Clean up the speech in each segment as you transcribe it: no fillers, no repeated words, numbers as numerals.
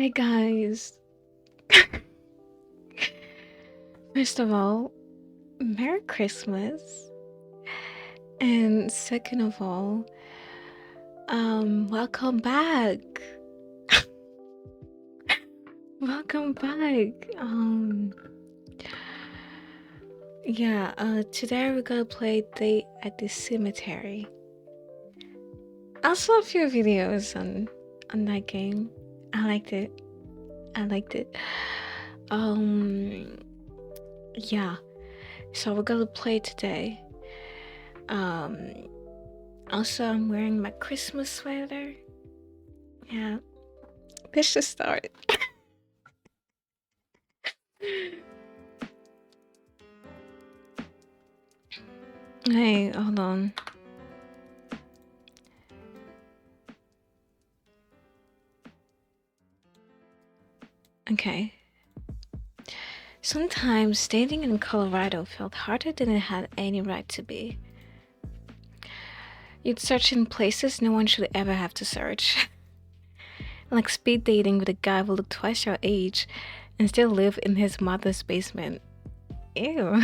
Hi guys. First of all, Merry Christmas. And second of all, welcome back. Welcome back. Today we're gonna play Date at the Cemetery. I saw a few videos on that game. I liked it. Um yeah. So we're gonna play today. Um Also I'm wearing my Christmas sweater. Yeah. Let's just start. Hey, hold on. Okay. Sometimes dating in Colorado felt harder than it had any right to be. You'd search in places no one should ever have to search. Like speed dating with a guy who looked twice your age and still lived in his mother's basement. Ew.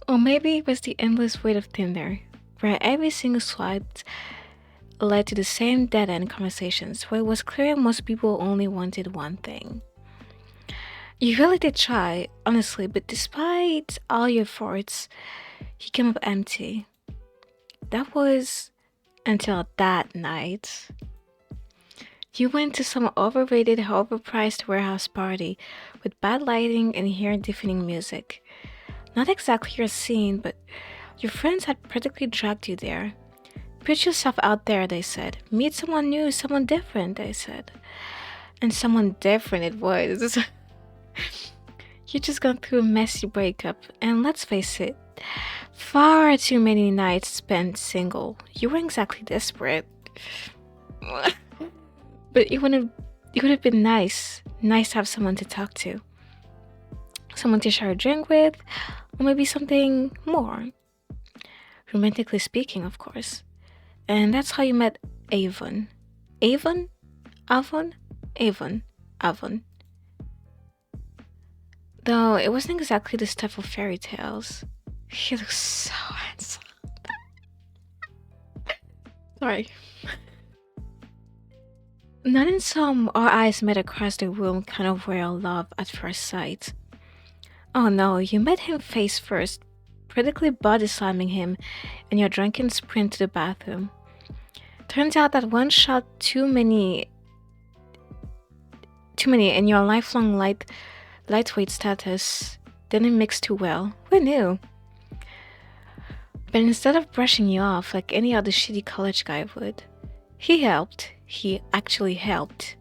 Or maybe it was the endless weight of Tinder, where every single swipe led to the same dead end conversations where it was clear most people only wanted one thing. You really did try, honestly, but despite all your efforts, you came up empty. That was until that night. You went to some overrated, overpriced warehouse party with bad lighting and ear deafening music. Not exactly your scene, but your friends had practically dragged you there. Put yourself out there, they said. Meet someone new, someone different, they said. And someone different it was. You just gone through a messy breakup, and let's face it, far too many nights spent single. You weren't exactly desperate. But it would have been nice to have someone to talk to. Someone to share a drink with, or maybe something more. Romantically speaking, of course. And that's how you met Avon. Avon? Avon? Avon. Avon. Though it wasn't exactly the stuff of fairy tales. He looks so handsome. Sorry. Not in some our eyes met across the room kind of royal love at first sight. Oh no, you met him face first, practically body slamming him in your drunken sprint to the bathroom. Turns out that one shot too many in your lifelong lightweight status didn't mix too well. Who knew? But instead of brushing you off like any other shitty college guy would, he helped. He actually helped.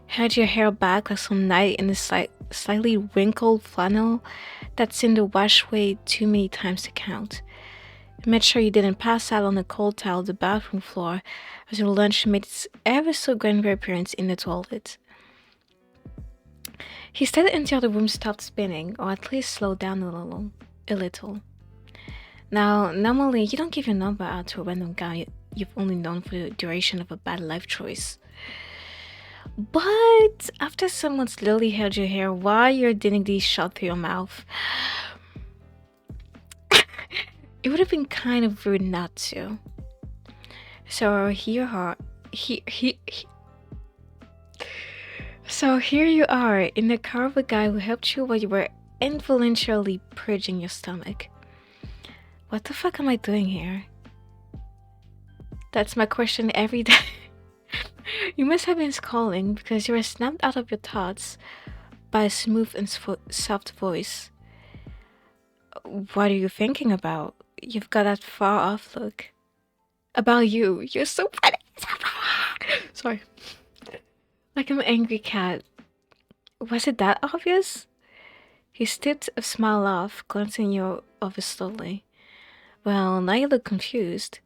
Held your hair back like some knight in a slightly wrinkled flannel that's seen the wash way too many times to count. Made sure you didn't pass out on the cold tile of the bathroom floor as your lunch made its ever so grand reappearance in the toilet. He stayed until the room stopped spinning, or at least slowed down a little. Now, normally you don't give your number out to a random guy you've only known for the duration of a bad life choice. But after someone slowly held your hair while your dignity shot through your mouth, it would have been kind of rude not to. So here you are in the car of a guy who helped you while you were involuntarily purging your stomach. What the fuck am I doing here? That's my question every day. You must have been scowling because you were snapped out of your thoughts by a smooth and soft voice. What are you thinking about? You've got that far off look. About you. You're so pretty. Sorry. Like an angry cat. Was it that obvious? He stepped a smile off, glancing you over slowly. Well, now you look confused.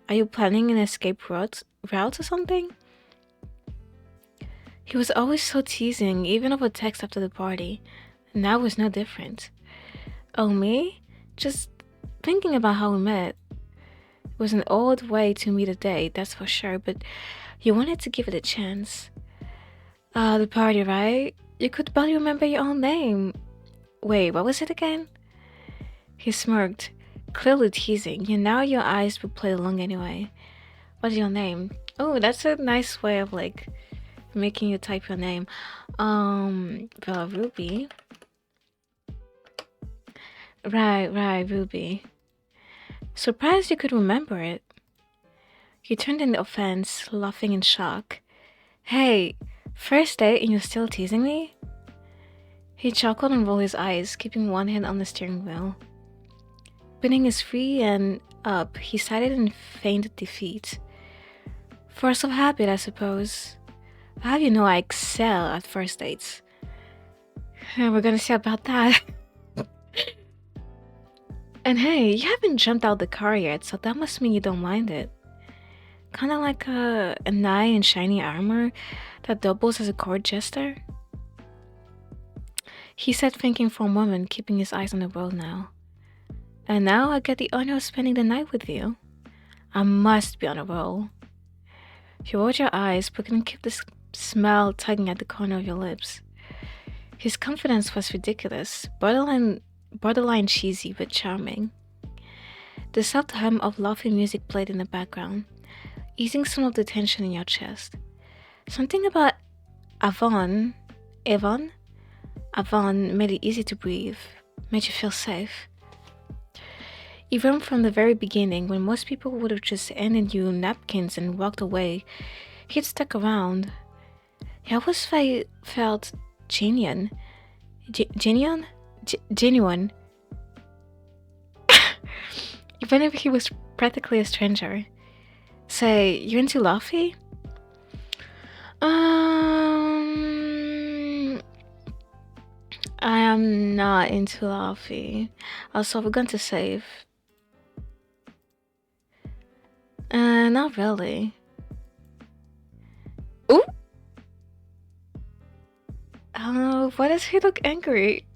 Are you planning an escape route or something? He was always so teasing, even over text after the party. And that was no different. Oh, me? Just thinking about how we met. It was an odd way to meet a date, that's for sure, but you wanted to give it a chance. The party, right? You could barely remember your own name. Wait, what was it again? He smirked, clearly teasing. You know your eyes would play along anyway. What's your name? Oh, that's a nice way of like making you type your name. Well, Ruby. Right, Ruby. Surprised you could remember it. He turned in offense, laughing in shock. Hey, first date and you're still teasing me? He chuckled and rolled his eyes, keeping one hand on the steering wheel. Pinning his feet and up, he sighed in feigned defeat. Force of habit, I suppose. How do you know I excel at first dates? We're gonna see about that. And hey, you haven't jumped out the car yet, so that must mean you don't mind it. Kinda like a knight in shiny armor that doubles as a court jester? He said, thinking for a moment, keeping his eyes on the road now. And now I get the honor of spending the night with you. I must be on a roll. You rolled your eyes, but couldn't keep the smile tugging at the corner of your lips. His confidence was ridiculous, borderline cheesy but charming. The soft hum of laughing music played in the background, easing some of the tension in your chest. Something about Avon made it easy to breathe, made you feel safe. Even from the very beginning, when most people would have just handed you napkins and walked away, he'd stuck around. He always felt genuine. Genuine. Even if he was practically a stranger. Say, you into Luffy? I am not into Luffy. Also, we're going to save. Not really. Ooh! Why does he look angry?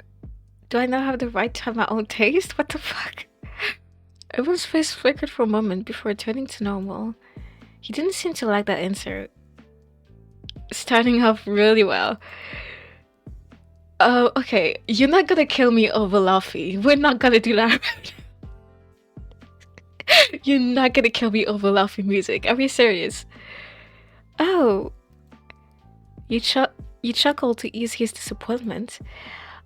Do I now have the right to have my own taste? What the fuck? Everyone's face flickered for a moment before turning to normal. He didn't seem to like that answer. Starting off really well. Oh, okay. You're not gonna kill me over Luffy. We're not gonna do that. You're not gonna kill me over Luffy music. Are you serious? Oh. You chuckled to ease his disappointment.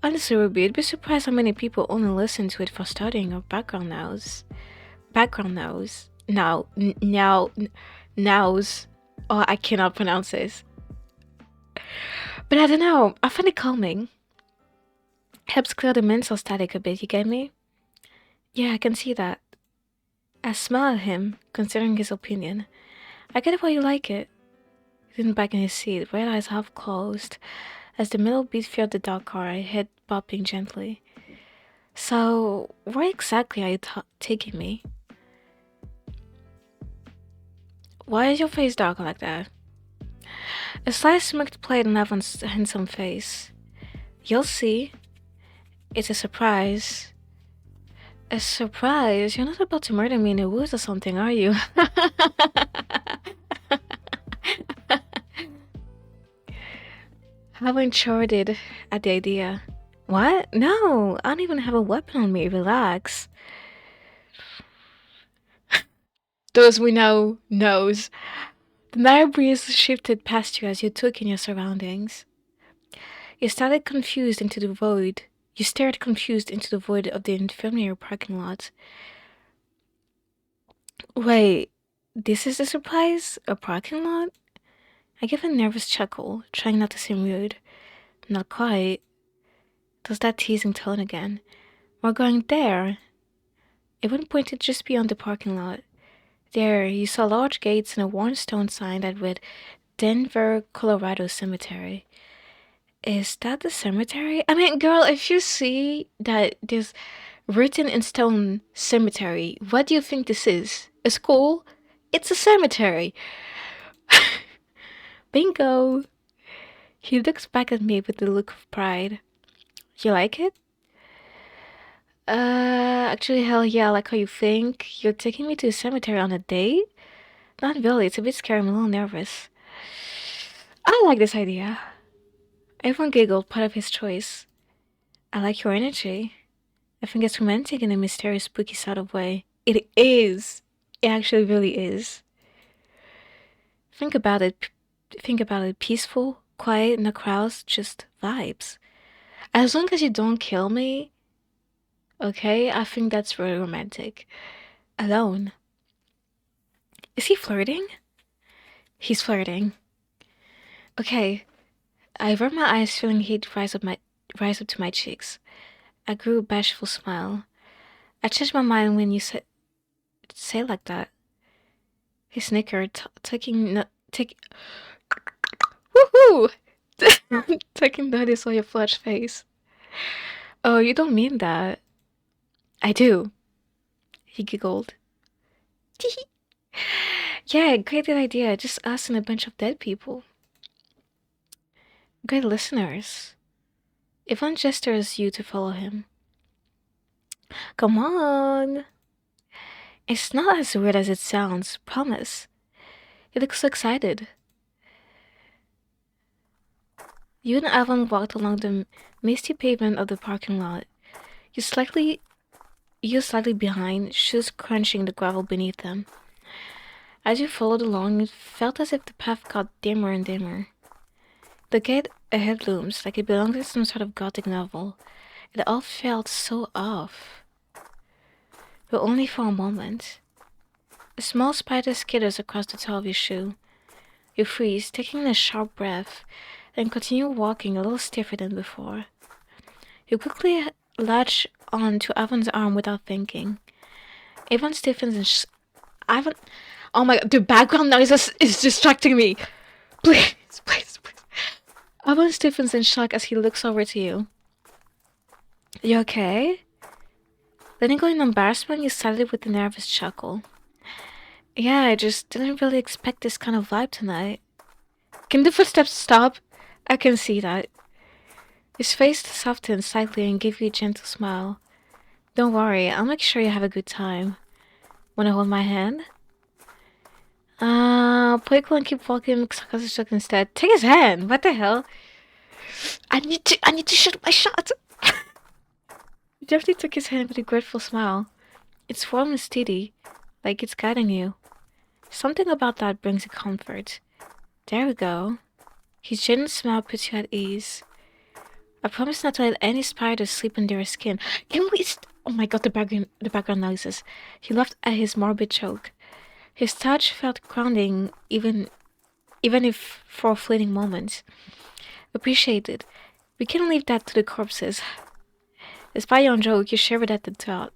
Honestly, Ruby, you'd be surprised how many people only listen to it for studying or background nows. Nows. Oh, I cannot pronounce this. But I don't know. I find it calming. Helps clear the mental static a bit, you get me? Yeah, I can see that. I smile at him, considering his opinion. I get why you like it. He leaned back in his seat, red eyes half closed, as the middle beat filled the dark car, head bobbing gently. So, where exactly are you taking me? Why is your face dark like that? A slight smirk played on Evan's handsome face. You'll see. It's a surprise. A surprise? You're not about to murder me in the woods or something, are you? How uncharted at the idea. What? No, I don't even have a weapon on me. Relax. Those we know knows. The night breeze shifted past you as you took in your surroundings. You started confused into the void. You stared confused into the void of the infirmary parking lot. Wait, this is a surprise? A parking lot? I gave a nervous chuckle, trying not to seem rude. Not quite. There's that teasing tone again. We're going there. Evan pointed just beyond the parking lot. There, you saw large gates and a worn stone sign that read Denver, Colorado Cemetery. Is that the cemetery? I mean, girl, if you see that there's written in stone cemetery, what do you think this is? A school? It's a cemetery. Bingo! He looks back at me with a look of pride. You like it? Actually, hell yeah, I like how you think. You're taking me to a cemetery on a date? Not really, it's a bit scary, I'm a little nervous. I like this idea. Everyone giggled, part of his choice. I like your energy. I think it's romantic in a mysterious, spooky sort of way. It is. It actually really is. Think about it. Think about it. Peaceful, quiet, no crowds, just vibes. As long as you don't kill me, okay, I think that's really romantic. Alone. Is he flirting? He's flirting. Okay. I rubbed my eyes, feeling heat rise up to my cheeks. I grew a bashful smile. I changed my mind when you say like that. He snickered, taking take woohoo, taking notice of your flushed face. Oh, you don't mean that. I do. He giggled. Yeah, great idea. Just us and a bunch of dead people. Great listeners. Ivan gestures you to follow him. Come on. It's not as weird as it sounds, promise. He looks so excited. You and Ivan walked along the misty pavement of the parking lot. You slightly you slightly behind, shoes crunching the gravel beneath them. As you followed along, it felt as if the path got dimmer and dimmer. The gate ahead looms like it belonged to some sort of gothic novel. It all felt so off. But only for a moment. A small spider skitters across the toe of your shoe. You freeze, taking a sharp breath, then continue walking a little stiffer than before. You quickly latch on to Ivan's arm without thinking. Ivan stiffens and Ivan. Oh my god, the background noise is distracting me. Please, please, please. Ivan stiffens in shock as he looks over to you. You okay? Letting go in embarrassment, you started with a nervous chuckle. Yeah, I just didn't really expect this kind of vibe tonight. Can the footsteps stop? I can see that. His face softened slightly and gave you a gentle smile. Don't worry, I'll make sure you have a good time. Wanna hold my hand? Play cool and keep walking because instead. Take his hand! What the hell? I need to shoot my shot! You definitely took his hand with a grateful smile. It's warm and steady, like it's guiding you. Something about that brings you comfort. There we go. His genuine smile puts you at ease. I promise not to let any spiders sleep under your skin. Can we oh my god, the background noises. He laughed at his morbid joke. His touch felt grounding, even if for a fleeting moment. Appreciated. We can leave that to the corpses. Despite your own joke, you shivered at the thought.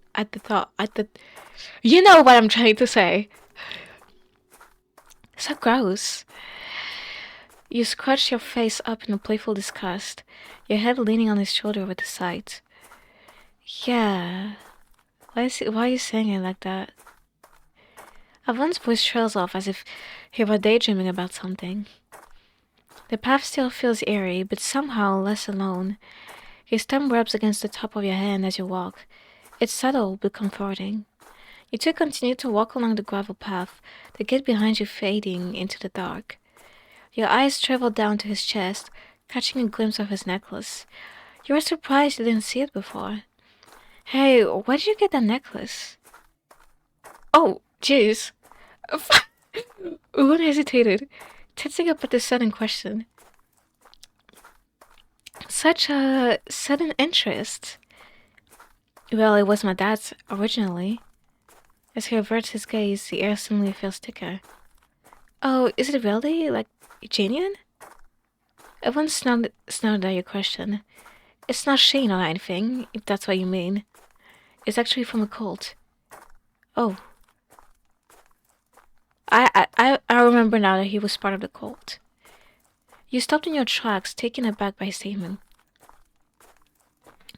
You know what I'm trying to say. So gross. You scratched your face up in a playful disgust, your head leaning on his shoulder with a sigh. Yeah. Why are you saying it like that? Avon's voice trails off as if he were daydreaming about something. The path still feels eerie, but somehow less alone. His thumb rubs against the top of your hand as you walk. It's subtle but comforting. You two continue to walk along the gravel path, the gate behind you fading into the dark. Your eyes travel down to his chest, catching a glimpse of his necklace. You are surprised you didn't see it before. Hey, where did you get that necklace? Oh, jeez. Owen hesitated, tensing up at the sudden question. Such a sudden interest. Well, it was my dad's originally. As he averts his gaze, the air suddenly feels thicker. Oh, is it really, like, genuine? Everyone snarled at your question. It's not Shane or anything, if that's what you mean. It's actually from a cult. Oh. I remember now that he was part of the cult. You stopped in your tracks, taken aback by his statement.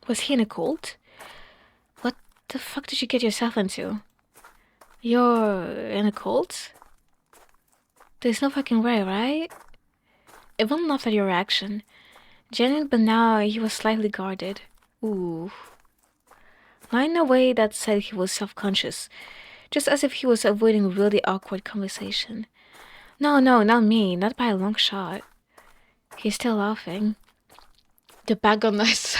Was he in a cult? What the fuck did you get yourself into? You're in a cult? There's no fucking way, right? Everyone laughed at your reaction. Genuine, but now he was slightly guarded. Ooh. Not in a way that said he was self-conscious, just as if he was avoiding really awkward conversation. No, not me, not by a long shot. He's still laughing. The background noise.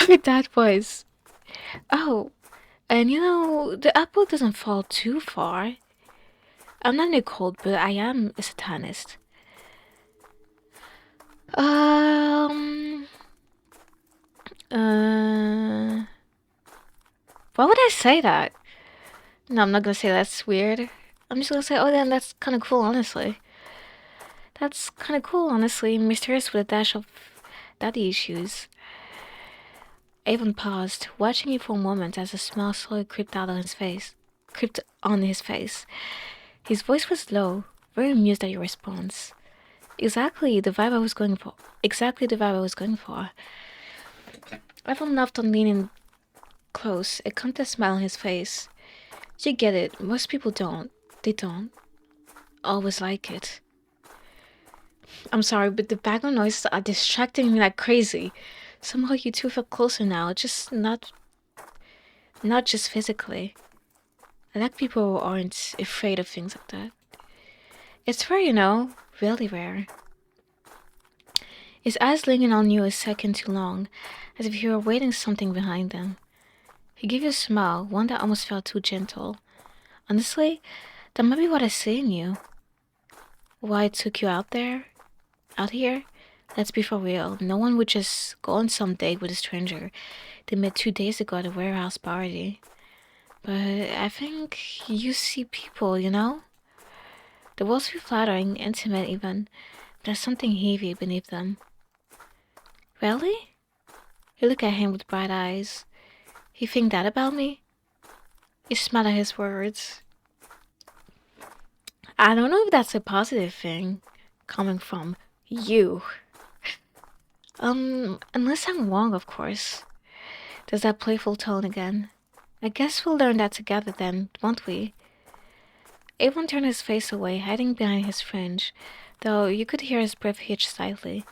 My dad was. Oh, and the apple doesn't fall too far. I'm not Nicole, but I am a satanist. Um, uh, why would I say that? No, I'm not gonna say that's weird. I'm just gonna say, oh, then that's kind of cool, honestly. That's kind of cool, honestly. Mysterious with a dash of daddy issues. Avon paused, watching you for a moment as a smile slowly crept out on his face. Crept on his face. His voice was low, very amused at your response. Exactly the vibe I was going for. Exactly the vibe I was going for. Evan laughed on leaning close, a content smile on his face. You get it. Most people don't. They don't always like it. I'm sorry, but the background noises are distracting me like crazy. Somehow you two feel closer now, just not just physically. I like people who aren't afraid of things like that. It's rare, really rare. His eyes lingered on you a second too long, as if you were waiting something behind them. He gave you a smile, one that almost felt too gentle. Honestly, that might be what I see in you. Why I took you out here? Let's be for real. No one would just go on some date with a stranger they met 2 days ago at a warehouse party. But I think you see people, The walls feel flattering, intimate even. There's something heavy beneath them. Really? You look at him with bright eyes. You think that about me? You smile at his words. I don't know if that's a positive thing coming from you. Unless I'm wrong, of course. There's that playful tone again. I guess we'll learn that together then, won't we? Avon turned his face away, hiding behind his fringe, though you could hear his breath hitch slightly.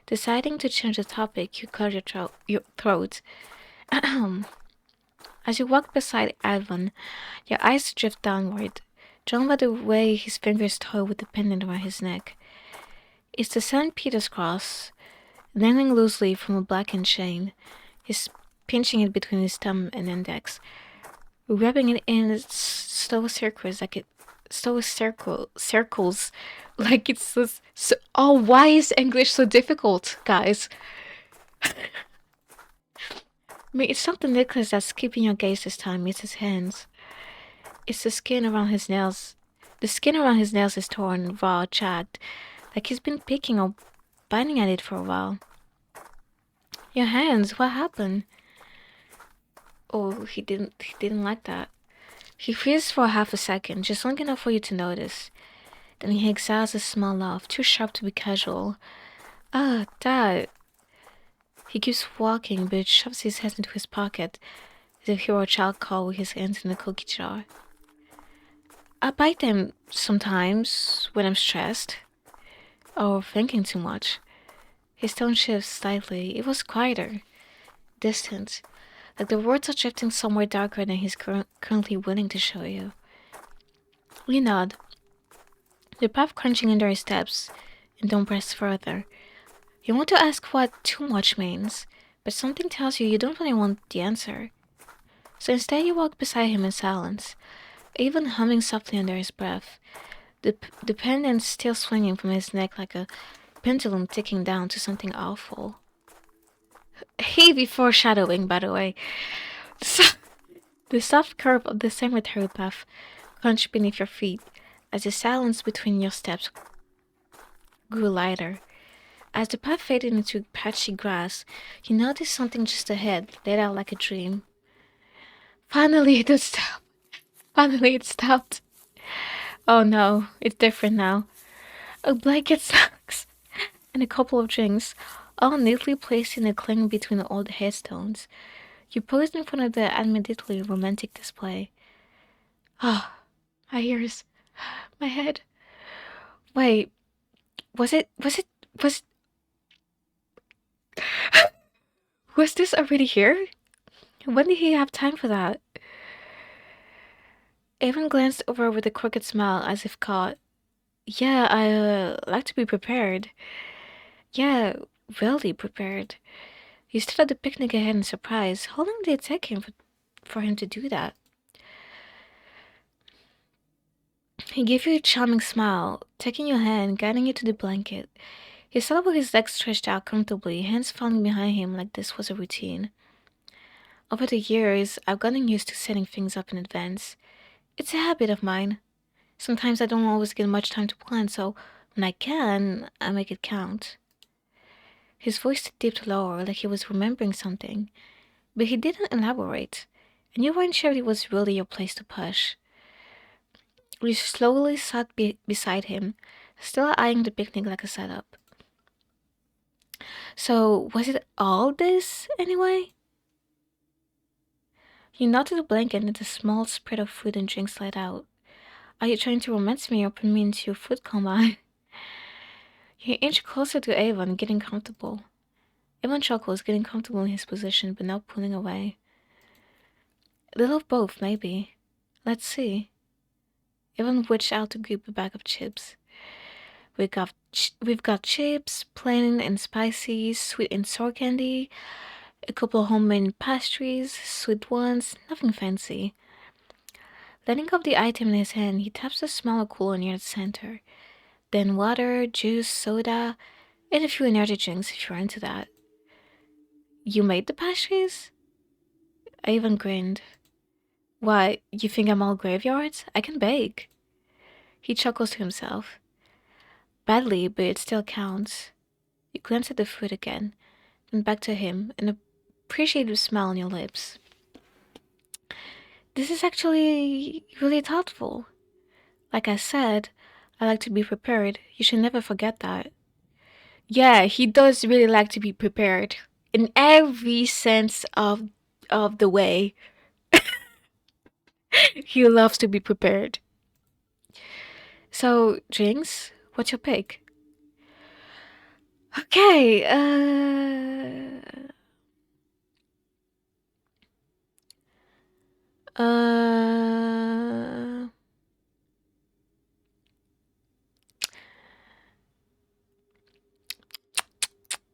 Deciding to change the topic, you cleared your throat. As you walked beside Avon, your eyes drift downward, drawn by the way his fingers toy with the pendant around his neck. It's the St. Peter's cross, dangling loosely from a blackened chain. He's pinching it between his thumb and index, rubbing it in slow circles like it's so, oh, why is English so difficult, guys? I mean, it's not the necklace that's keeping your gaze this time, it's his hands. It's the skin around his nails. The skin around his nails is torn, raw, jagged, like he's been picking or biting at it for a while. Your hands, what happened? Oh, he didn't like that. He freezes for half a second, just long enough for you to notice. Then he exhales a small laugh, too sharp to be casual. Ah, Dad. He keeps walking, but shoves his head into his pocket, as if he were a child caught with his hands in a cookie jar. I bite them sometimes when I'm stressed, or thinking too much. His tone shifts slightly. It was quieter, distant, like the words are drifting somewhere darker than he's currently willing to show you. You nod, the path crunching under his steps, and don't press further. You want to ask what too much means, but something tells you don't really want the answer. So instead, you walk beside him in silence, even humming softly under his breath, the pendant still swinging from his neck like a pendulum ticking down to something awful. Heavy foreshadowing, by the way. The soft curve of the cemetery path crunched beneath your feet as the silence between your steps grew lighter. As the path faded into patchy grass, you noticed something just ahead, laid out like a dream. Finally, it stopped. Finally, it stopped. Oh no, it's different now. A blanket, snacks, and a couple of drinks, all neatly placed in a cling between the old headstones. You posed in front of the admittedly romantic display. Ah, my ears, my head. Wait, was was this already here? When did he have time for that? Aaron glanced over with a crooked smile as if caught. Yeah, I like to be prepared. Yeah, really prepared. He stood at the picnic ahead in surprise. How long did it take for him to do that? He gave you a charming smile, taking your hand, guiding you to the blanket. He sat up with his legs stretched out comfortably, hands falling behind him like this was a routine. Over the years, I've gotten used to setting things up in advance. It's a habit of mine. Sometimes I don't always get much time to plan, so when I can, I make it count. His voice dipped lower, like he was remembering something, but he didn't elaborate, and you weren't sure it was really your place to push. We slowly sat beside him, still eyeing the picnic like a setup. So, was it all this, anyway? He nodded the blanket and the small spread of food and drinks laid out. Are you trying to romance me or put me into your food coma? He inched closer to Avon, getting comfortable. Avon chuckles, getting comfortable in his position, but not pulling away. A little of both, maybe. Let's see. Avon reached out to grab a bag of chips. We've got chips, plain and spicy, sweet and sour candy, a couple of homemade pastries, sweet ones, nothing fancy. Letting go of the item in his hand, he taps the smaller cooler near the center. Then water, juice, soda, and a few energy drinks if you're into that. You made the pastries? I even grinned. Why, you think I'm all graveyards? I can bake. He chuckles to himself. Badly, but it still counts. You glance at the food again, then back to him, an appreciative smile on your lips. This is actually really thoughtful. Like I said, I like to be prepared. You should never forget that. Yeah, he does really like to be prepared in every sense of the way. He loves to be prepared. So, Jinx, what's your pick? Okay, uh,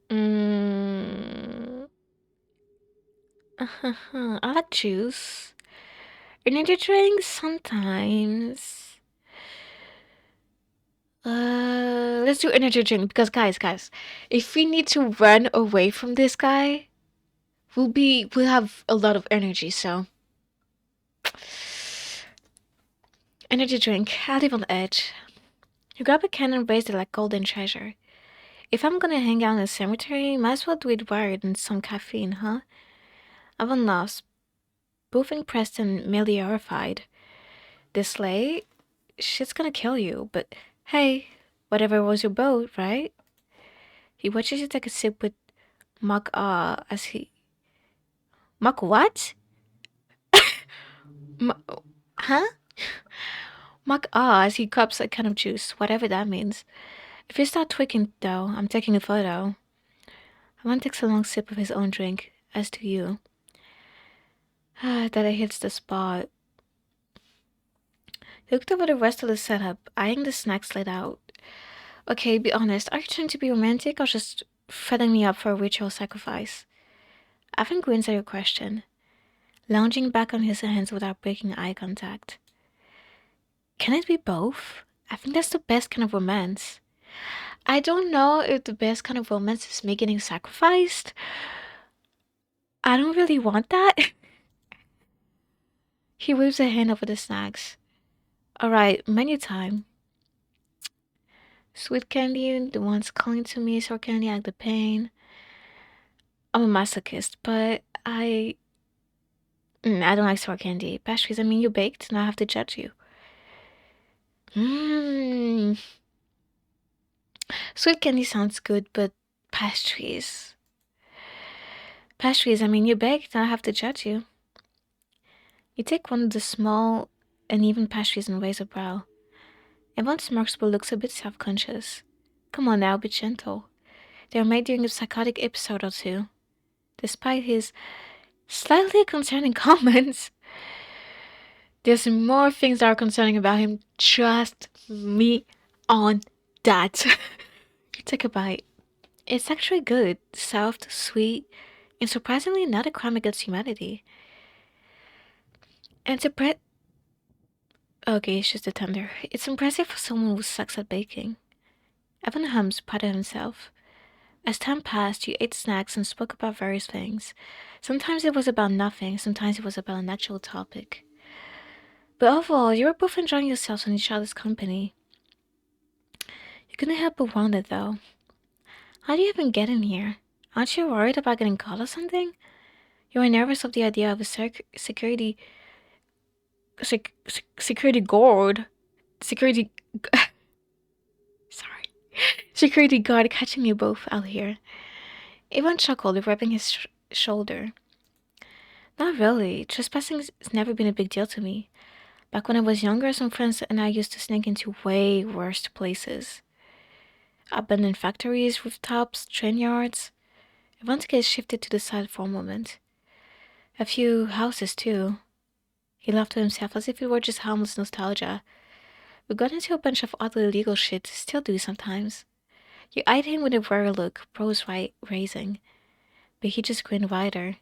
mm, I like juice. Energy drinks sometimes. Let's do energy drink because guys, if we need to run away from this guy, we'll have a lot of energy. So energy drink. I live on the edge. You grab a can and raise it like golden treasure. If I'm gonna hang out in a cemetery, might as well do it wired and some caffeine, huh? Evan laughs, both impressed and merely horrified. This late? Shit's gonna kill you, but hey, whatever was your boat, right? He watches you take a sip with mock awe as he. Mock what? M- huh? Mock awe as he cups a can of juice, whatever that means. If you start tweaking, though, I'm taking a photo. Alan takes a long sip of his own drink, as do you. That it hits the spot. He looked over the rest of the setup, eyeing the snacks laid out. Okay, be honest, are you trying to be romantic or just setting me up for a ritual sacrifice? Evan grins at your question, lounging back on his hands without breaking eye contact. Can it be both? I think that's the best kind of romance. I don't know if the best kind of romance is me getting sacrificed. I don't really want that. He waves a hand over the snacks. Alright, menu time. Sweet candy, the ones calling to me, sour candy, like the pain. I'm a masochist, but I don't like sour candy. Pastries, I mean, you baked, and I have to judge you. Mmm. Sweet candy sounds good, but pastries. Pastries, I mean, you baked, and I have to judge you. You take one of the small, uneven pastries and raise a brow. Evan smirks but looks a bit self-conscious. Come on now, be gentle. They were made during a psychotic episode or two. Despite his slightly concerning comments, there's more things that are concerning about him. Trust me on that. You take a bite. It's actually good, soft, sweet, and surprisingly not a crime against humanity. And okay, it's just a tender. It's impressive for someone who sucks at baking. Evan Hums proud of himself. As time passed, you ate snacks and spoke about various things. Sometimes it was about nothing, sometimes it was about an actual topic. But overall, you were both enjoying yourselves in each other's company. You couldn't help but wonder, though. How do you even get in here? Aren't you worried about getting caught or something? You were nervous of the idea of a security guard, security, sorry, security guard catching you both out here. Ivan chuckled, rubbing his shoulder. Not really. Trespassing's never been a big deal to me. Back when I was younger, some friends and I used to sneak into way worse places. Abandoned factories, rooftops, train yards. Ivan's gaze shifted to the side for a moment. A few houses, too. He laughed to himself as if it were just harmless nostalgia. We got into a bunch of oddly illegal shit, still do sometimes. You eyed him with a wary look, brows raising. But he just grinned wider.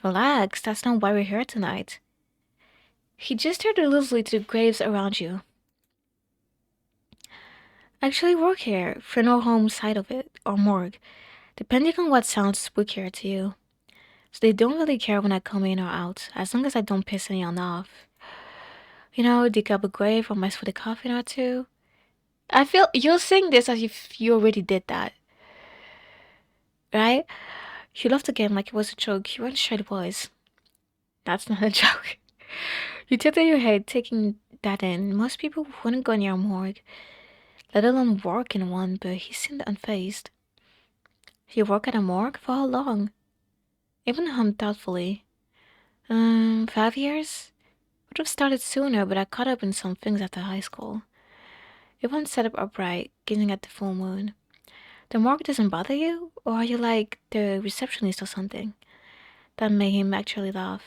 Relax, that's not why we're here tonight. He gestured loosely to the graves around you. Actually work here, funeral home side of it, or morgue, depending on what sounds spookier to you. So they don't really care when I come in or out, as long as I don't piss anyone off. You know, dig up a grave or mess with a coffin or two. I feel you're saying this as if you already did that, right? You laughed again like it was a joke. You weren't sure it was. That's not a joke. You tilted your head, taking that in. Most people wouldn't go near a morgue, let alone work in one, but he seemed unfazed. You work at a morgue? For how long? Even hummed thoughtfully. 5 years? Would have started sooner, but I caught up in some things after high school. Yvonne sat up upright, gazing at the full moon. The morgue doesn't bother you? Or are you like the receptionist or something? That made him actually laugh.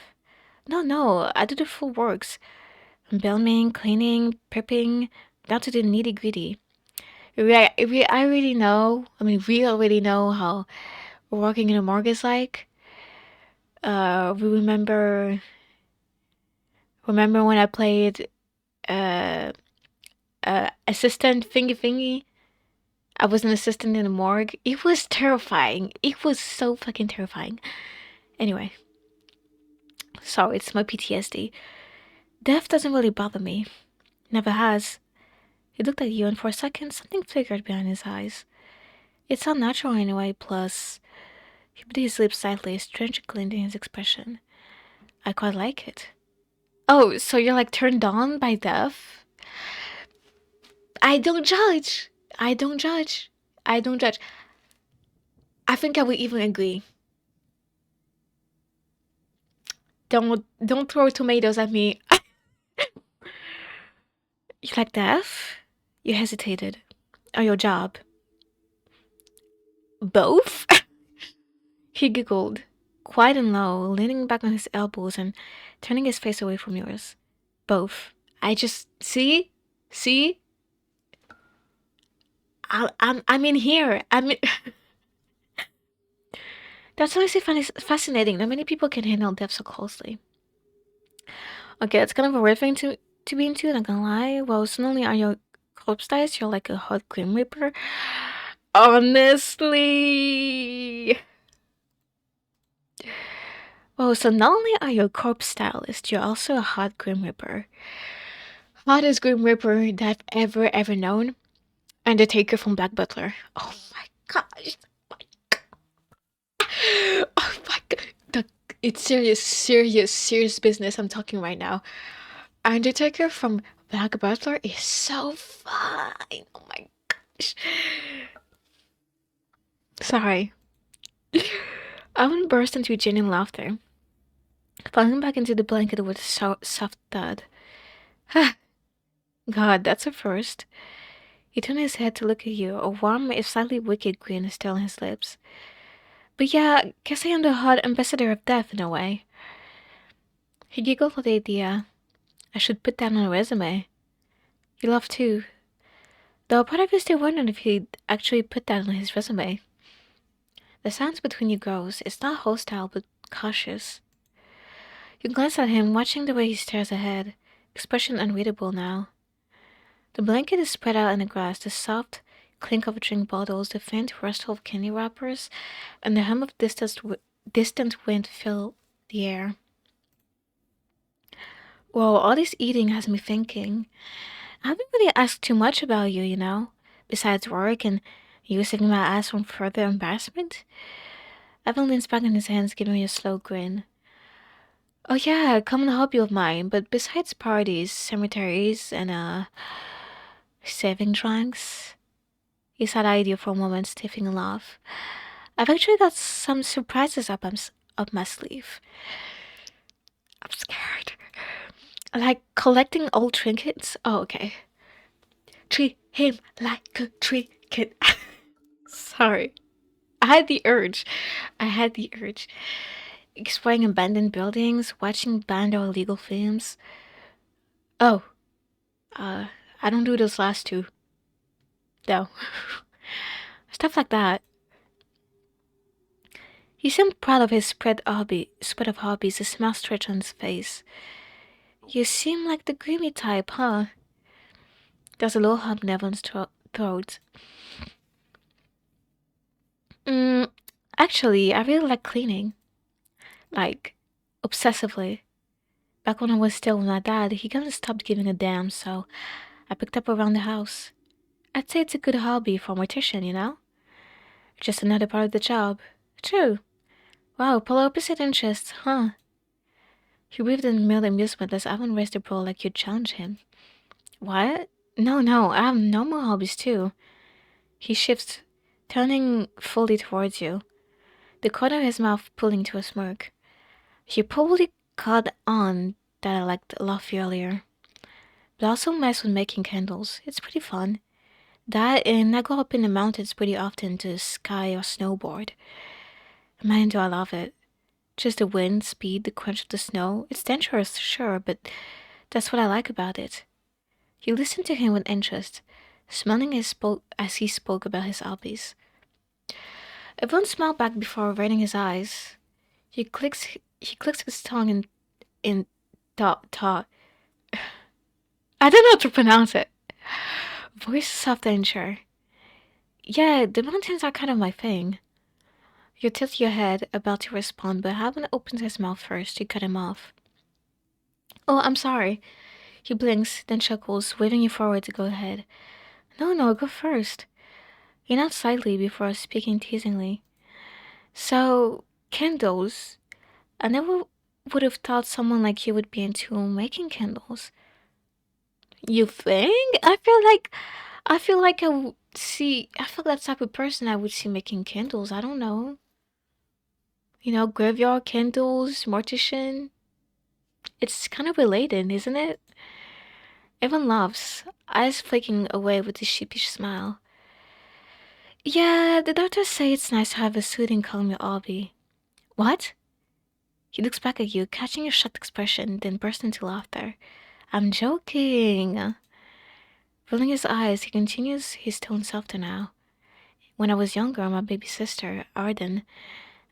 No, no, I do the full works. Bellman, cleaning, prepping, down to the nitty gritty. I already know, we already know how working in a morgue is like. We remember when I played uh, assistant thingy. I was an assistant in a morgue. It was terrifying. It was so fucking terrifying. Anyway, sorry, it's my PTSD. Death doesn't really bother me. Never has. He looked at you, and for a second, something flickered behind his eyes. It's unnatural anyway, plus, he bit his lips slightly, a strange glint in his expression. I quite like it. Oh, so you're like turned on by death? I don't judge. I don't judge. I don't judge. I think I would even agree. Don't throw tomatoes at me. You like death? You hesitated. Or your job? Both? He giggled, quiet and low, leaning back on his elbows and turning his face away from yours. Both. I just see. I'm in here. I'm in. That's honestly fascinating. Not many people can handle death so closely. Okay, it's kind of a weird thing to be into. Not gonna lie. Well, suddenly on your corpse dice, you're like a hot Grim Reaper. Honestly. Oh, so not only are you a corpse stylist, you're also a hot Grim Reaper. Hottest Grim Reaper that I've ever known. Undertaker from Black Butler. Oh my gosh. Oh my god. It's serious business I'm talking right now. Undertaker from Black Butler is so fine. Oh my gosh. Sorry. Owen burst into genuine laughter, falling back into the blanket with a soft thud. God, that's a first. He turned his head to look at you, a warm, if slightly wicked grin still on his lips. But yeah, guess I am the hot ambassador of death in a way. He giggled at the idea. I should put that on a resume. He laughed too, though part of you still wondered if he'd actually put that on his resume. The silence between you grows. It's not hostile, but cautious. You glance at him, watching the way he stares ahead, expression unreadable now. The blanket is spread out in the grass, the soft clink of drink bottles, the faint rustle of candy wrappers, and the hum of distant wind fill the air. Well, all this eating has me thinking. I haven't really asked too much about you, besides work and you saving my ass from further embarrassment. Evan leans back in his hands, giving me a slow grin. Oh yeah, a common hobby of mine, but besides parties, cemeteries, and saving drunks. He side-eyed you for a moment, sniffing a laugh. I've actually got some surprises up my sleeve. I'm scared. Like collecting old trinkets? Oh, okay. Treat him like a trinket. Sorry. I had the urge. I had the urge. Exploring abandoned buildings, watching banned or illegal films. Oh, uh, I don't do those last two, though. Stuff like that. He seemed proud of his spread of hobbies, a smile stretched on his face. You seem like the creamy type, huh? There's a low hump in Evan's throat. Mm, actually, I really like cleaning. Like, obsessively. Back when I was still with my dad, he kind of stopped giving a damn, so I picked up around the house. I'd say it's a good hobby for a mortician. Just another part of the job. True. Wow, polar opposite interests, huh? He breathed in mild amusement as Ivan raised the bro like you'd challenge him. What? No, no, I have normal hobbies too. He shifts, turning fully towards you, the corner of his mouth pulling to a smirk. You probably caught on that I liked Luffy earlier. But I also mess with making candles. It's pretty fun. That and I go up in the mountains pretty often to ski or snowboard. Man, do I love it. Just the wind, speed, the crunch of the snow. It's dangerous, sure, but that's what I like about it. You listened to him with interest, smiling as he spoke about his hobbies. Everyone smiled back before averting his eyes. He clicks his tongue in ta. I don't know how to pronounce it. Voice soft and sure. Yeah, the mountains are kind of my thing. You tilt your head, about to respond, but Haven opens his mouth first. You cut him off. Oh, I'm sorry. He blinks, then chuckles, waving you forward to go ahead. No, no, go first. He nods slightly before speaking teasingly. So, candles. I never would have thought someone like you would be into making candles. You think? I feel like I feel that type of person I would see making candles. I don't know. Graveyard candles, mortician. It's kind of related, isn't it? Evan laughs, eyes flicking away with a sheepish smile. Yeah, the doctors say it's nice to have a soothing, calming hobby. What? He looks back at you, catching your shocked expression, then bursts into laughter. I'm joking. Rolling his eyes, he continues, his tone softer now. When I was younger, my baby sister, Arden,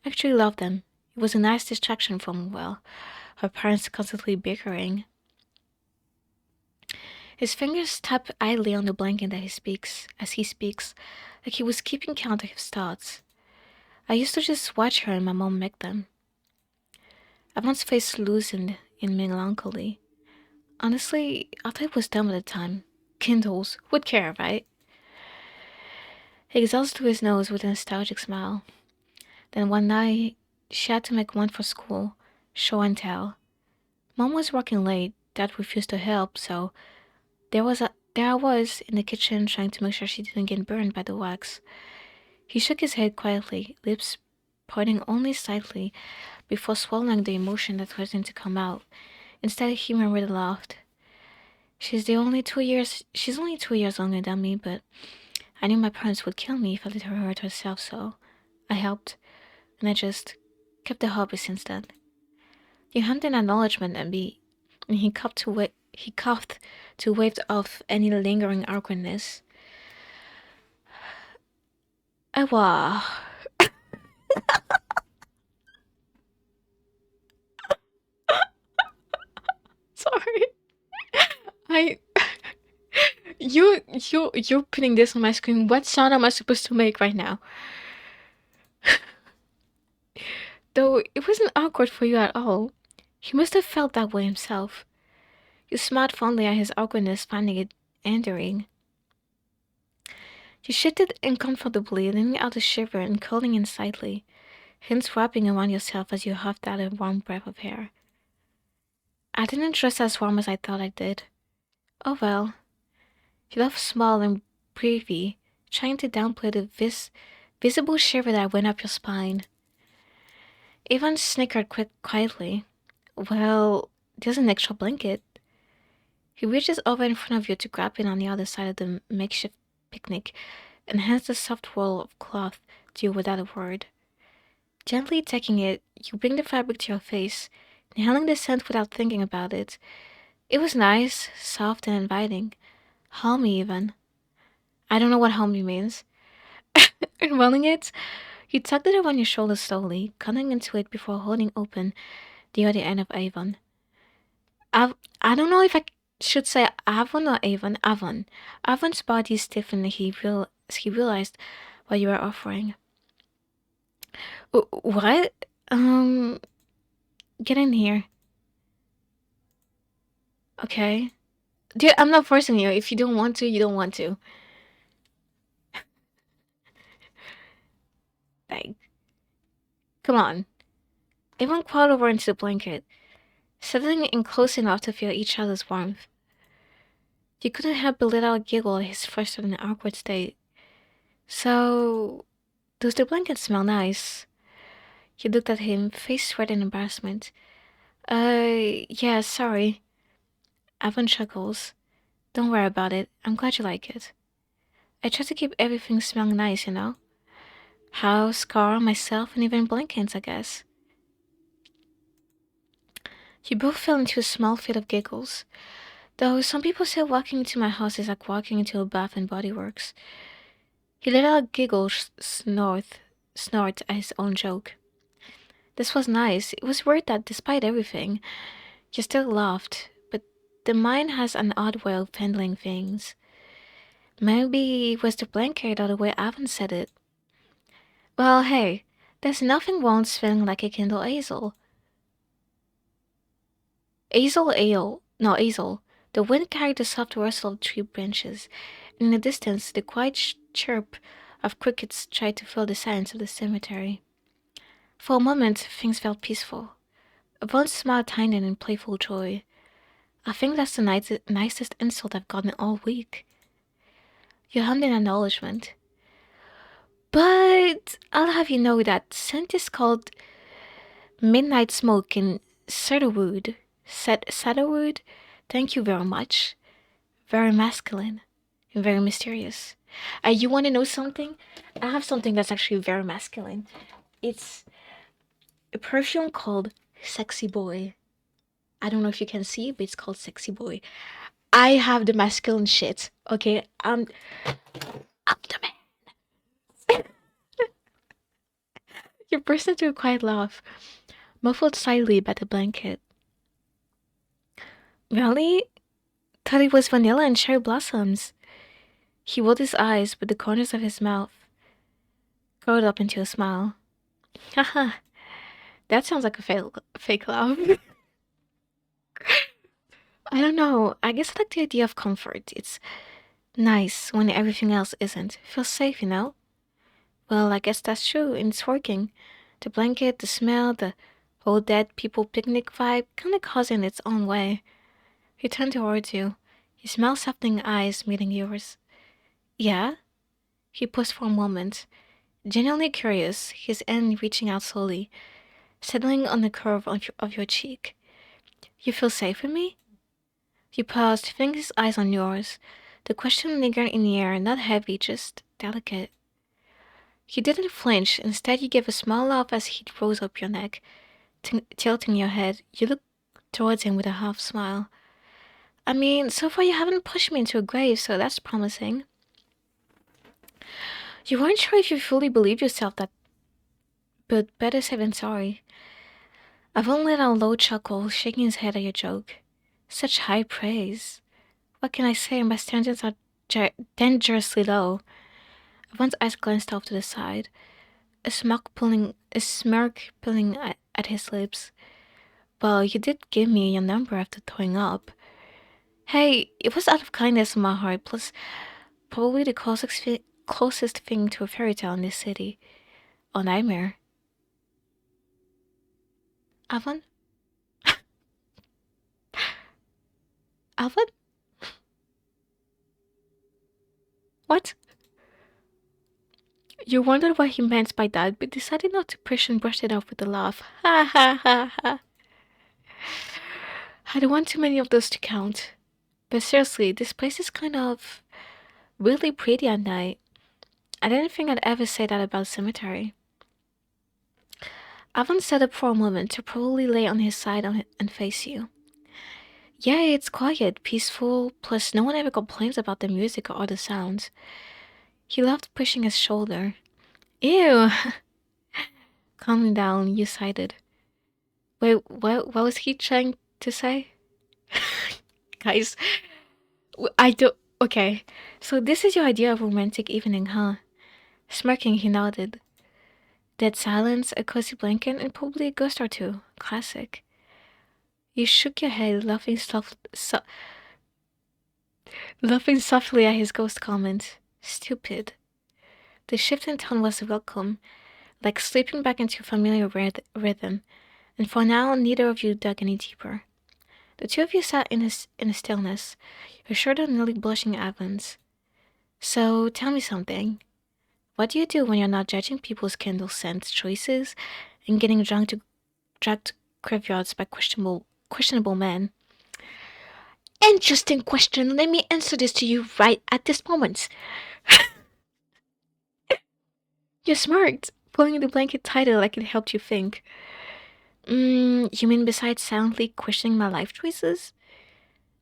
actually loved them. It was a nice distraction from, well, her parents constantly bickering. His fingers tap idly on the blanket as he speaks, like he was keeping count of his thoughts. I used to just watch her and my mom make them. Avon's face loosened in melancholy. Honestly, I thought it was done at the time. Kindles, would care, right? He exhales through his nose with a nostalgic smile. Then one night, she had to make one for school, show and tell. Mom was working late, Dad refused to help, so there I was in the kitchen trying to make sure she didn't get burned by the wax. He shook his head quietly, lips parting only slightly, before swallowing the emotion that threatened to come out. Instead, he murmured aloud. She's only 2 years younger than me, but I knew my parents would kill me if I let her hurt herself, so I helped, and I just kept the hobby since then. He hummed an acknowledgement at me, and he coughed to wave off any lingering awkwardness. Ewa. Sorry. I you're putting this on my screen. What sound am I supposed to make right now? Though it wasn't awkward for you at all. He must have felt that way himself. You smiled fondly at his awkwardness, finding it endearing. You shifted uncomfortably, letting out a shiver and curling in slightly, hands wrapping around yourself as you huffed out a warm breath of air. I didn't dress as warm as I thought I did. Oh well. You laughed small and breathy, trying to downplay the visible shiver that went up your spine. Ivan snickered quietly. Well, there's an extra blanket. He reaches over in front of you to grab it on the other side of the makeshift picnic and hands the soft roll of cloth to you without a word. Gently taking it, you bring the fabric to your face, inhaling the scent without thinking about it. It was nice, soft, and inviting. Homey, even. I don't know what homey means. Unrolling it, you tugged it around your shoulder slowly, cutting into it before holding open the other end of Avon. I don't know if I should say Avon or Avon. Avon. Avon's body stiffened. He realized what you were offering. What? Um, get in here. Okay. Dude, I'm not forcing you. If you don't want to, you don't want to. Like, come on. Avon crawled over into the blanket, settling in close enough to feel each other's warmth. You couldn't help but let out a giggle at his frustrated and awkward state. So, does the blanket smell nice? You looked at him, face red in embarrassment. Yeah, sorry. Avon chuckles. Don't worry about it. I'm glad you like it. I try to keep everything smelling nice, you know? House, car, myself, and even blankets, I guess. You both fell into a small fit of giggles. Though some people say walking into my house is like walking into a Bath and Body Works. He let out a giggle snort at his own joke. This was nice. It was weird that despite everything, you still laughed, but the mind has an odd way of handling things. Maybe it was the blanket or the way Avon said it. Well, hey, there's nothing wrong with feeling like a Kindle Hazel. Hazel ale. No, Hazel. The wind carried the soft rustle of tree branches. In the distance, the quiet chirp of crickets tried to fill the silence of the cemetery. For a moment, things felt peaceful. Yvonne's smile tightened in playful joy. I think that's the nicest insult I've gotten all week. You hummed in acknowledgement. But I'll have you know that scent is called Midnight Smoke in cedarwood. Cedarwood? Thank you very much. Very masculine and very mysterious. You want to know something? I have something that's actually very masculine. It's a perfume called Sexy Boy. I don't know if you can see, but it's called Sexy Boy. I have the masculine shit. Okay, I'm the man. You burst into a quiet laugh, muffled slightly by the blanket. Really? Thought it was vanilla and cherry blossoms. He rolled his eyes, but the corners of his mouth curled up into a smile. Haha, that sounds like a fake laugh. I don't know. I guess I like the idea of comfort. It's nice when everything else isn't. Feels safe, you know? Well, I guess that's true, and it's working. The blanket, the smell, the whole dead people picnic vibe kinda calls in its own way. He turned towards you, his smile softening eyes meeting yours. Yeah? He paused for a moment, genuinely curious, his hand reaching out slowly, settling on the curve of your cheek. You feel safe with me? You paused, fixing his eyes on yours. The question lingered in the air, not heavy, just delicate. He didn't flinch. Instead, you gave a small laugh as he rose up your neck, tilting your head. You looked towards him with a half smile. I mean, so far you haven't pushed me into a grave, so that's promising. You weren't sure if you fully believed yourself that but better safe than sorry. Avon let out a low chuckle, shaking his head at your joke. Such high praise. What can I say? My standards are dangerously low. Avon's eyes glanced off to the side, a smirk pulling at his lips. Well, you did give me your number after throwing up. Hey, it was out of kindness in my heart, plus probably the closest thing to a fairy tale in this city. Or nightmare. Avon? Avon? What? You wondered what he meant by that, but decided not to push and brushed it off with a laugh. Ha ha ha ha. I don't want too many of those to count. But seriously, this place is kind of really pretty at night. I didn't think I'd ever say that about cemetery. Avon sat up for a moment to probably lay on his side and face you. Yeah, it's quiet, peaceful, plus no one ever complains about the music or the sounds. He laughed, pushing his shoulder. Ew! Calming down, you sighed. Wait, what was he trying to say? Guys, I do. Okay, so this is your idea of romantic evening, huh? Smirking, he nodded. Dead silence, a cozy blanket, and probably a ghost or two. Classic. You shook your head, laughing softly at his ghost comment. Stupid. The shift in tone was welcome, like slipping back into a familiar rhythm, and for now neither of you dug any deeper. The two of you sat in a stillness, your shoulder nearly blushing Evans. So tell me something. What do you do when you're not judging people's candle scent choices and getting dragged to graveyards by questionable men? Interesting question. Let me answer this to you right at this moment. You smirked, pulling the blanket tighter like it helped you think. You mean besides silently questioning my life choices?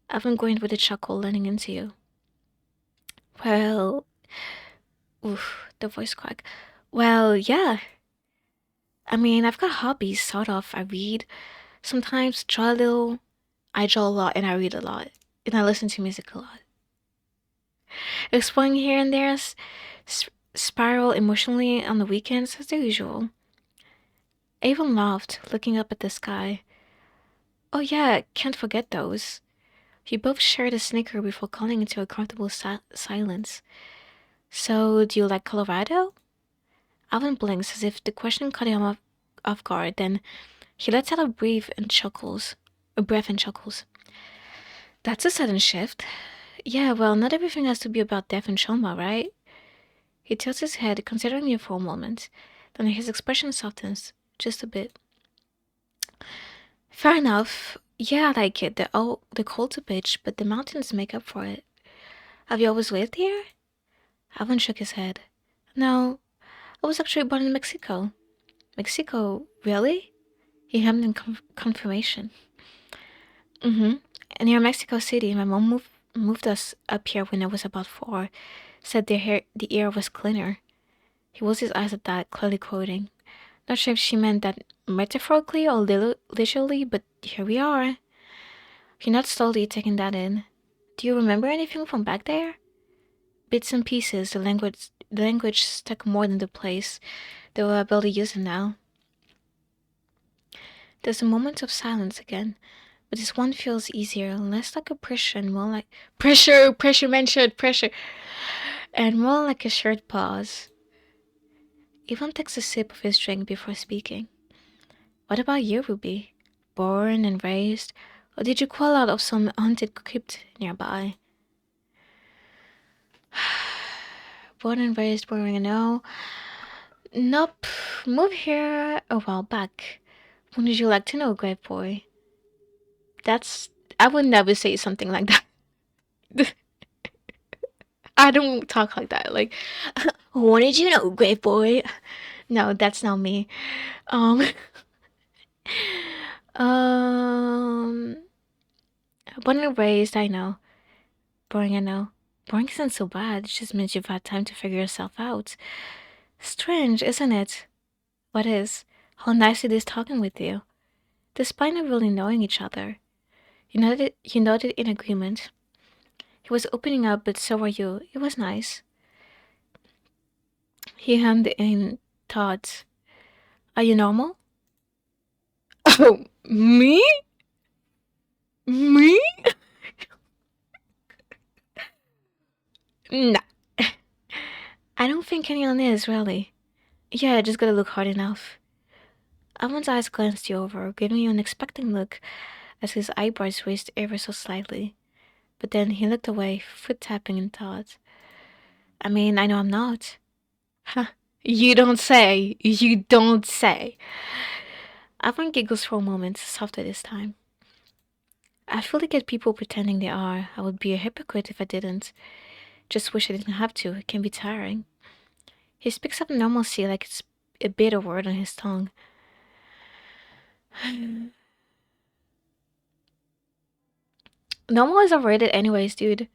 Evan grinned with a chuckle, leaning into you. Well, oof, the voice crack. Well, yeah. I mean, I've got hobbies, sort of. I read, sometimes draw a little. I draw a lot and I read a lot. And I listen to music a lot. Exploring here and there, spiral emotionally on the weekends as the usual. Avon laughed, looking up at the sky. Oh yeah, can't forget those. You both shared a snicker before calling into a comfortable silence. So, do you like Colorado? Alvin blinks as if the question caught him off guard, then he lets out a breath and chuckles. That's a sudden shift. Yeah, well, not everything has to be about death and trauma, right? He tilts his head, considering you for a moment, then his expression softens, just a bit. Fair enough. Yeah, I like it. The cold's a bitch, but the mountains make up for it. Have you always lived here? Alvin shook his head. No, I was actually born in Mexico. Mexico, really? He hummed in confirmation. Mm-hmm. Near Mexico City, my mom moved us up here when I was about 4. Said the air was cleaner. He rolls his eyes at that, clearly quoting. Not sure if she meant that metaphorically or literally, but here we are. He nods slowly, taking that in. Do you remember anything from back there? Bits and pieces, the language stuck more than the place, though I barely use it now. There's a moment of silence again, but this one feels easier, less like a pressure and more like pressure, mentioned pressure, and more like a shared pause. Ivan takes a sip of his drink before speaking. What about you, Ruby? Born and raised, or did you crawl out of some haunted crypt nearby? Born and raised where I know. Nope. Moved here a while back. When did you like to know, Grave Boy? That's. I would never say something like that. I don't talk like that. Like, when did you know, Grave Boy? No, that's not me. Um. um. Born and raised, I know. Boring, I know. Boring isn't so bad. It just means you've had time to figure yourself out. Strange, isn't it? What is? How nice it is talking with you, despite not really knowing each other. You nodded in agreement. He was opening up, but so were you. It was nice. He hummed in thoughts. Are you normal? Oh, me? Me? Nah. I don't think anyone is, really. Yeah, I just gotta look hard enough. Alvin's eyes glanced you over, giving you an expectant look as his eyebrows raised ever so slightly. But then he looked away, foot tapping in thought. I mean, I know I'm not. Huh. You don't say. You don't say. Alvin giggles for a moment, softer this time. I fully get people pretending they are. I would be a hypocrite if I didn't. Just wish I didn't have to. It can be tiring. He speaks up normalcy like it's a bitter word on his tongue. Normal is overrated anyways, dude.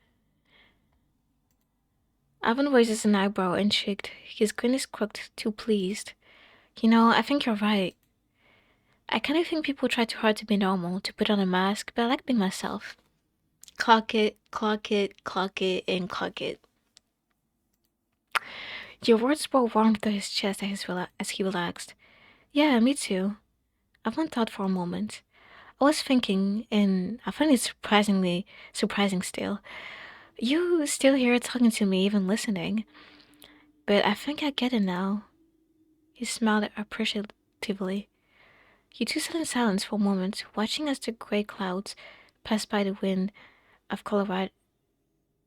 Alvin raises an eyebrow and shaked. His grin is crooked, too pleased. I think you're right. I kind of think people try too hard to be normal, to put on a mask, but I like being myself. Clock it, clock it, clock it, and clock it. Your words brought warmth to his chest as he relaxed. Yeah, me too. Alvin thought for a moment. I was thinking, and I find it surprising still. You still here talking to me, even listening. But I think I get it now. He smiled appreciatively. You two sat in silence for a moment, watching as the gray clouds passed of Colorado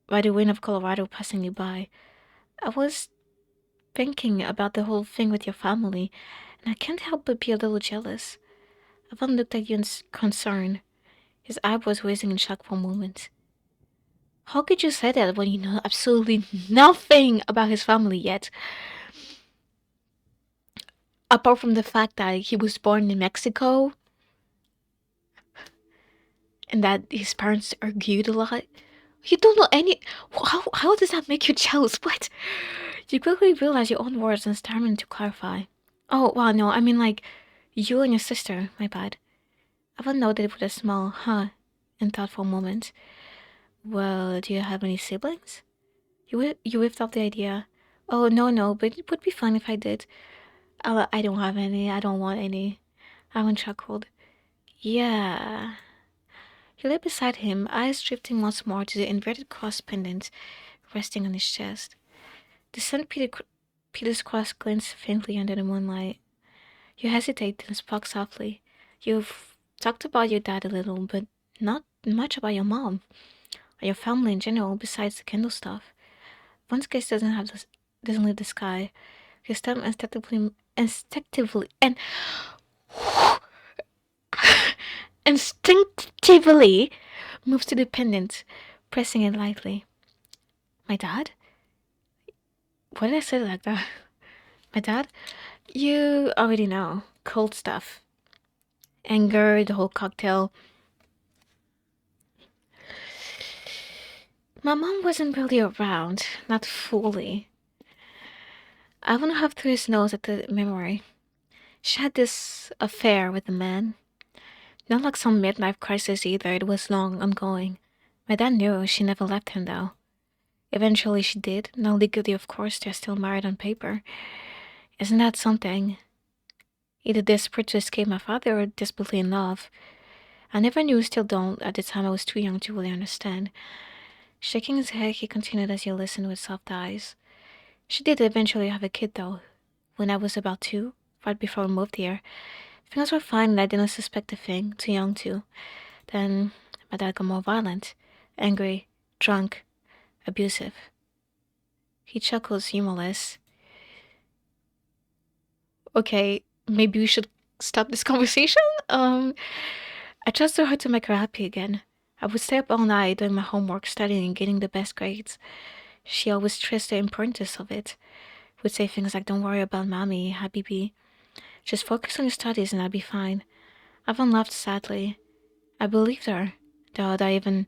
by the wind of Colorado passing you by. I was thinking about the whole thing with your family, and I can't help but be a little jealous. Ivan looked at you in concern, his eyebrows raising in shock for a moment. How could you say that when you know absolutely nothing about his family yet? Apart from the fact that he was born in Mexico and that his parents argued a lot. You don't know any. How does that make you jealous? What? You quickly realize your own words and determined to clarify. Oh, wow, no, I mean like you and your sister, my bad. Evan nodded with a smile, huh, and thought for a moment. Well, do you have any siblings? You whiffed off the idea. Oh, no, no, but it would be fun if I did. I don't have any. I don't want any. Evan chuckled. Yeah. He lay beside him, eyes drifting once more to the inverted cross pendant resting on his chest. The Peter's cross glanced faintly under the moonlight. You hesitate and spoke softly. You've talked about your dad a little, but not much about your mom or your family in general besides the candle stuff. One's gaze doesn't leave the sky. His thumb instinctively and instinctively moves to the pendant, pressing it lightly. My dad? Why did I say it like that? My dad? You already know. Cold stuff. Anger, the whole cocktail. My mom wasn't really around, not fully. I wouldn't have through his nose at the memory. She had this affair with a man. Not like some midlife crisis either, it was long ongoing. My dad knew she never left him though. Eventually she did. Now legally, of course, they're still married on paper. Isn't that something? Either desperate to escape my father or desperately in love. I never knew, still don't. At the time, I was too young to really understand. Shaking his head, he continued as he listened with soft eyes. She did eventually have a kid, though. When I was about 2, right before we moved here. Things were fine and I didn't suspect a thing, too young to. Then my dad got more violent, angry, drunk, abusive. He chuckles, humorless. Okay, maybe we should stop this conversation? I tried so hard to make her happy again. I would stay up all night doing my homework, studying, and getting the best grades. She always stressed the importance of it. Would say things like, don't worry about mommy, habibi. Just focus on your studies and I'll be fine. Ivan laughed sadly. I believed her, though that even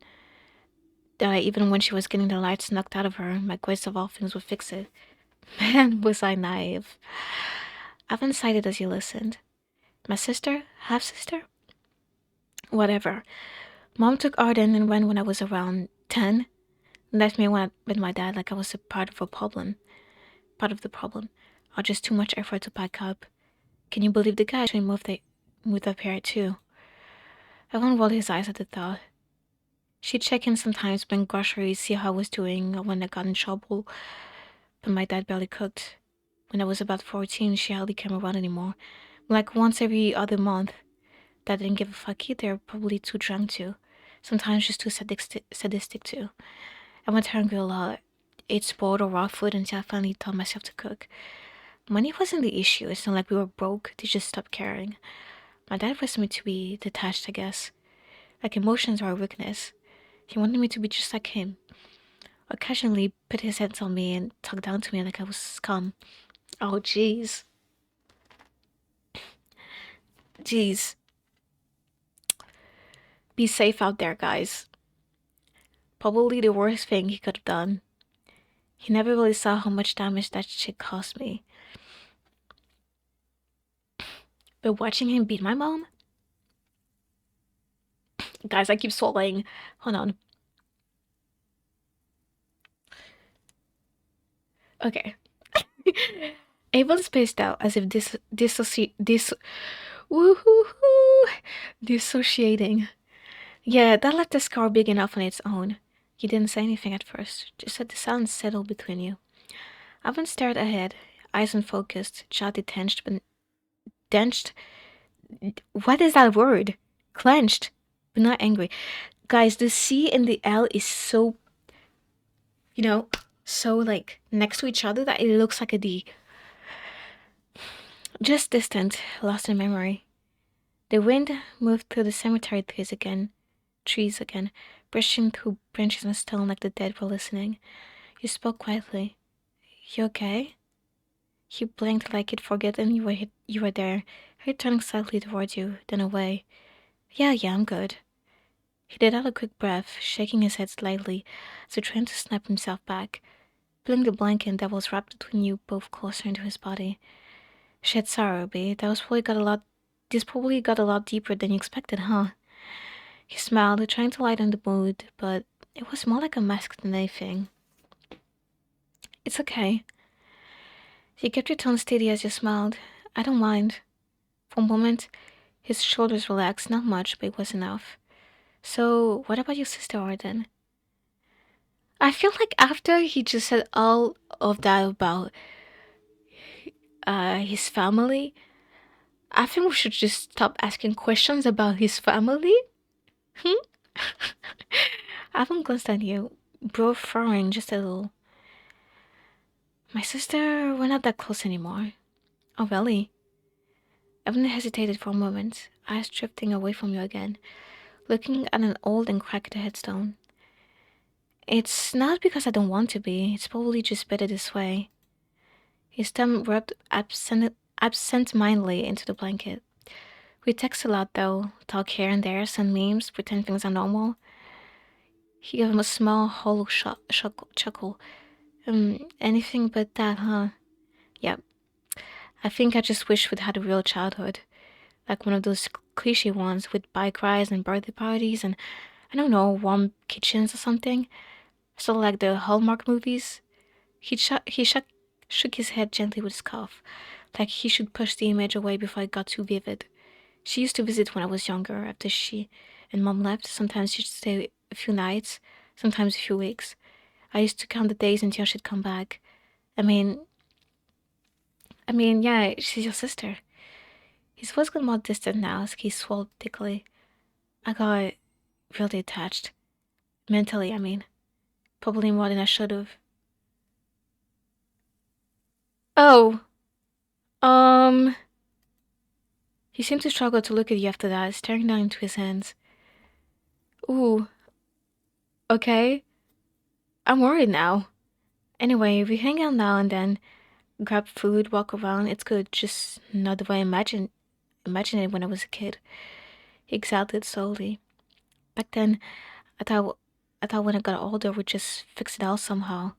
when she was getting the lights knocked out of her, my grades of all things would fix it. Man, was I naive. Evan sighed as he listened. My sister? Half sister? Whatever. Mom took Arden and went when I was around 10. Left me with my dad like I was a part of a problem. Part of the problem. Or just too much effort to pack up. Can you believe the guy actually moved up here too? Evan rolled his eyes at the thought. She'd check in sometimes, bring groceries, see how I was doing, or when I got in trouble, but my dad barely cooked. When I was about 14, she hardly came around anymore. Like once every other month. Dad didn't give a fuck either, probably too drunk to. Sometimes just too sadistic too. I went hungry a lot, ate spoiled or raw food until I finally taught myself to cook. Money wasn't the issue, it's not like we were broke, they just stopped caring. My dad raised me to be detached, I guess. Like emotions are a weakness. He wanted me to be just like him. Occasionally put his hands on me and talk down to me like I was scum. Oh jeez. Jeez. Be safe out there, guys. Probably the worst thing he could have done. He never really saw how much damage that shit cost me. But watching him beat my mom? Guys, I keep swallowing. Hold on. Okay. Avon spaced out as if woohoo, dissociating. Yeah, that left a scar big enough on its own. He didn't say anything at first, just let the sound settle between you. Avon stared ahead, eyes unfocused, jaw detached, but denched. What is that word? Clenched, but not angry. Guys, the C and the L is so, so like next to each other that it looks like a D. Just distant, lost in memory. The wind moved through the cemetery trees again, brushing through branches and stone like the dead were listening. You spoke quietly. You okay? He blinked like he'd forgotten you were there, her turning slightly towards you, then away. Yeah, I'm good. He let out a quick breath, shaking his head slightly, as if trying to snap himself back, pulling the blanket that was wrapped between you both closer into his body. Shit, sorry, babe. This probably got a lot deeper than you expected, huh? He smiled, trying to lighten the mood, but it was more like a mask than anything. It's okay. He kept your tone steady as you smiled. I don't mind. For a moment, his shoulders relaxed, not much, but it was enough. So, what about your sister, Arden? I feel like after he just said all of that about his family, I think we should just stop asking questions about his family. Hmm? I haven't glanced at you, bro, frowning just a little. My sister, we're not that close anymore. Oh, really? Evan hesitated for a moment, eyes drifting away from you again, looking at an old and cracked headstone. It's not because I don't want to be, it's probably just better this way. His thumb rubbed absent-mindedly into the blanket. We text a lot though, talk here and there, send memes, pretend things are normal. He gave him a small, hollow chuckle. Anything but that, huh? Yep. I think I just wish we'd had a real childhood. Like one of those cliche ones with bike rides and birthday parties and, I don't know, warm kitchens or something. Sort of like the Hallmark movies. Shook his head gently with his cough, like he should push the image away before it got too vivid. She used to visit when I was younger, after she and mom left. Sometimes she'd stay a few nights, sometimes a few weeks. I used to count the days until she'd come back. I mean, yeah, she's your sister. His voice got more distant now as he swallowed thickly. I got really attached. Mentally, I mean. Probably more than I should have. Oh, um... He seemed to struggle to look at you after that, staring down into his hands. Ooh, okay. I'm worried now. Anyway, we hang out now and then, grab food, walk around. It's good, just not the way I imagined it when I was a kid. He exhaled it slowly. Back then, I thought when I got older we'd just fix it out somehow.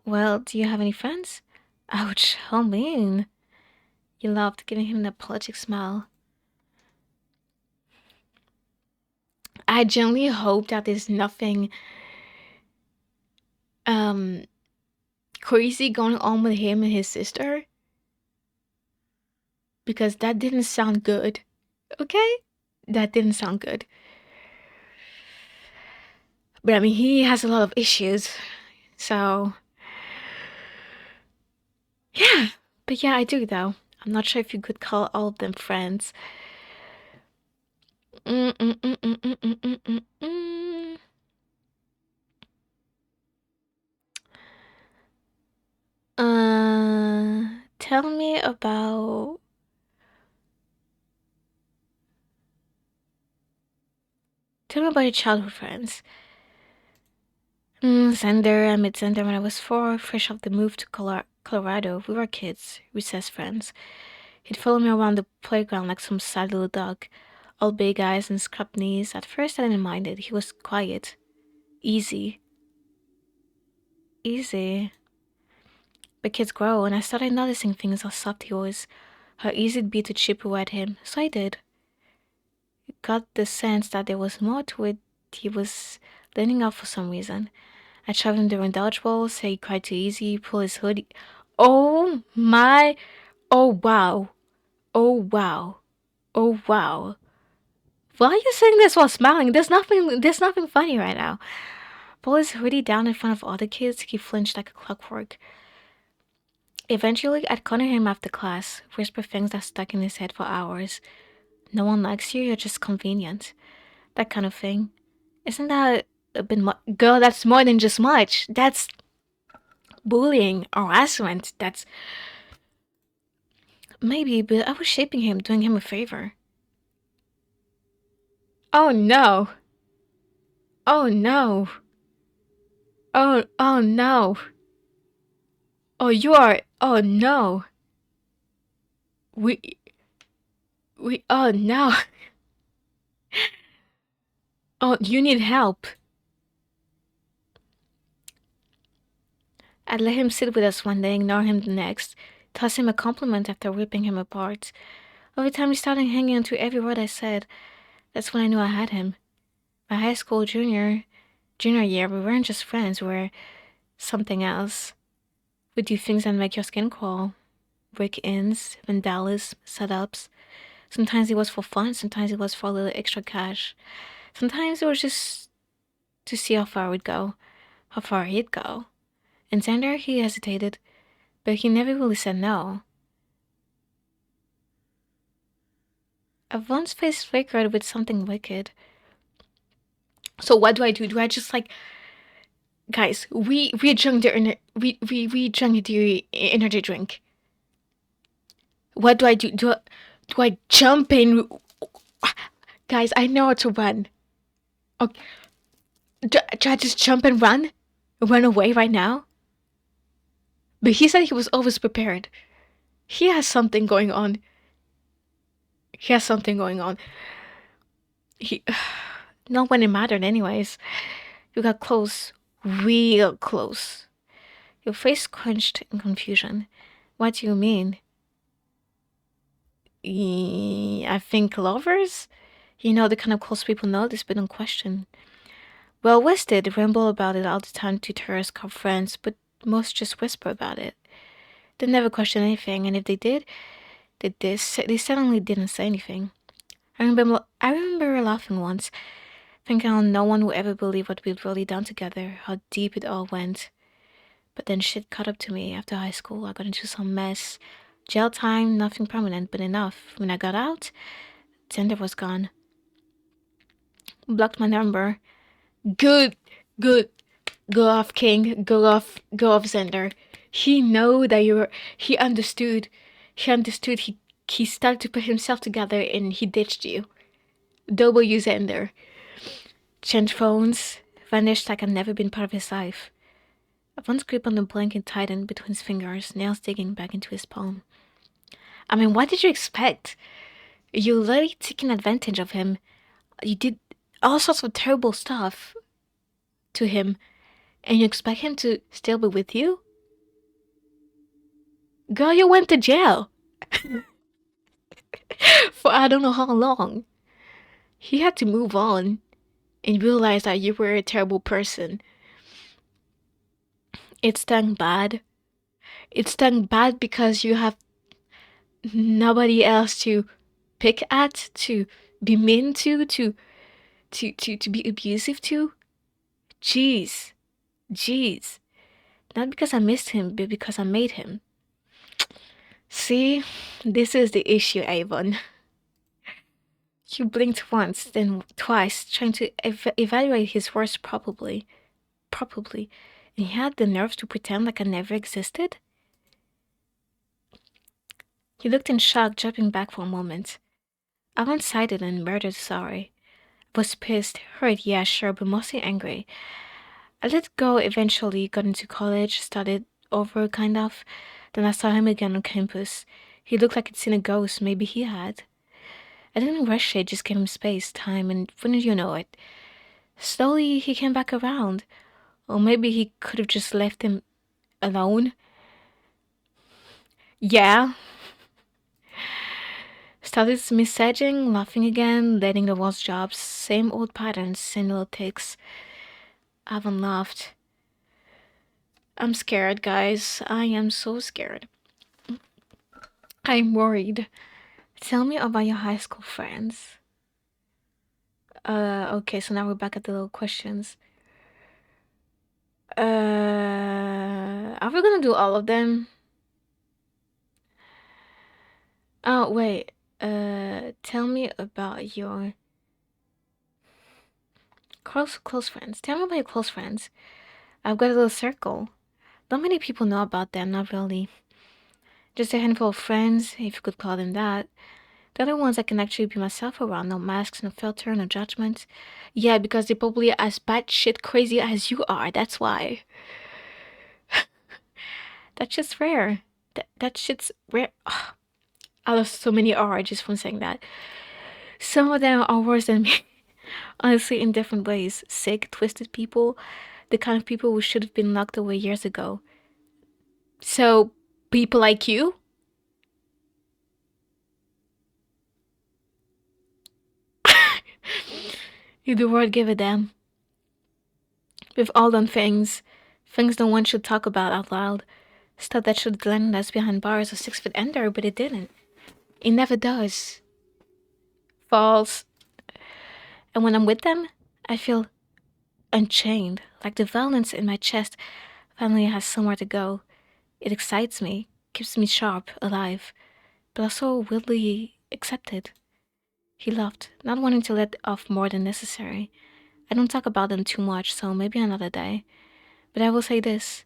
Well, do you have any friends? Ouch, how mean. He loved giving him an apologetic smile. I genuinely hope that there's nothing um crazy going on with him and his sister, because that didn't sound good. Okay? That didn't sound good. But I mean, he has a lot of issues. So, yeah. But yeah, I do though. I'm not sure if you could call all of them friends. Mm, mm, mm, mm, mm, mm, mm, mm, mm. Tell me about. Tell me about your childhood friends. Xander. I met Xander when I was 4, fresh off the move to Colorado. We were kids, recess friends. He'd follow me around the playground like some sad little dog. All big eyes and scrubbed knees. At first, I didn't mind it. He was quiet. Easy. Easy. But kids grow, and I started noticing things, how soft he was, how easy it'd be to chip away at him. So I did. Got the sense that there was more to it. He was leaning out for some reason. I shoved him during dodgeball, say he cried too easy, pull his hoodie. Oh my. Oh wow. Oh wow. Oh wow. Why are you saying this while smiling? There's nothing funny right now. Pull his hoodie down in front of other kids, he flinched like a clockwork. Eventually, I'd corner him after class, whisper things that stuck in his head for hours. No one likes you, you're just convenient. That kind of thing. Isn't that a bit much? Girl, that's more than just much. That's bullying, harassment. That's. Maybe, but I was shaping him, doing him a favor. Oh no. Oh no. Oh no. Oh, you are. Oh no. We. Oh no. Oh, you need help. I'd let him sit with us one day, ignore him the next, toss him a compliment after ripping him apart. Over time, he started hanging on to every word I said. That's when I knew I had him. My high school junior year, we weren't just friends, we were something else. We'd do things that make your skin crawl. Break-ins, vandalism, setups. Sometimes it was for fun, sometimes it was for a little extra cash. Sometimes it was just to see how far we'd go, how far he'd go. And Xander, he hesitated, but he never really said no. I've once face flickered with something wicked. So what do I do? Do I just like, guys? We drank we drank the energy drink. What do I do? Do I jump in? Guys, I know how to run. Okay, do I just jump and run away right now? But he said he was always prepared. He has something going on. He has something going on. He, not when it mattered, anyways. You got close, real close. Your face clenched in confusion. What do you mean? I think lovers? You know, the kind of close people notice but don't question. Well, West did ramble about it all the time to terrorist cop friends, but most just whisper about it. They never question anything, and if they did, they suddenly didn't say anything. I remember laughing once, thinking how no one would ever believe what we'd really done together, how deep it all went. But then shit caught up to me after high school. I got into some mess. Jail time, nothing permanent, but enough. When I got out, Tinder was gone. Blocked my number. Good, good. Go off, King. Go off, Xander. He know that you were. He understood. He understood. He started to put himself together, and he ditched you. W Xander. Changed phones. Vanished like I'd never been part of his life. I once grip on the blanket tightened between his fingers, nails digging back into his palm. I mean, what did you expect? You literally taking advantage of him. You did all sorts of terrible stuff to him, and you expect him to still be with you? Girl, you went to jail. for I don't know how long. He had to move on and realize that you were a terrible person. It stung bad. It stung bad because you have nobody else to pick at, to be mean to be abusive to. Jeez. Jeez. Not because I missed him, but because I made him. See, this is the issue, Avon. You blinked once, then twice, trying to evaluate his words properly. Properly. And he had the nerve to pretend like I never existed? He looked in shock, jumping back for a moment. I went sided and murdered sorry. Was pissed, hurt, yeah, sure, but mostly angry. I let go eventually, got into college, started over, kind of. Then I saw him again on campus. He looked like he'd seen a ghost, maybe he had. I didn't rush it, just gave him space, time, and wouldn't you know it? Slowly, he came back around. Or maybe he could have just left him alone. Yeah. Started messaging, laughing again, letting the walls drop. Same old patterns, same little ticks. I haven't laughed. I'm scared, guys. I am so scared. I'm worried. Tell me about your high school friends. Okay, so now we're back at the little questions. Are we gonna do all of them? Oh, wait. Tell me about your close friends. Tell me about your close friends. I've got a little circle. Not many people know about them, not really. Just a handful of friends, if you could call them that. The other ones I can actually be myself around, no masks, no filter, no judgment. Yeah, because they're probably as batshit crazy as you are, that's why. That's just rare. That shit's rare. Ugh, I lost so many R just from saying that. Some of them are worse than me. Honestly, in different ways. Sick, twisted people. The kind of people who should have been locked away years ago. So, people like you? You the world give a damn. We've all done things. Things no one should talk about out loud. Stuff that should land us behind bars or 6 foot under, but it didn't. It never does. False. And when I'm with them, I feel unchained, like the violence in my chest finally has somewhere to go. It excites me, keeps me sharp, alive, but also weirdly accepted. He laughed, not wanting to let off more than necessary. I don't talk about them too much, so maybe another day. But I will say this.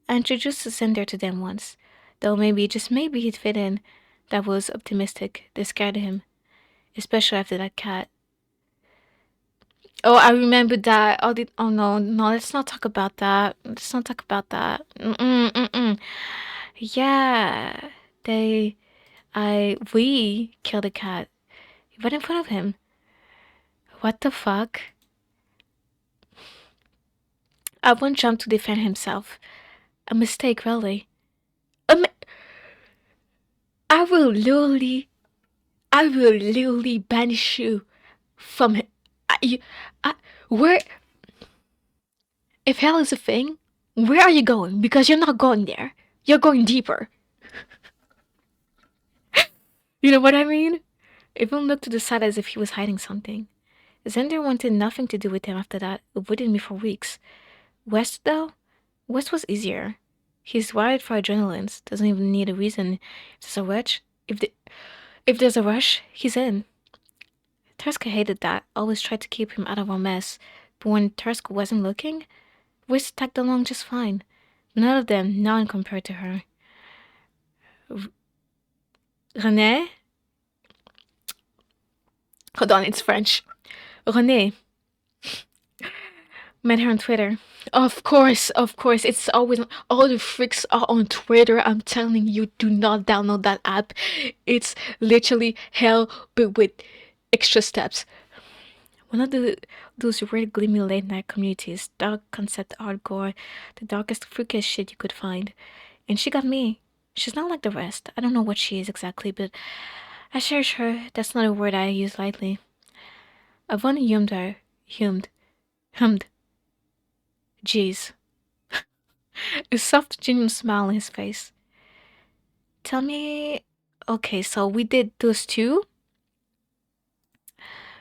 I introduced Cinder to them once, though maybe, just maybe he'd fit in. That was optimistic. They scared him, especially after that cat. Oh, I remember that. Oh no, no, let's not talk about that. Let's not talk about that. Mm-mm. Yeah, we killed a cat right in front of him. What the fuck? Everyone jumped to defend himself. A mistake, really. A mi- I will literally, I will literally banish you from it. I, where, if hell is a thing, where are you going? Because you're not going there. You're going deeper. You know what I mean? Everyone looked to the side as if he was hiding something. Xander wanted nothing to do with him after that, avoided me for weeks. West, though? West was easier. He's wired for adrenaline, doesn't even need a reason. If there's a rush, if there's a rush, he's in. Turska hated that, always tried to keep him out of our mess. But when Turska wasn't looking, West tagged along just fine. None of them, none compared to her. Renee? Hold on, it's French. Renee. Met her on Twitter. Of course. It's always all the freaks are on Twitter. I'm telling you, do not download that app. It's literally hell, but with extra steps. One of those weird, gloomy late night communities, dark concept hardcore, the darkest, freakiest shit you could find. And she got me. She's not like the rest. I don't know what she is exactly, but Sure, that's not a word I use lightly. Avon hummed, hummed, jeez. A soft, genuine smile on his face. Tell me, okay, so we did those two?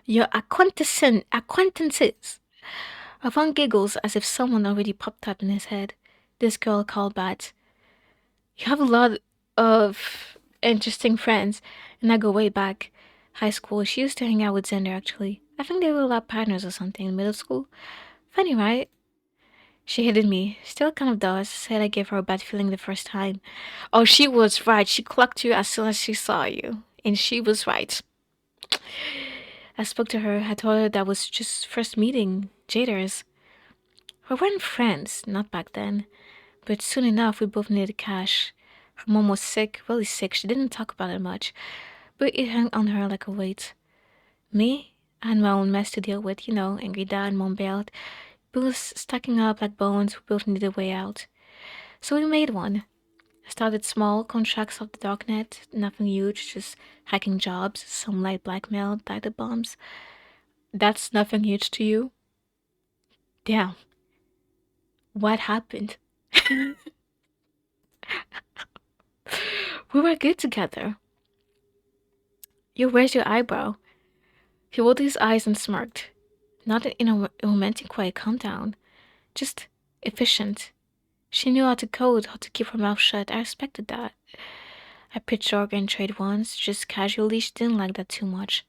Your acquaintances. Avon giggles as if someone already popped up in his head. This girl called Bat. You have a lot of interesting friends, and I go way back. High school, she used to hang out with Xander actually. I think they were lab partners or something in middle school. Funny, right? She hated me. Still kind of does. Said I gave her a bad feeling the first time. Oh, she was right. She clocked you as soon as she saw you. And she was right. I spoke to her. I told her that was just first meeting. Jaders. We weren't friends, not back then. But soon enough, we both needed cash. Her mom was sick, really sick. She didn't talk about it much, but it hung on her like a weight. Me? I had my own mess to deal with, angry dad, mom bailed. Bills stacking up like bones, we both needed a way out. So we made one. Started small, contracts off the darknet, nothing huge, just hacking jobs, some light blackmail, data bombs. That's nothing huge to you? Damn, what happened? We were good together. Where's your eyebrow? He rolled his eyes and smirked. Not in a romantic way, calm down. Just efficient. She knew how to code, how to keep her mouth shut. I respected that. I pitched organ trade once, just casually. She didn't like that too much.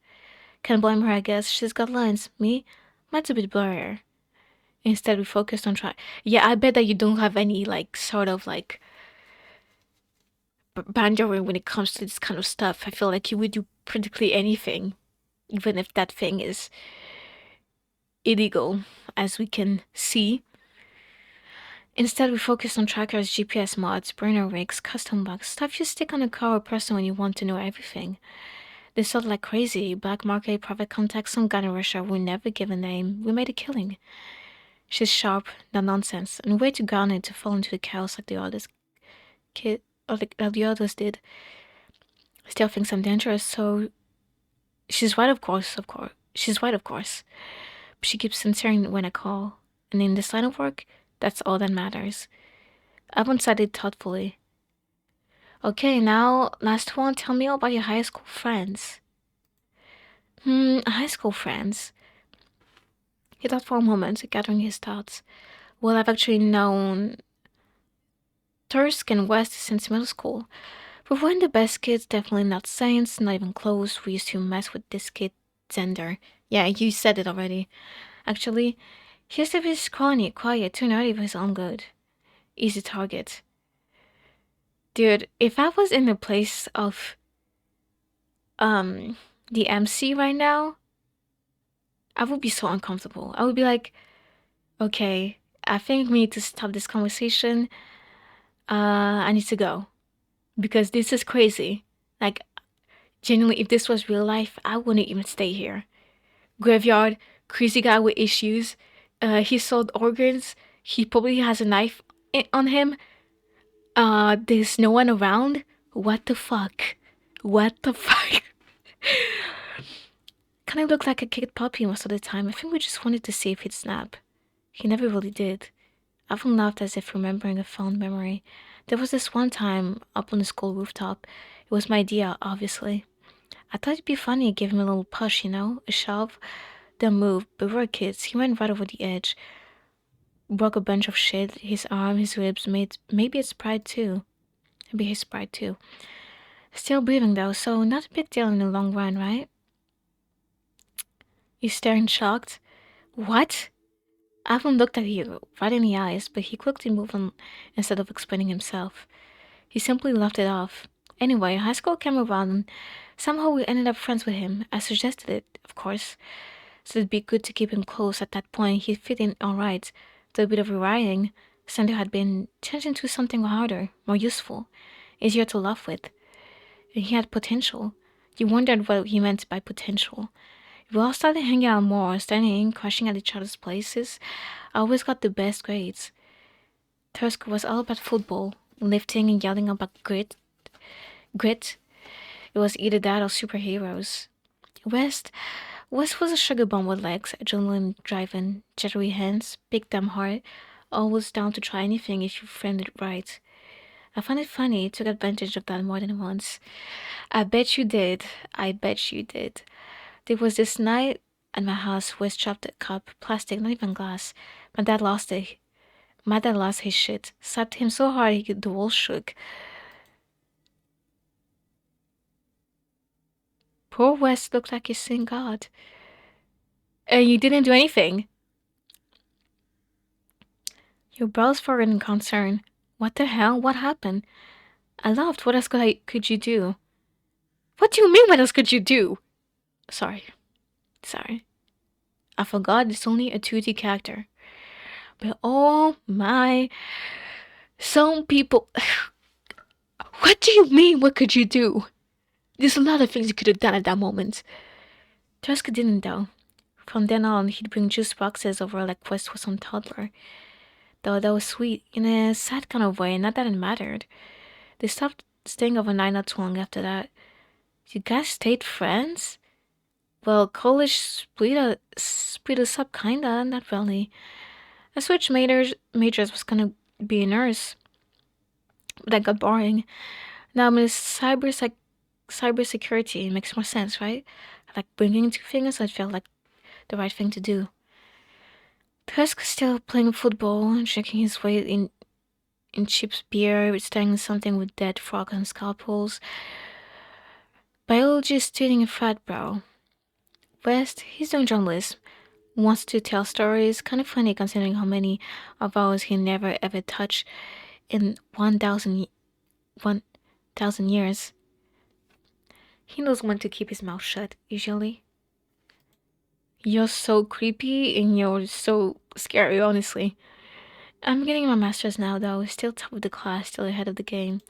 Can't blame her, I guess. She's got lines. Me? Mine's a bit blurrier. Instead, we focused on try. Yeah, I bet that you don't have any, sort of, boundary when it comes to this kind of stuff. I feel like you would do practically anything, even if that thing is illegal, as we can see. Instead, we focused on trackers, GPS mods, burner rigs, custom bugs, stuff you stick on a car or person when you want to know everything. They sold like crazy. Black market, private contacts, some guy in Russia we never give a name. We made a killing. She's sharp, no nonsense, and way too grounded to fall into the chaos like the others like the others did. Still thinks I'm dangerous, so she's right, of course. She's right, of course. But she keeps answering when I call. And in this line of work, that's all that matters. Evan said it thoughtfully. Okay, now, last one, tell me all about your high school friends. High school friends. He thought for a moment, gathering his thoughts. Well, I've actually known Tursk and West since middle school. We weren't the best kids, definitely not saints, not even close. We used to mess with this kid, Zender. Yeah, you said it already. Actually, he used to be scrawny, quiet, too nerdy for his own good. Easy target. Dude, if I was in the place of the MC right now, I would be so uncomfortable. I would be like, okay, I think we need to stop this conversation. I need to go because this is crazy. Like, genuinely, if this was real life, I wouldn't even stay here. Graveyard, crazy guy with issues. He sold organs. He probably has a knife on him. There's no one around. What the fuck? What the fuck? Kind of looked like a kicked puppy most of the time. I think we just wanted to see if he'd snap. He never really did. I often laughed as if remembering a fond memory. There was this one time up on the school rooftop. It was my idea, obviously. I thought it'd be funny, give him a little push, a shove. Then move, but we were kids. He went right over the edge. Broke a bunch of shit. His arm, his ribs, maybe his pride too. Maybe his pride too. Still breathing though, so not a big deal in the long run, right? You staring shocked? What? Avon looked at you, right in the eyes, but he quickly moved on instead of explaining himself. He simply laughed it off. Anyway, high school came around and somehow we ended up friends with him. I suggested it, of course. So it'd be good to keep him close at that point. He'd fit in alright. Though a bit of rewriting, Sander had been changed into something harder, more useful, easier to laugh with. And he had potential. You wondered what he meant by potential. We all started hanging out more, studying, crashing at each other's places. I always got the best grades. Tursk was all about football, lifting and yelling about grit. It was either that or superheroes. West West was a sugar bomb with legs, adrenaline driving, jittery hands, big damn heart, always down to try anything if you framed it right. I found it funny, took advantage of that more than once. I bet you did. I bet you did. There was this night at my house West dropped a cup, plastic, not even glass. My dad lost it. My dad lost his shit. Slapped him so hard the wall shook. Poor West looked like he's seen God. And you didn't do anything. Your brows furrowed in concern. What the hell? What happened? I laughed. What else could you do? What do you mean, what else could you do? Sorry. Sorry. I forgot it's only a 2D character. But oh my. Some people. What do you mean, what could you do? There's a lot of things you could have done at that moment. Tusk didn't, though. From then on, he'd bring juice boxes over like Quest was some toddler. Though that was sweet, in a sad kind of way, not that it mattered. They stopped staying overnight not too long after that. You guys stayed friends? Well, college split us up kinda, not really. I switched majors was gonna be a nurse, but that got boring. Now I'm in cybersecurity. It makes more sense, right? Like bringing two things, I felt like the right thing to do. Tusk still playing football and drinking his weight in cheap beer, studying something with dead frogs and scalpels. Biology is student in frat bro. West, he's doing journalism. Wants to tell stories. Kind of funny considering how many of ours he never ever touched in 1,000 years. He knows when to keep his mouth shut, usually. You're so creepy and you're so scary, honestly. I'm getting my master's now, though. Still top of the class, still ahead of the game.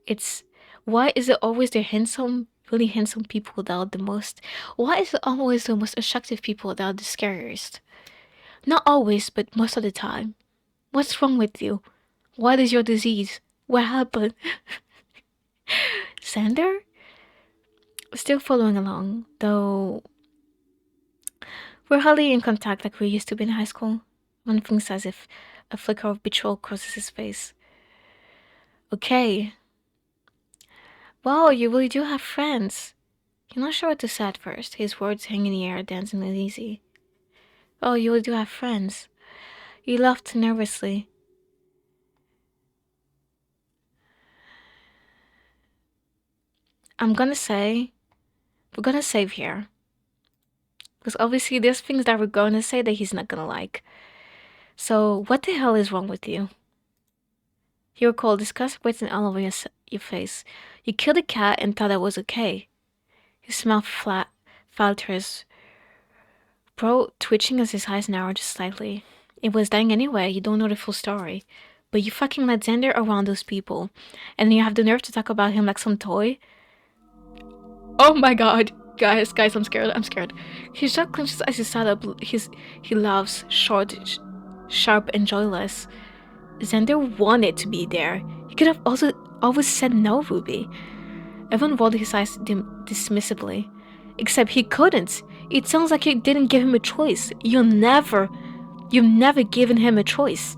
It's why is it always the handsome, really handsome people that are the most? Why is it always the most attractive people that are the scariest? Not always, but most of the time. What's wrong with you? What is your disease? What happened? Xander? Still following along, though we're hardly in contact like we used to be in high school. One thinks as if a flicker of betrayal crosses his face. Okay. Wow, you really do have friends. You're not sure what to say at first, his words hang in the air, dancing uneasy. Oh, you really do have friends. He laughed nervously. We're gonna save here. Because obviously there's things that we're gonna say that he's not gonna like. So, what the hell is wrong with you? He recalled disgust written all over your face. You killed a cat and thought that was okay. His mouth falters, bro twitching as his eyes narrowed just slightly. It was dying anyway, you don't know the full story. But you fucking let Xander around those people. And then you have the nerve to talk about him like some toy? Oh my god. Guys, I'm scared. His jaw clenches as he sat up. He laughs, short, sharp, and joyless. Xander wanted to be there. He could have also always said no, Ruby. Evan rolled his eyes dismissively. Except he couldn't. It sounds like you didn't give him a choice. You've never given him a choice.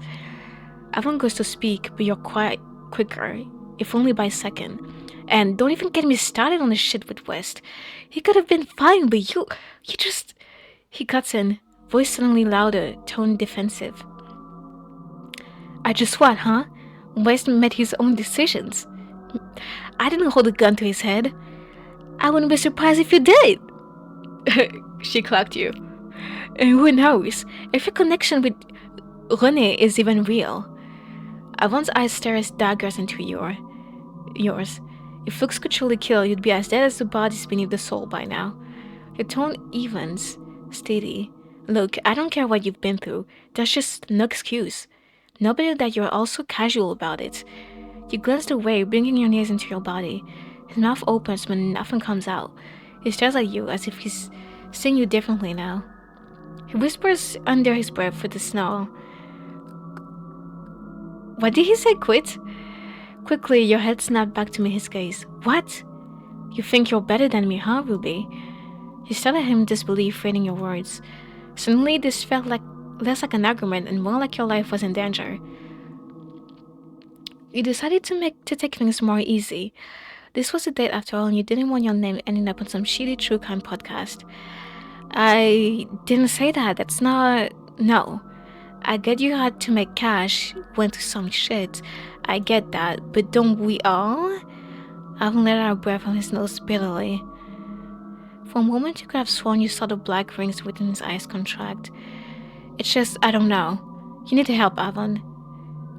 Evan goes to speak, but you're quite quicker, if only by a second. And don't even get me started on the shit with West. He could have been fine, but you just... He cuts in, voice suddenly louder, tone defensive. I just what, huh? West made his own decisions. I didn't hold a gun to his head. I wouldn't be surprised if you did. She clocked you. And who knows, if your connection with René is even real. Avon's eyes stare as daggers into yours. If looks could truly kill, you'd be as dead as the bodies beneath the soul by now. Your tone evens, steady. Look, I don't care what you've been through. That's just no excuse. Nobody that you're also casual about it. You glanced away, bringing your knees into your body. His mouth opens but nothing comes out. He stares at you as if he's seeing you differently now. He whispers under his breath with a snarl. What did he say, quit? Quickly, your head snapped back to meet his gaze. What? You think you're better than me, huh, Ruby? You stared at him in disbelief, reading your words. Suddenly, this felt like less like an argument and more like your life was in danger. You decided to take things more easy. This was a date after all, and you didn't want your name ending up on some shitty true crime podcast. I didn't say that. That's not. No. I get you had to make cash, went through some shit. I get that, but don't we all? Alvin let out a breath from his nose bitterly. For a moment, you could have sworn you saw the black rings within his eyes contract. It's just, I don't know. You need help, Alvin.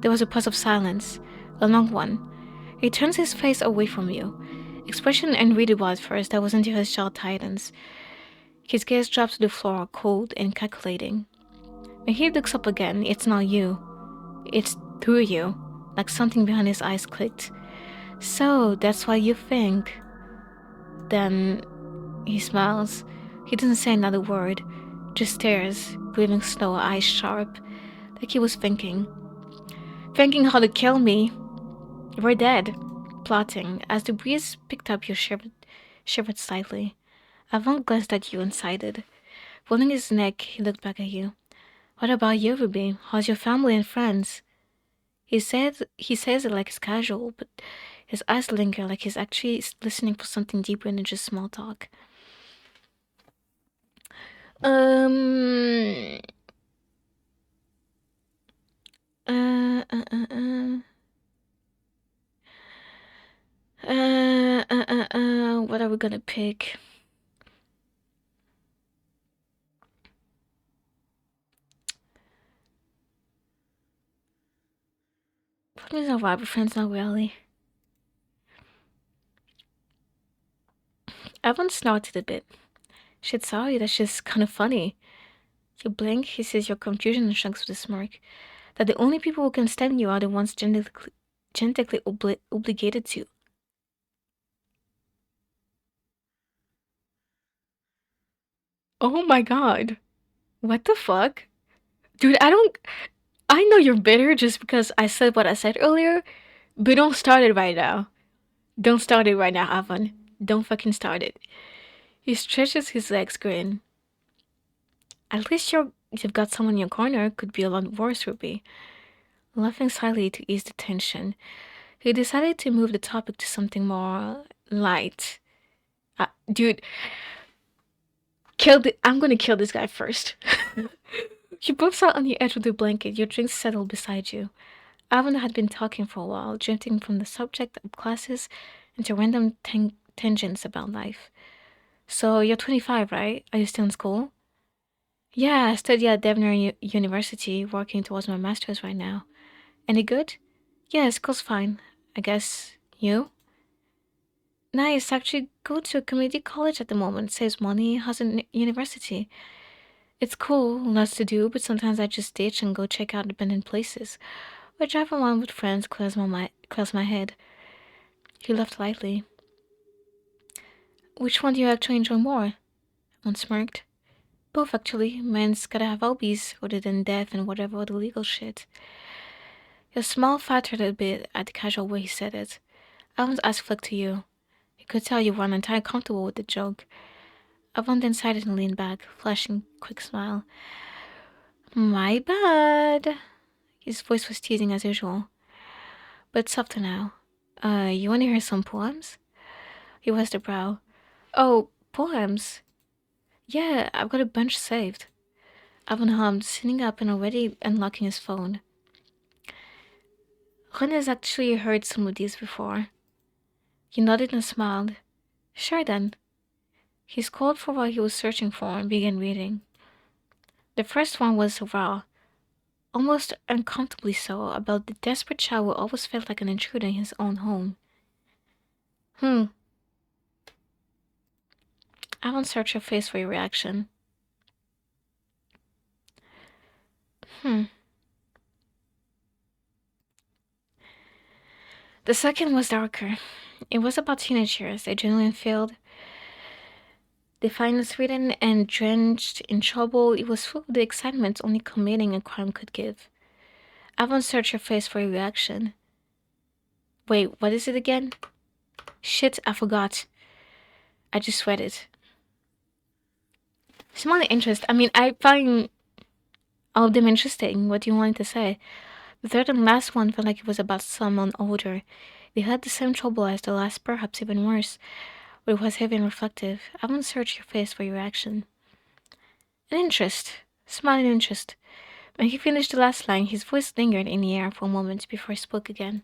There was a pause of silence, a long one. He turns his face away from you. Expression unreadable at first, that was until his jaw tightens. His gaze drops to the floor, cold and calculating. When he looks up again, it's not you. It's through you, like something behind his eyes clicked. So, that's why you think. Then, he smiles. He doesn't say another word, just stares, breathing slow, eyes sharp, like he was thinking. Thinking how to kill me. We're dead. Plotting. As the breeze picked up, you shivered slightly. Avant glanced at you and sighed. Folding his neck, he looked back at you. What about you, Ruby? How's your family and friends? He says it like it's casual, but his eyes linger like he's actually listening for something deeper than just small talk. Um. Uh. Uh. Uh. uh. What are we gonna pick? What means our Robert friends not really? Evan snorted a bit. Shit, sorry, that's just kind of funny. You blink, he sees your confusion and shrugs with a smirk. That the only people who can stand you are the ones genetically obligated to. Oh my god. What the fuck? Dude, I know you're bitter just because I said what I said earlier, but don't start it right now. Don't start it right now, Avan. Don't fucking start it. He stretches his legs, grin. At least you've got someone in your corner. Could be a lot worse, Ruby. Laughing slightly to ease the tension, he decided to move the topic to something more light. Dude, I'm gonna kill this guy first. You both sat on the edge of the blanket, your drinks settled beside you. Avon had been talking for a while, drifting from the subject of classes into random tangents about life. So, you're 25, right? Are you still in school? Yeah, I study at Devner University, working towards my master's right now. Any good? Yeah, school's fine. I guess. You? Nice, actually go to a community college at the moment. Saves money, has a university. It's cool, lots to do, but sometimes I just ditch and go check out abandoned places. Or drive around with friends, clears my head. He laughed lightly. Which one do you actually enjoy more? One smirked. Both, actually. Man's gotta have hobbies, other than death and whatever other legal shit. Your smile faltered a bit at the casual way he said it. Alvin's eyes flicked to you. He could tell you weren't entirely comfortable with the joke. Alvin then sighed and leaned back, flashing a quick smile. My bad. His voice was teasing as usual, but softer now. You want to hear some poems? He raised a brow. Oh, poems. Yeah, I've got a bunch saved. Alvin hummed, sitting up and already unlocking his phone. Ren has actually heard some of these before. He nodded and smiled. Sure then. He scrolled for what he was searching for and began reading. The first one was raw, almost uncomfortably so, about the desperate child who always felt like an intruder in his own home. Hmm. Alvin searched her face for a reaction. Hmm. The second was darker. It was about teenage years, a genuine field. Defiance ridden and drenched in trouble, it was full of the excitement only committing a crime could give. Alvin searched her face for a reaction. Wait, what is it again? Shit, I forgot. I just sweated. Smiling interest. I mean, I find all of them interesting. What do you want to say? The third and last one felt like it was about someone older. They had the same trouble as the last, perhaps even worse, but it was heavy and reflective. I won't search your face for your reaction. An interest. Smiling interest. When he finished the last line, his voice lingered in the air for a moment before he spoke again.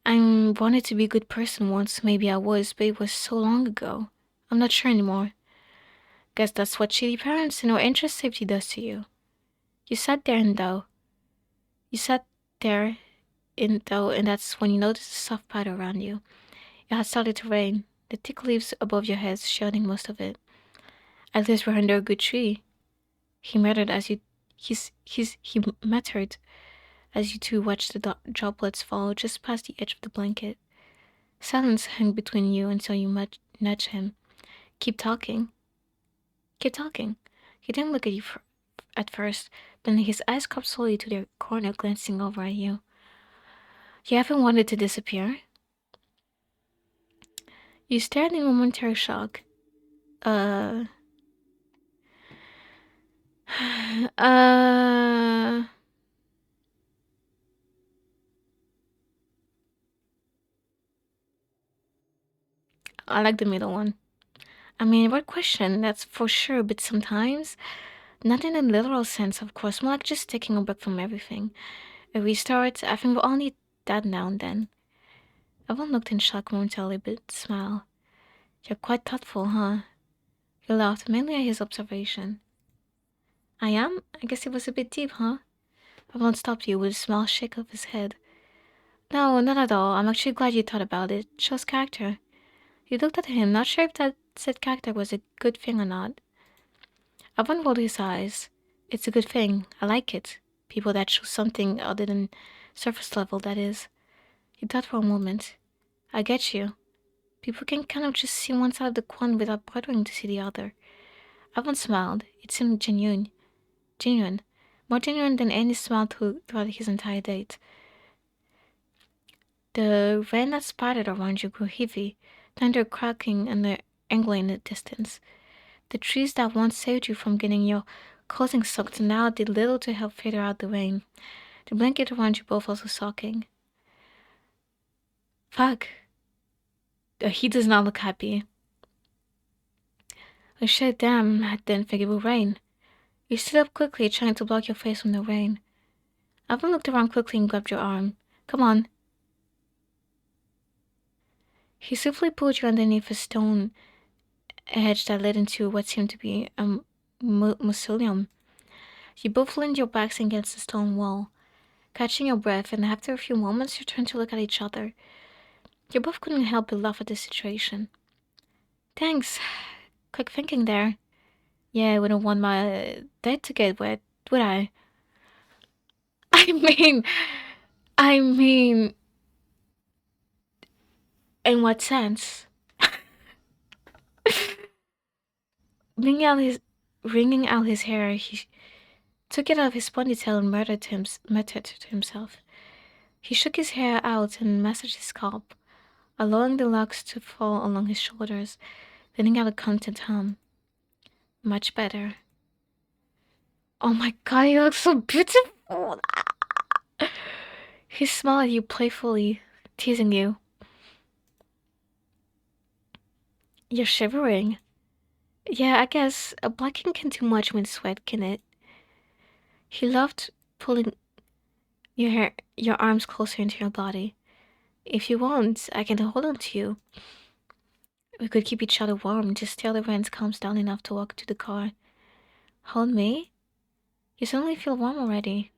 I wanted to be a good person once, maybe I was, but it was so long ago. I'm not sure anymore. Guess that's what shitty parents and no interest safety does to you. You sat there and though. You sat there in though, and that's when you noticed a soft patter around you. It had started to rain, the thick leaves above your heads shielding most of it. At least we're under a good tree. He muttered as you he muttered as you two watched the droplets fall just past the edge of the blanket. Silence hung between you until you nudged him. Keep talking. Keep talking. He didn't look at you at first, then his eyes cropped slowly to their corner, glancing over at you. You haven't wanted to disappear? You stared in momentary shock. Uh. Uh. I like the middle one. I mean, what question, that's for sure, but sometimes, not in a literal sense, of course, more like just taking a break from everything. A restart, I think we all need that now and then. Evan looked in shock momentarily, but smiled. You're quite thoughtful, huh? He laughed, mainly at his observation. I am? I guess it was a bit deep, huh? Evan stopped you with a small shake of his head. No, not at all. I'm actually glad you thought about it. Shows character. He looked at him, not sure if that said character was a good thing or not. Evan rolled his eyes. It's a good thing. I like it. People that show something other than surface level, that is. He thought for a moment. I get you. People can kind of just see one side of the coin without bothering to see the other. Evan smiled. It seemed genuine. Genuine. More genuine than any smile throughout his entire date. The rain that spattered around you grew heavy, thunder cracking and the angle in the distance. The trees that once saved you from getting your clothing soaked now did little to help filter out the rain. The blanket around you both also soaking. Fuck. He does not look happy. Oh shit, damn, I didn't think it would rain. You stood up quickly, trying to block your face from the rain. Evan looked around quickly and grabbed your arm. Come on. He swiftly pulled you underneath a stone hedge that led into what seemed to be a mausoleum. You both leaned your backs against the stone wall, catching your breath, and after a few moments you turned to look at each other. You both couldn't help but laugh at the situation. Thanks. Quick thinking there. Yeah, I wouldn't want my dad to get wet, would I? I mean, I mean, in what sense? Wringing out his, wringing out his hair, he took it out of his ponytail and muttered to himself. He shook his hair out and massaged his scalp, allowing the locks to fall along his shoulders, letting out a content hum. Much better. Oh my god, you look so beautiful! He smiled at you playfully, teasing you. You're shivering. Yeah, I guess a blanket can do much when sweat, can it? He loved pulling your arms closer into your body. If you want, I can hold on to you. We could keep each other warm, just till the rain calms down enough to walk to the car. Hold me? You suddenly feel warm already.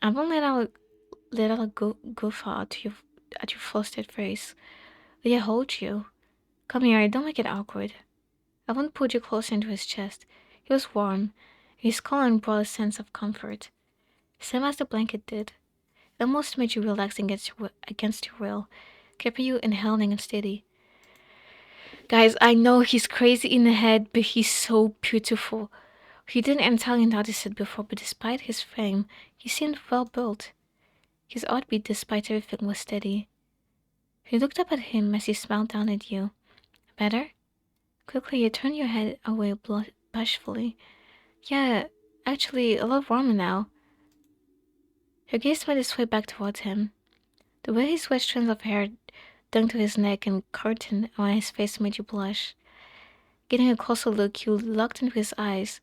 I won't let out a goof at your flustered face. Will I hold you? Come here, don't make it awkward. Evan pulled you closer into his chest. He was warm. His collar brought a sense of comfort, same as the blanket did. It almost made you relax against your will, keeping you inhaling and steady. Guys, I know he's crazy in the head, but he's so beautiful. He didn't entirely notice it before, but despite his frame, he seemed well built. His heartbeat, despite everything, was steady. He looked up at him as he smiled down at you. Better? Quickly, you turn your head away bashfully. Yeah, actually, a lot warmer now. Her gaze made its way back towards him. The way his wet strands of hair clung to his neck and curtained around his face made you blush. Getting a closer look, you looked into his eyes.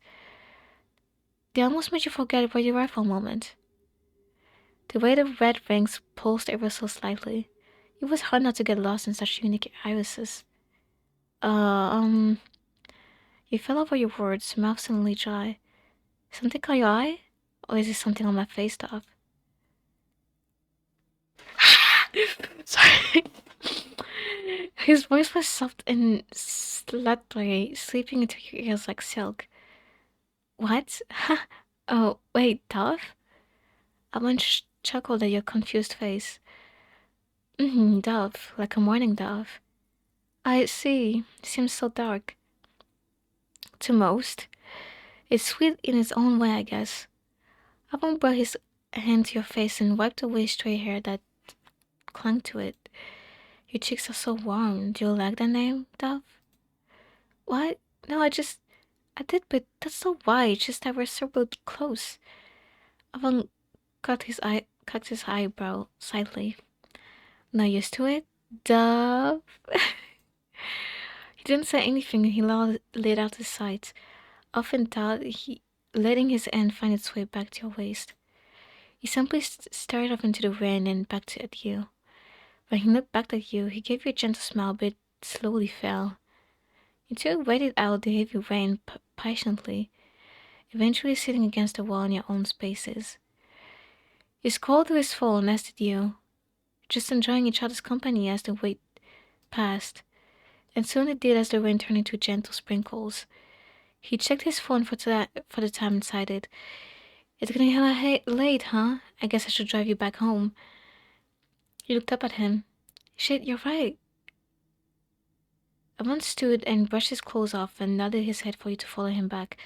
They almost made you forget where you were for a moment. The way the red rings pulsed ever so slightly. It was hard not to get lost in such unique irises. Uh, um, you fell over your words, mouth suddenly dry. Something caught your eye? Or is it something on my face, Dove? Sorry. His voice was soft and sluttery, sleeping into your ears like silk. What? Oh, wait, Dove? Alan chuckled at your confused face. Dove, like a morning dove. I see. Seems so dark. To most. It's sweet in its own way, I guess. Alan brought his hand to your face and wiped away stray hair that clung to it. Your cheeks are so warm. Do you like that name, Dove? What? No, I did, but that's so why. It's just that we're so close. Alan cocked his eyebrow slightly. Not used to it? Dove? He didn't say anything. He laid out his sight, often thought he letting his hand find its way back to your waist. He simply stared off into the rain and back at you. When he looked back at you, he gave you a gentle smile, but slowly fell. You two waited out the heavy rain patiently, eventually sitting against the wall in your own spaces. He scrolled through his phone, as did you, just enjoying each other's company as the wait passed, and soon it did as the rain turned into gentle sprinkles. He checked his phone for the time and cited, "It's getting hella late, huh? I guess I should drive you back home." You looked up at him. "Shit, you're right." Amon stood and brushed his clothes off and nodded his head for you to follow him back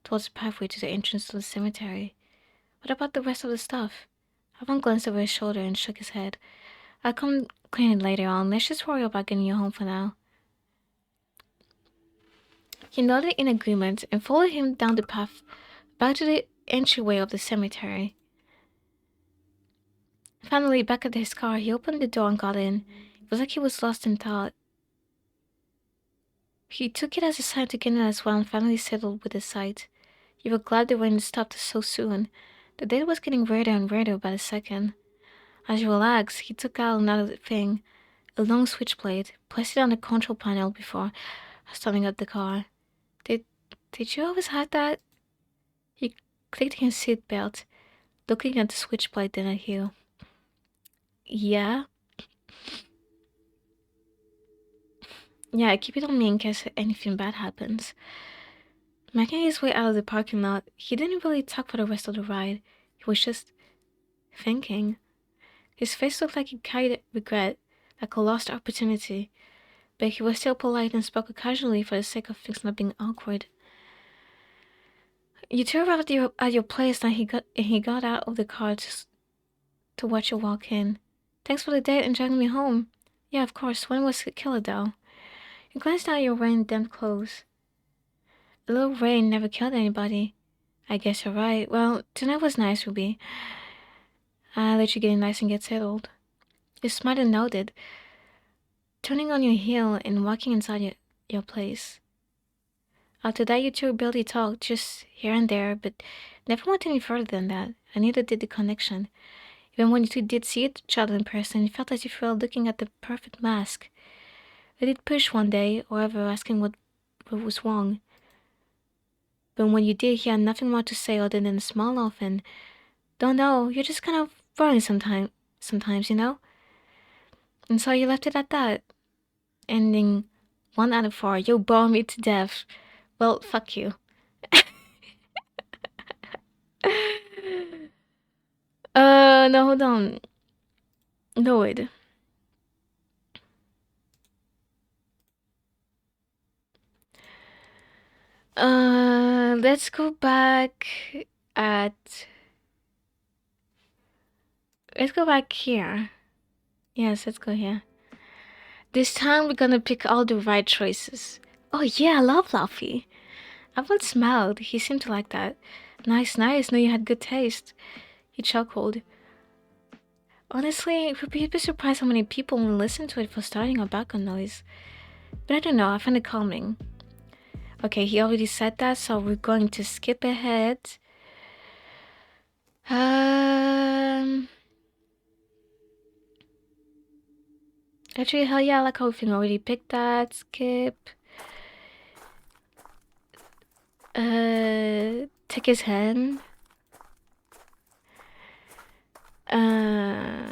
towards the pathway to the entrance to the cemetery. "What about the rest of the stuff?" Amon glanced over his shoulder and shook his head. "I'll come clean it later on. Let's just worry about getting you home for now." He nodded in agreement and followed him down the path back to the entryway of the cemetery. Finally, back at his car, he opened the door and got in. It was like he was lost in thought. He took it as a sign to get in as well and finally settled with the sight. You were glad the rain stopped so soon. The day was getting weirder and weirder by the second. As you relaxed, he took out another thing, a long switchblade, placed it on the control panel before starting up the car. Did did you always have that? He clicked his seatbelt, looking at the switchblade then at you. Yeah? Yeah, I keep it on me in case anything bad happens. Making his way out of the parking lot, he didn't really talk for the rest of the ride. He was just thinking. His face looked like he carried regret, like a lost opportunity, but he was still polite and spoke casually for the sake of things not being awkward. You two arrived at your place and he got out of the car to watch you walk in. "Thanks for the date and dragging me home." "Yeah, of course. When was the killer, though?" You glanced down at your rain-dimmed clothes. "A little rain never killed anybody." "I guess you're right. Well, tonight was nice, Ruby. I'll let you get in nice and get settled." You smiled and nodded, turning on your heel and walking inside your place. After that, you two barely talked, just here and there, but never went any further than that, and neither did the connection. Even when you two did see each other in person, it felt as if you were looking at the perfect mask. You did push one day, or ever asking what was wrong. But when you did, he had nothing more to say other than a smile off and, "Don't know, you're just kind of worrying sometimes, you know?" And so you left it at that, ending 1 out of 4. You bore me to death. Well, fuck you. No, hold on. No, wait. Let's go back at. Let's go back here. Yes, let's go here. This time we're gonna pick all the right choices. Oh yeah, I love Laffy. I once smelled. He seemed to like that. Nice, nice. Know you had good taste. He chuckled. Honestly, you'd be surprised how many people will listen to it for starting or background noise. But I don't know, I find it calming. Okay, he already said that, so we're going to skip ahead. Um, Actually, hell yeah, I like how we already picked that. Skip. Take his hand. Uh,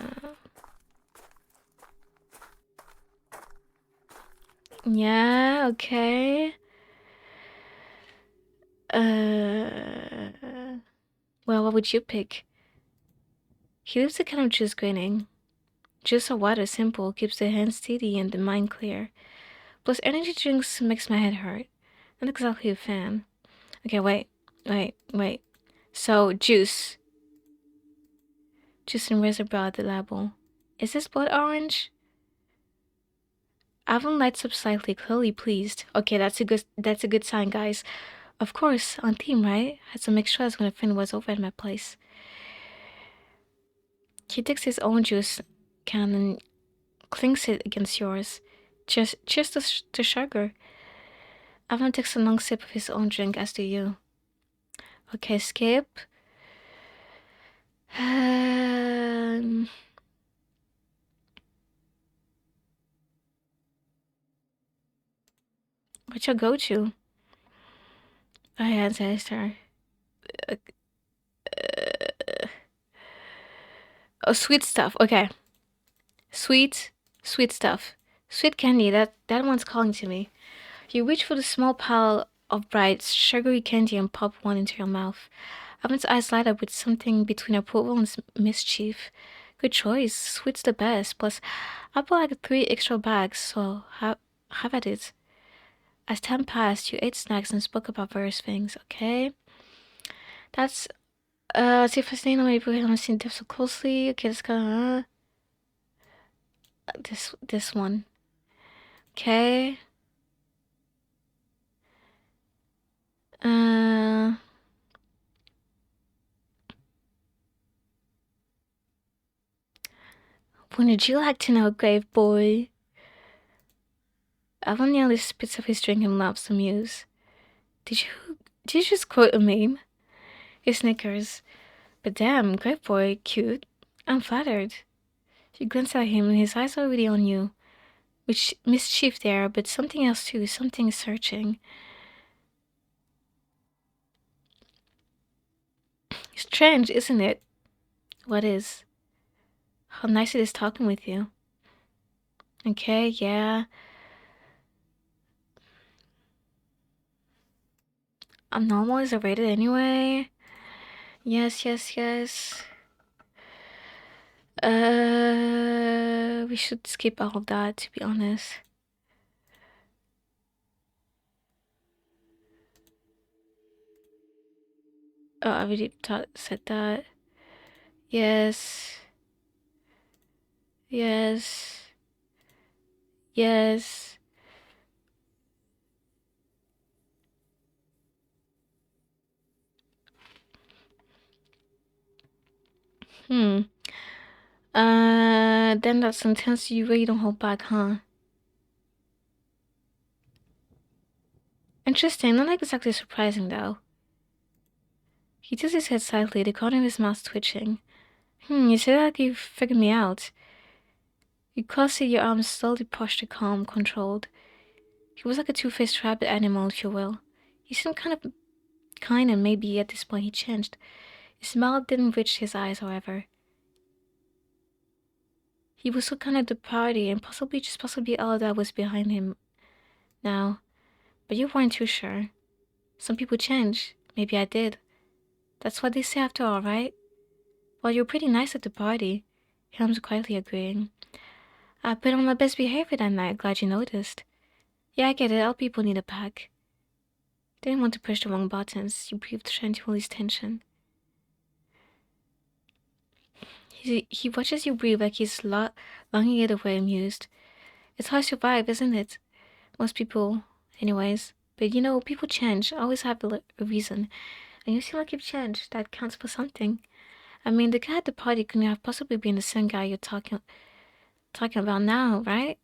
yeah, okay. Well, what would you pick? He leaves the kind of juice grinning. Juice or water, simple, keeps the hands steady and the mind clear. Plus, energy drinks makes my head hurt. Not exactly a fan. Okay, wait. So, juice. Juice and reservoir the label. Is this blood orange? Avon lights up slightly, clearly pleased. Okay, that's a good sign, guys. Of course, on theme, right? Had some extras when a friend was over at my place. He takes his own juice can and clinks it against yours. Cheers to sugar. Avon takes a long sip of his own drink, as do you. Okay, skip. Um, what's your go-to? I ancestor. Uh, oh, sweet stuff. Okay, sweet, sweet stuff. Sweet candy. That one's calling to me. You reach for the small pile of bright, sugary candy and pop one into your mouth. Evan's eyes light up with something between approval and mischief. Good choice. Sweet's the best. Plus, I bought like 3 extra bags, so have at it. As time passed, you ate snacks and spoke about various things. Okay, that's see if I stay on my I haven't seen Diff so closely. Okay, let's go. This one. Okay. Uh, wouldn't you like to know, grave boy? Alan nearly spits up his drink and laughs amused. Did you just quote a meme? He snickers. But damn, great boy, cute. I'm flattered. She glances at him and his eyes are already on you. Which mischief there, but something else too, something searching. Strange, isn't it? What is? How nice it is talking with you. Okay, yeah. I'm normal is rated anyway. Yes. We should skip all of that, to be honest. Oh, I already said that. Yes. Yes. Yes. Hmm. Then that sentence you really don't hold back, huh? Interesting, not exactly surprising though. He tilts his head slightly, the corner of his mouth twitching. You say that like you figured me out. You crossed your arms slowly posture calm, controlled. He was like a two-faced rabbit animal, if you will. He seemed kind of kind and maybe at this point he changed. His smile didn't reach his eyes, however. He was so kind at the party and possibly all that was behind him now. But you weren't too sure. Some people change. Maybe I did. That's what they say after all, right? Well, you're pretty nice at the party. Helm's quietly agreeing. I put on my best behavior that night. Glad you noticed. Yeah, I get it. All people need a pack. Didn't want to push the wrong buttons. You breathed, trying to release tension. He watches you breathe like he's longing it away, amused. It's how I survive, isn't it? Most people, anyways. But you know, people change. Always have a reason. And you seem like you've changed. That counts for something. I mean, the guy at the party couldn't have possibly been the same guy you're talking about now, right?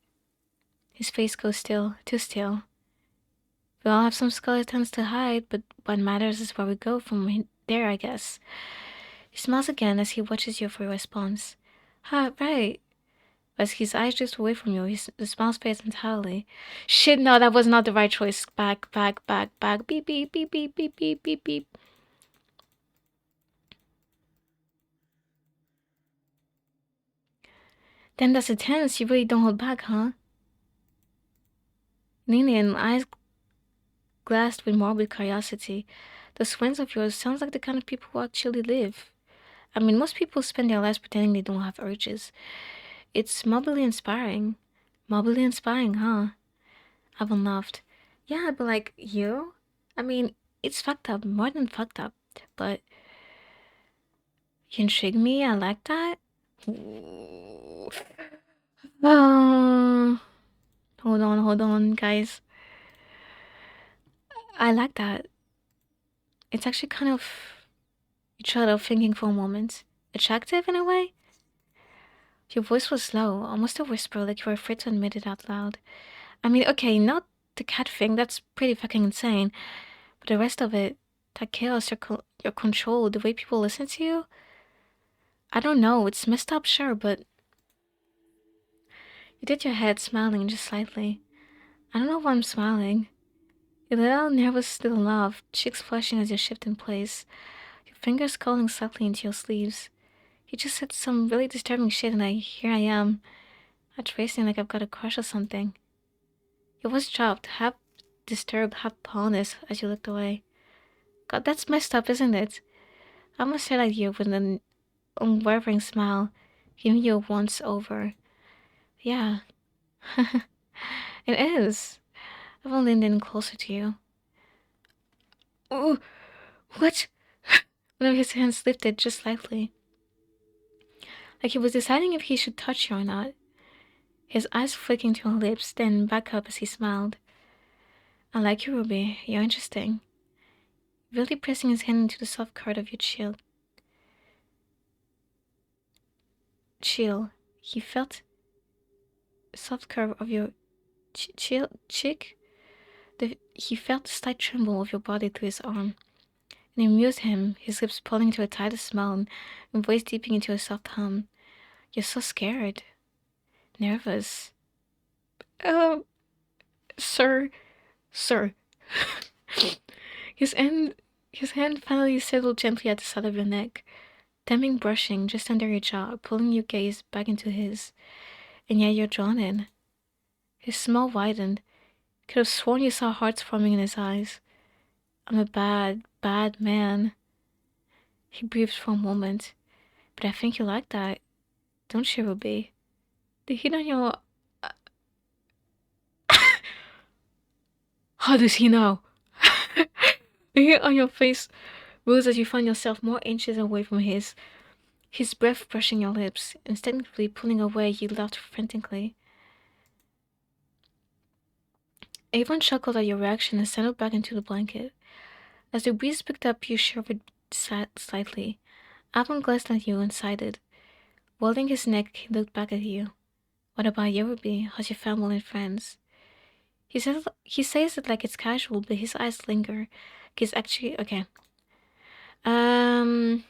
His face goes still, too still. We all have some skeletons to hide, but what matters is where we go from there, I guess. He smiles again as he watches you for a response. Ha, right. As his eyes drift away from you, the smile fades entirely. Shit, no, that was not the right choice. Back, back, back, back. Beep, beep, beep, beep, beep, beep, beep, beep. Then that's a tense. You really don't hold back, huh? Lillian, eyes glassed with morbid curiosity. Those friends of yours sounds like the kind of people who actually live. I mean, most people spend their lives pretending they don't have urges. It's morbidly inspiring. Morbidly inspiring, huh? Ivan laughed. Yeah, but like, you? I mean, it's fucked up, more than fucked up. But you intrigue me, I like that. Ooh. Uh, hold on, guys. I like that. It's actually kind of each other thinking for a moment. Attractive in a way? Your voice was low, almost a whisper, like you were afraid to admit it out loud. I mean, okay, not the cat thing, that's pretty fucking insane. But the rest of it, that chaos, your control, the way people listen to you, I don't know, it's messed up, sure, but you did your head, smiling just slightly. I don't know why I'm smiling. Your little nervous little laugh, cheeks flushing as you shift in place, your fingers curling slightly into your sleeves. You just said some really disturbing shit, and here I am, at racing like I've got a crush or something. Your voice dropped, half disturbed, half powerless, as you looked away. God, that's messed up, isn't it? I almost stared at you with an unwavering smile, giving you a once over. Yeah, it is. Evan leaned in closer to you. Ooh, what? One of his hands lifted just slightly, like he was deciding if he should touch you or not. His eyes flicking to her lips, then back up as he smiled. I like you, Ruby. You're interesting. Really pressing his hand into the soft curve of your chill. He felt the soft curve of your cheek. He felt the slight tremble of your body through his arm. And it amused him, his lips pulling to a tighter smile and voice deepening into a soft hum. You're so scared. Nervous. Um, sir. Sir. his hand his hand finally settled gently at the side of your neck, temping brushing just under your jaw, pulling your gaze back into his. And yet you're drawn in. His smile widened. Could have sworn you saw hearts forming in his eyes. I'm a bad, bad man. He breathed for a moment. But I think you like that, don't you, Ruby? The heat on your... How does he know? The heat on your face rose as you found yourself more inches away from his breath brushing your lips. Instinctively pulling away, you laughed frantically. Avon chuckled at your reaction and settled back into the blanket. As the breeze picked up, you shivered slightly. Avon glanced at you and sighed. Rolling his neck, he looked back at you. What about you, Ruby? How's your family and friends? He says it like it's casual, but his eyes linger. He's actually okay. Um.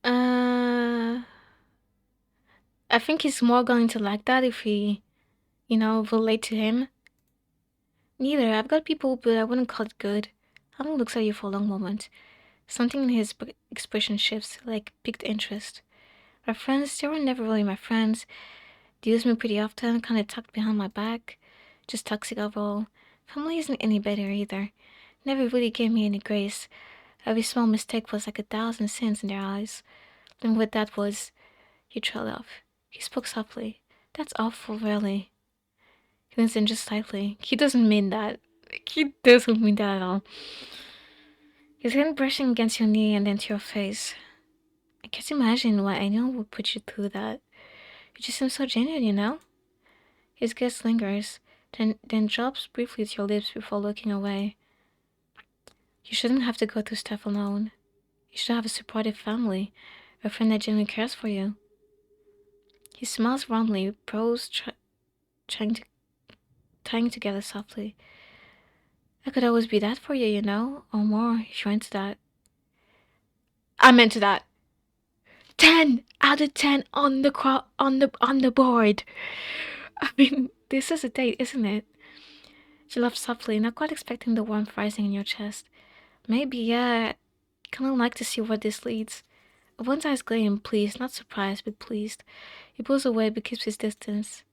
Uh. I think he's more going to like that if we, relate to him. Neither. I've got people, but I wouldn't call it good. Alan looks at you for a long moment. Something in his expression shifts, like piqued interest. Our friends, they were never really my friends. They used me pretty often, kind of tucked behind my back. Just toxic overall. Family isn't any better either. Never really gave me any grace. Every small mistake was like 1,000 sins in their eyes. And what that was, he trailed off. He spoke softly. That's awful, really. He leans in just slightly. He doesn't mean that. He doesn't mean that at all. His hand brushing against your knee and then to your face. I can't imagine why anyone would put you through that. You just seem so genuine, you know? His gaze lingers, then drops briefly to your lips before looking away. You shouldn't have to go through stuff alone. You should have a supportive family, a friend that genuinely cares for you. He smiles warmly, brows trying to tying together softly. I could always be that for you, you know, or more if you're into that. I'm into that. 10 out of 10 on the board. I mean, this is a date, isn't it? She laughed softly, not quite expecting the warmth rising in your chest. Maybe, yeah. Kinda like to see where this leads. One's eyes gleam, pleased, not surprised, but pleased. He pulls away but keeps his distance.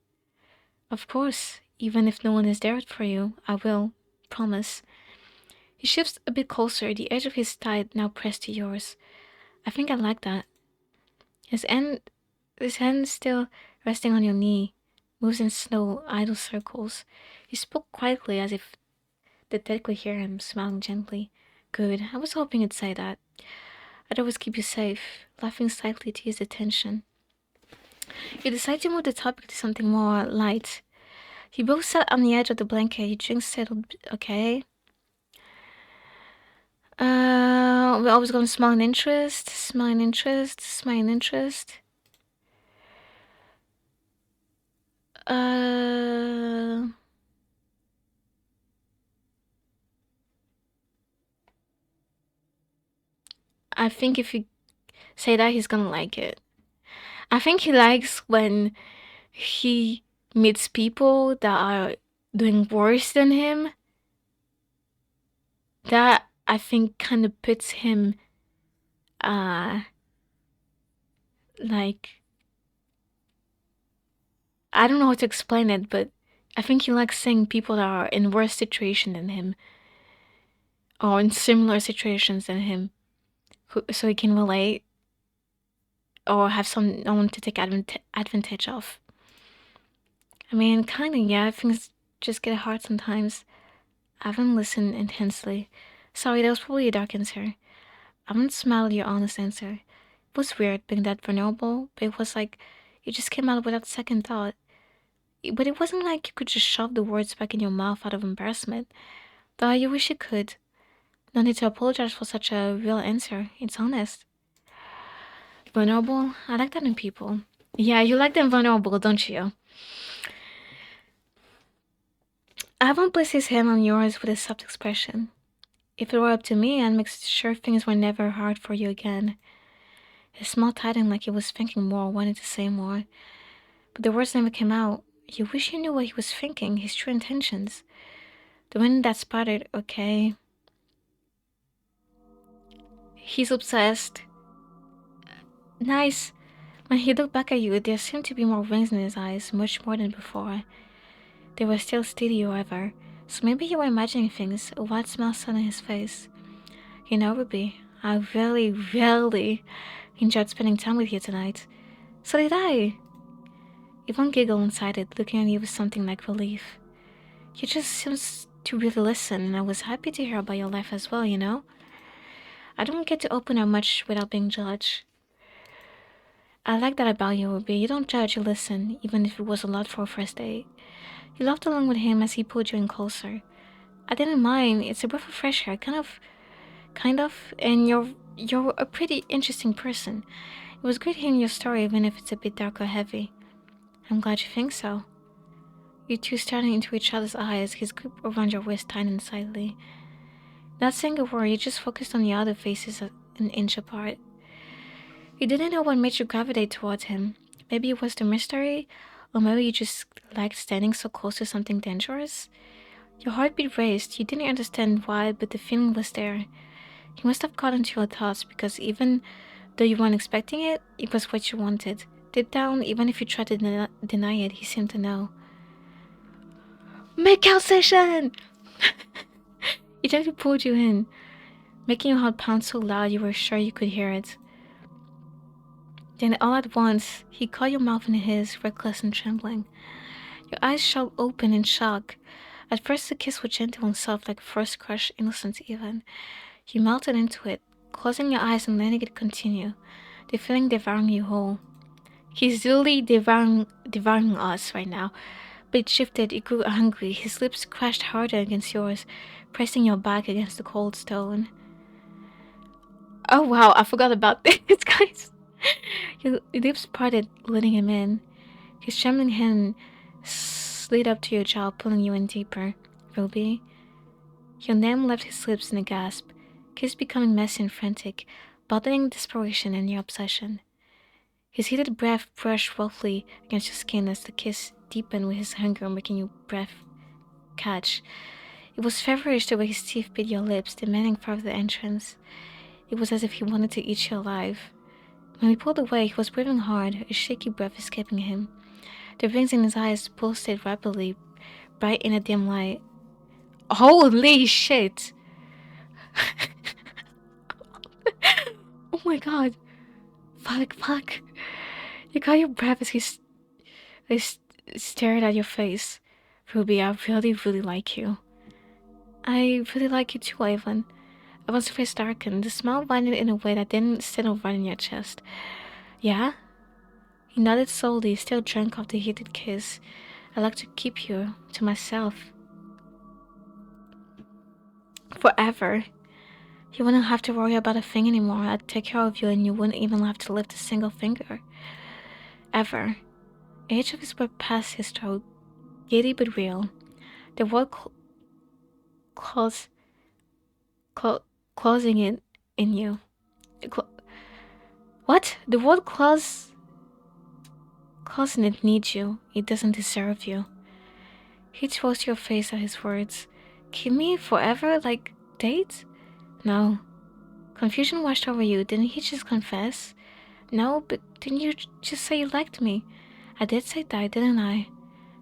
Of course, even if no one is there for you, I will. Promise. He shifts a bit closer, the edge of his thigh now pressed to yours. I think I like that. His end, his hand still resting on your knee, moves in slow, idle circles. He spoke quietly as if the dead could hear him, smiling gently. Good, I was hoping you'd say that. I'd always keep you safe, laughing slightly to his attention. You decide to move the topic to something more light. You both sat on the edge of the blanket, your drinks settled, okay? We're always going to smile in interest, smile in interest, smile in interest. Uh, I think if you say that, he's gonna like it. I think he likes when he meets people that are doing worse than him. That I think kind of puts him, uh, like, I don't know how to explain it, but I think he likes seeing people that are in worse situation than him or in similar situations than him, so he can relate or have someone to take advantage of. I mean, kinda, yeah, things just get hard sometimes. I haven't listened intensely. Sorry, that was probably a dark answer. I haven't smiled at your honest answer. It was weird being that vulnerable, but it was like it just came out without second thought. But it wasn't like you could just shove the words back in your mouth out of embarrassment. Though you wish you could. No need to apologize for such a real answer. It's honest. Vulnerable? I like that in people. Yeah, you like them vulnerable, don't you? Ivan placed his hand on yours with a soft expression. If it were up to me, I'd make sure things were never hard for you again. His smile tightened like he was thinking more, wanted to say more. But the words never came out. You wish you knew what he was thinking, his true intentions. The one that sputtered, okay. He's obsessed. Nice. When he looked back at you, there seemed to be more rings in his eyes, much more than before. They were still steady, however, so maybe you were imagining things, a wide smile set on his face. You know, Ruby, I really, really enjoyed spending time with you tonight. So did I. Yvonne giggled inside it, looking at you with something like relief. You just seems to really listen, and I was happy to hear about your life as well, you know? I don't get to open up much without being judged. I like that about you, Ruby. You don't judge, you listen, even if it was a lot for a first date. You laughed along with him as he pulled you in closer. I didn't mind. It's a breath of fresh air, kind of, and you're a pretty interesting person. It was great hearing your story, even if it's a bit dark or heavy. I'm glad you think so. You two staring into each other's eyes, his grip around your waist tightened slightly. Not saying a word, you just focused on the other faces an inch apart. You didn't know what made you gravitate towards him. Maybe it was the mystery, or maybe you just liked standing so close to something dangerous. Your heartbeat raced. You didn't understand why, but the feeling was there. You must have caught into your thoughts because even though you weren't expecting it, it was what you wanted. Deep down, even if you tried to deny it, he seemed to know. Make out session! He gently pulled you in, making your heart pound so loud you were sure you could hear it. Then all at once, he caught your mouth in his, reckless and trembling. Your eyes shot open in shock. At first the kiss was gentle and soft like a first crush, innocent even. You melted into it, closing your eyes and letting it continue. the feeling devouring you whole. He's literally devouring us right now. But it shifted, it grew hungry. His lips crashed harder against yours, pressing your back against the cold stone. Oh wow, I forgot about this, guys. Your lips parted, letting him in. His trembling hand slid up to your jaw, pulling you in deeper. Ruby. Your name left his lips in a gasp, kiss becoming messy and frantic, bottling desperation and your obsession. His heated breath brushed roughly against your skin as the kiss deepened with his hunger, making your breath catch. It was feverish the way his teeth bit your lips, demanding further entrance. It was as if he wanted to eat you alive. When he pulled away, he was breathing hard, a shaky breath escaping him. The rings in his eyes pulsated rapidly, bright in a dim light. Holy shit! Oh my god. Fuck. You got your breath as he stared at your face. Ruby, I really like you. I really like you too, Ivan. Ivan's face darkened, the smile widened in a way that didn't settle right in your chest. Yeah? He nodded slowly, still drunk off the heated kiss. I'd like to keep you to myself. Forever. You wouldn't have to worry about a thing anymore. I'd take care of you and you wouldn't even have to lift a single finger. Ever. Each of his words passed his throat, giddy but real. The word close, closing it in you. What? The word closing it needs you. It doesn't deserve you. He chose your face at his words. Keep me forever? Like dates? No. Confusion washed over you. Didn't he just confess? No, but didn't you just say you liked me? I did say that, didn't I?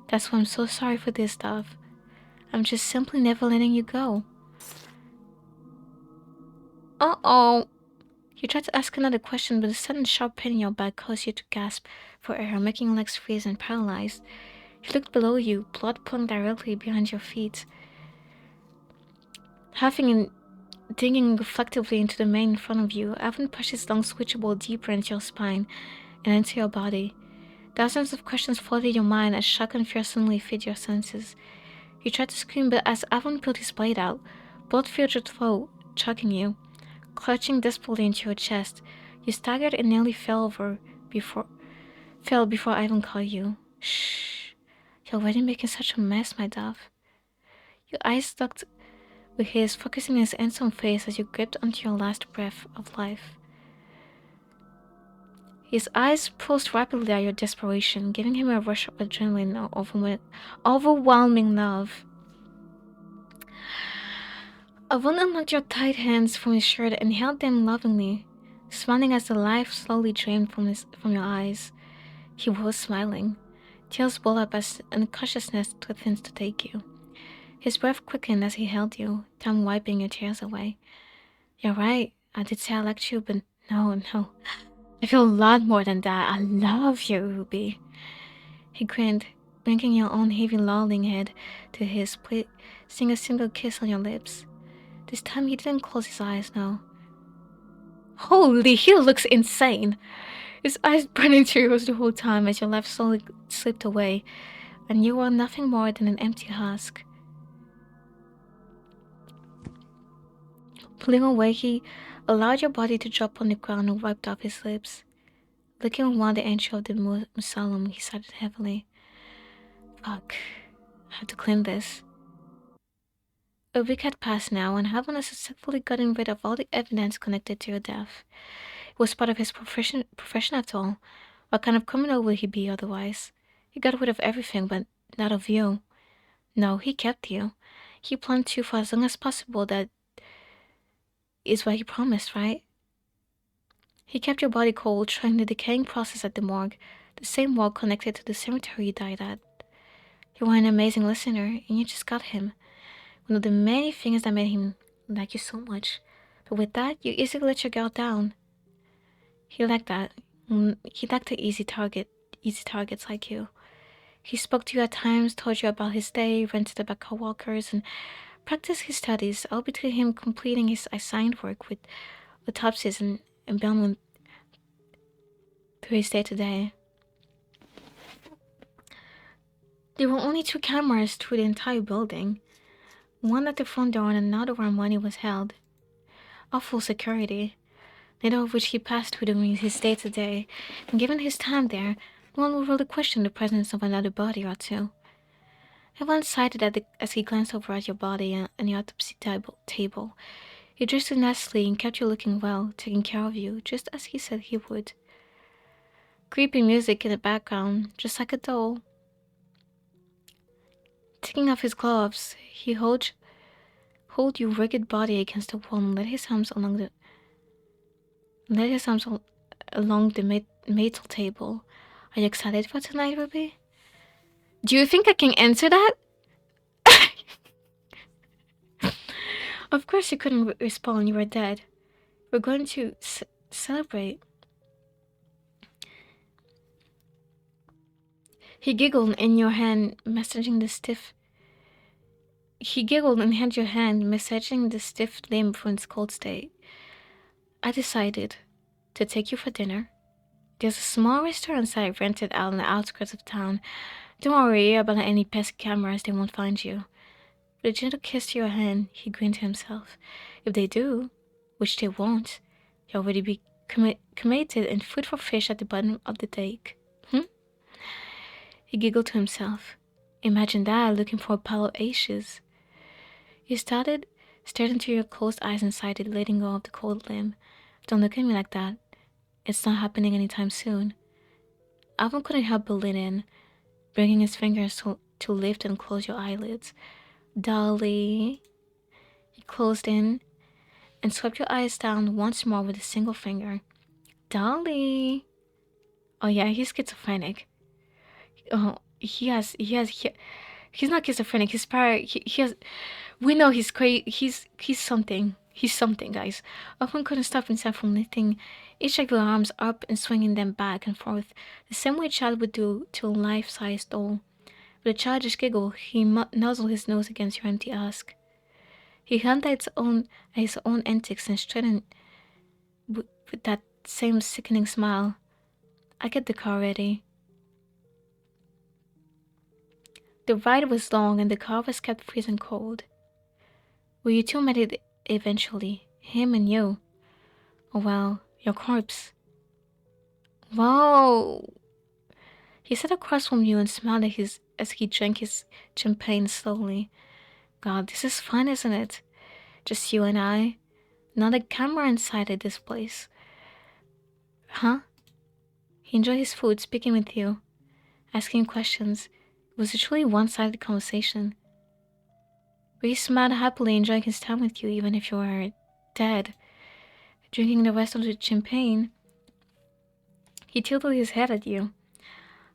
That's why I'm so sorry for this stuff. I'm just simply never letting you go. Uh-oh. You tried to ask another question, but a sudden sharp pain in your back caused you to gasp for air, making your legs freeze and paralyzed. You looked below you, blood pouring directly behind your feet. Huffing and digging reflectively into the mane in front of you, Evan pushed his long switchable deeper into your spine and into your body. Dozens of questions flooded your mind as shock and fear suddenly filled your senses. You tried to scream, but as Avon pulled his blade out, blood filled your throat, choking you. Clutching desperately into your chest, you staggered and nearly fell before Ivan caught you. Shh. You're already making such a mess, my dove. Your eyes locked with his, focusing his handsome face as you gripped onto your last breath of life. His eyes pulsed rapidly at your desperation, giving him a rush of adrenaline and overwhelming love. Avon unlocked your tight hands from his shirt and held them lovingly, smiling as the life slowly drained from your eyes. He was smiling. Tears welled up as unconsciousness threatened to take you. His breath quickened as he held you, tongue wiping your tears away. You're right, I did say I liked you, but no. I feel a lot more than that. I love you, Ruby. He grinned, bringing your own heavy lolling head to his, placing a single kiss on your lips. This time he didn't close his eyes, no. Holy, he looks insane! His eyes burning tears the whole time as your life slowly slipped away, and you were nothing more than an empty husk. Pulling away, he allowed your body to drop on the ground and wiped off his lips. Looking around the entry of the mausoleum, he sighed heavily. Fuck. I have to clean this. A week had passed now, and Havan had successfully gotten rid of all the evidence connected to your death. It was part of his profession after all. What kind of criminal would he be otherwise? He got rid of everything, but not of you. No, he kept you. He planned you for as long as possible. That is what he promised, right? He kept your body cold, trying the decaying process at the morgue, the same morgue connected to the cemetery you died at. You were an amazing listener, and you just got him. One of the many things that made him like you so much. But with that, you easily let your guard down. He liked that. He liked the easy targets like you. He spoke to you at times, told you about his day, rented about co-workers, and practiced his studies, all between him completing his assigned work with autopsies and embalming to his day-to-day. There were only two cameras through the entire building, one at the front door and another where money was held. All full security, neither of which he passed through during his day-to-day, and given his time there, no one would really question the presence of another body or two. Everyone sighed as he glanced over at your body and the autopsy table. He dressed you nicely and kept you looking well, taking care of you, just as he said he would. Creepy music in the background, just like a doll. Taking off his gloves, he hold your rigid body against the wall and laid his arms along the metal table. Are you excited for tonight, Ruby? Do you think I can answer that? Of course you couldn't respond, you were dead. We're going to celebrate. He giggled and handed your hand, massaging the stiff limb from its cold state. I decided to take you for dinner. There's a small restaurant I rented out on the outskirts of town. Don't worry about any pesky cameras, they won't find you. With a gentle kiss to your hand, he grinned to himself. If they do, which they won't, you'll already be cremated and food for fish at the bottom of the lake. He giggled to himself. Imagine that, looking for a pile of ashes. He stared into your closed eyes and sighed, letting go of the cold limb. Don't look at me like that. It's not happening anytime soon. Alvin couldn't help but lean in, bringing his fingers to lift and close your eyelids. Dolly. He closed in and swept your eyes down once more with a single finger. Dolly. Oh yeah, he's schizophrenic. Oh, he's not schizophrenic. He has. We know he's crazy. He's something. He's something, guys. Often couldn't stop himself from lifting each of your arms up and swinging them back and forth, the same way a child would do to a life-size doll. With a childish giggle, he nuzzled his nose against your empty husk. He hummed at his own antics and straightened with that same sickening smile. I get the car ready. The ride was long and the car was kept freezing cold. Well, you two met it eventually, him and you. Oh well, your corpse. Wow. He sat across from you and smiled as he drank his champagne slowly. God, this is fun, isn't it? Just you and I. Not a camera inside this place. Huh? He enjoyed his food, speaking with you, asking questions. It was a truly one-sided conversation. But he smiled happily, enjoying his time with you, even if you were dead. Drinking the rest of the champagne, he tilted his head at you.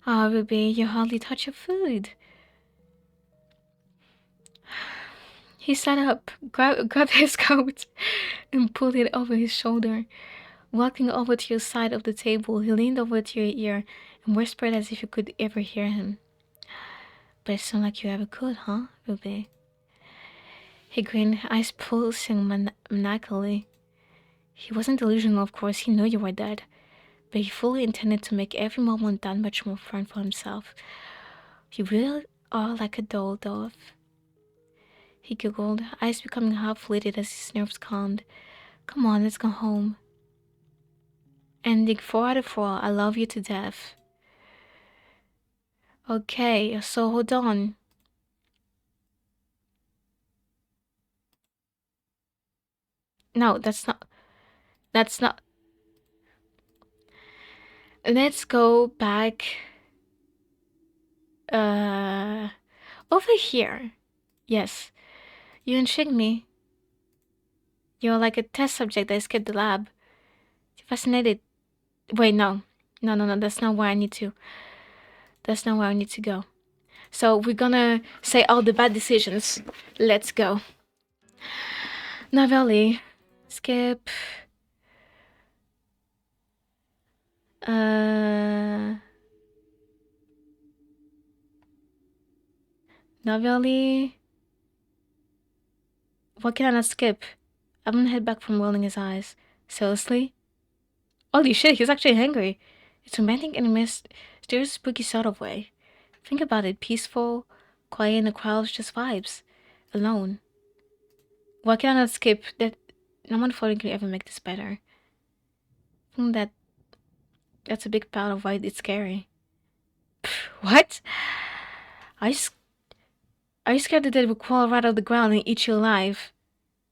Ah, Ruby, you hardly touch your food. He sat up, grabbed his coat, and pulled it over his shoulder. Walking over to your side of the table, he leaned over to your ear and whispered as if you could ever hear him. But it sounded like you ever could, huh, Ruby? He grinned, eyes pulsing maniacally. He wasn't delusional, of course, he knew you were dead. But he fully intended to make every moment that much more fun for himself. You really are like a doll, Dove. He giggled, eyes becoming half-lidded as his nerves calmed. Come on, let's go home. Ending 4 out of 4, I love you to death. Okay, so hold on. No, that's not... Let's go back... over here. Yes. You intrigued me. You're like a test subject that escaped the lab. You're fascinated. Wait, no. No, that's not where I need to. That's not where I need to go. So we're gonna say all the bad decisions. Let's go. Navelli. Skip. Navelli. What can I not skip? Evan head back from rolling his eyes. Seriously? Holy shit, he's actually hungry. It's romantic in a mysterious, spooky sort of way. Think about it, peaceful, quiet in the crowd, just vibes. Alone. Why can I not skip that? No one photo can ever make this better. I think that's a big part of why it's scary. What? Are you, s- are you scared that they will crawl right out of the ground and eat you alive?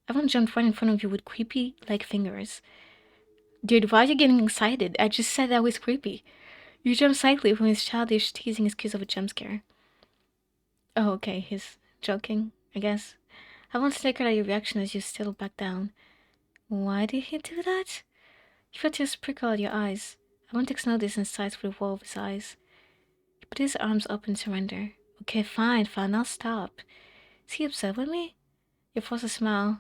I won't jump right in front of you with creepy, like fingers. Dude, why are you getting excited? I just said that was creepy. You jump slightly from his childish teasing excuse of a jump scare. Oh, okay, he's joking, I guess. I won't snicker at your reaction as you settle back down. Why did he do that? You felt tears prickle at your eyes. I won't take notice and sighs for the wall of his eyes. He put his arms up in surrender. Okay, fine, fine, I'll stop. Is he upset with me? You force a smile.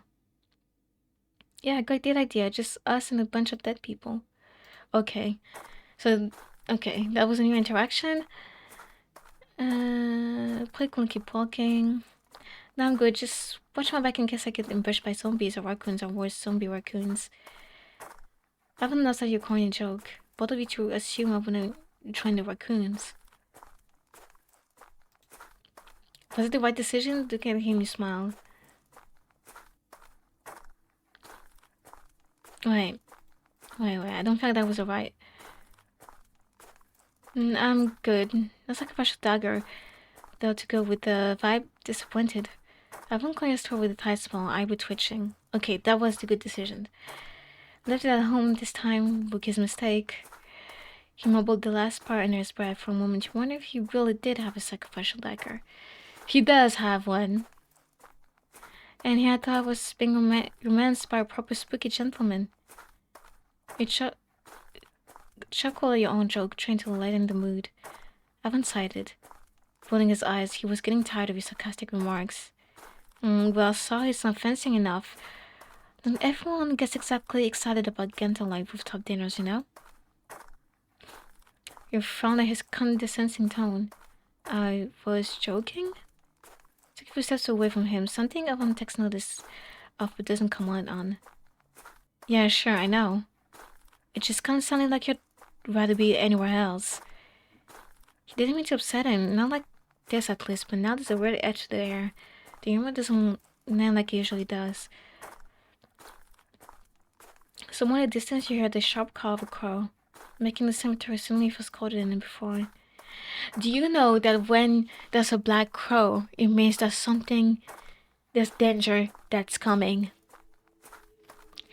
Yeah, great idea. Just us and a bunch of dead people. Okay. So, okay, that was a new interaction. Play cool and keep walking. No, I'm good. Just watch my back in case I get ambushed by zombies or raccoons or worse, zombie raccoons. I haven't noticed your corny joke. Both of you two assume I wanna join the raccoons. Was it the right decision? Look at him, you smile. Wait, I don't feel like that was the right. I'm good. That's like a special dagger, though, to go with the vibe. Disappointed. I won't call your store with a tight smile, eyebrow twitching. Okay, that was the good decision. Left it at home this time, Bookie's mistake. He mumbled the last part under his breath. For a moment, you wonder if he really did have a sacrificial dagger. He does have one. And he had thought I was being romanced by a proper spooky gentleman. You chuckle at your own joke, trying to lighten the mood. Evan sighed. Rolling his eyes, he was getting tired of his sarcastic remarks. Well, sorry, it's not fencing enough. Then everyone gets exactly excited about Gentleline rooftop dinners, you know? You frowned at his condescending tone. I was joking? Took a few steps away from him, something Evan takes notice of but doesn't comment on. Yeah, sure, I know. It just kind of sounded like you'd rather be anywhere else. He didn't mean to upset him, not like this at least, but now there's a weird edge to the air. The humor doesn't land like it usually does. Somewhere in the distance you hear the sharp call of a crow, making the cemetery suddenly feel colder than before. Do you know that when there's a black crow, it means there's danger that's coming?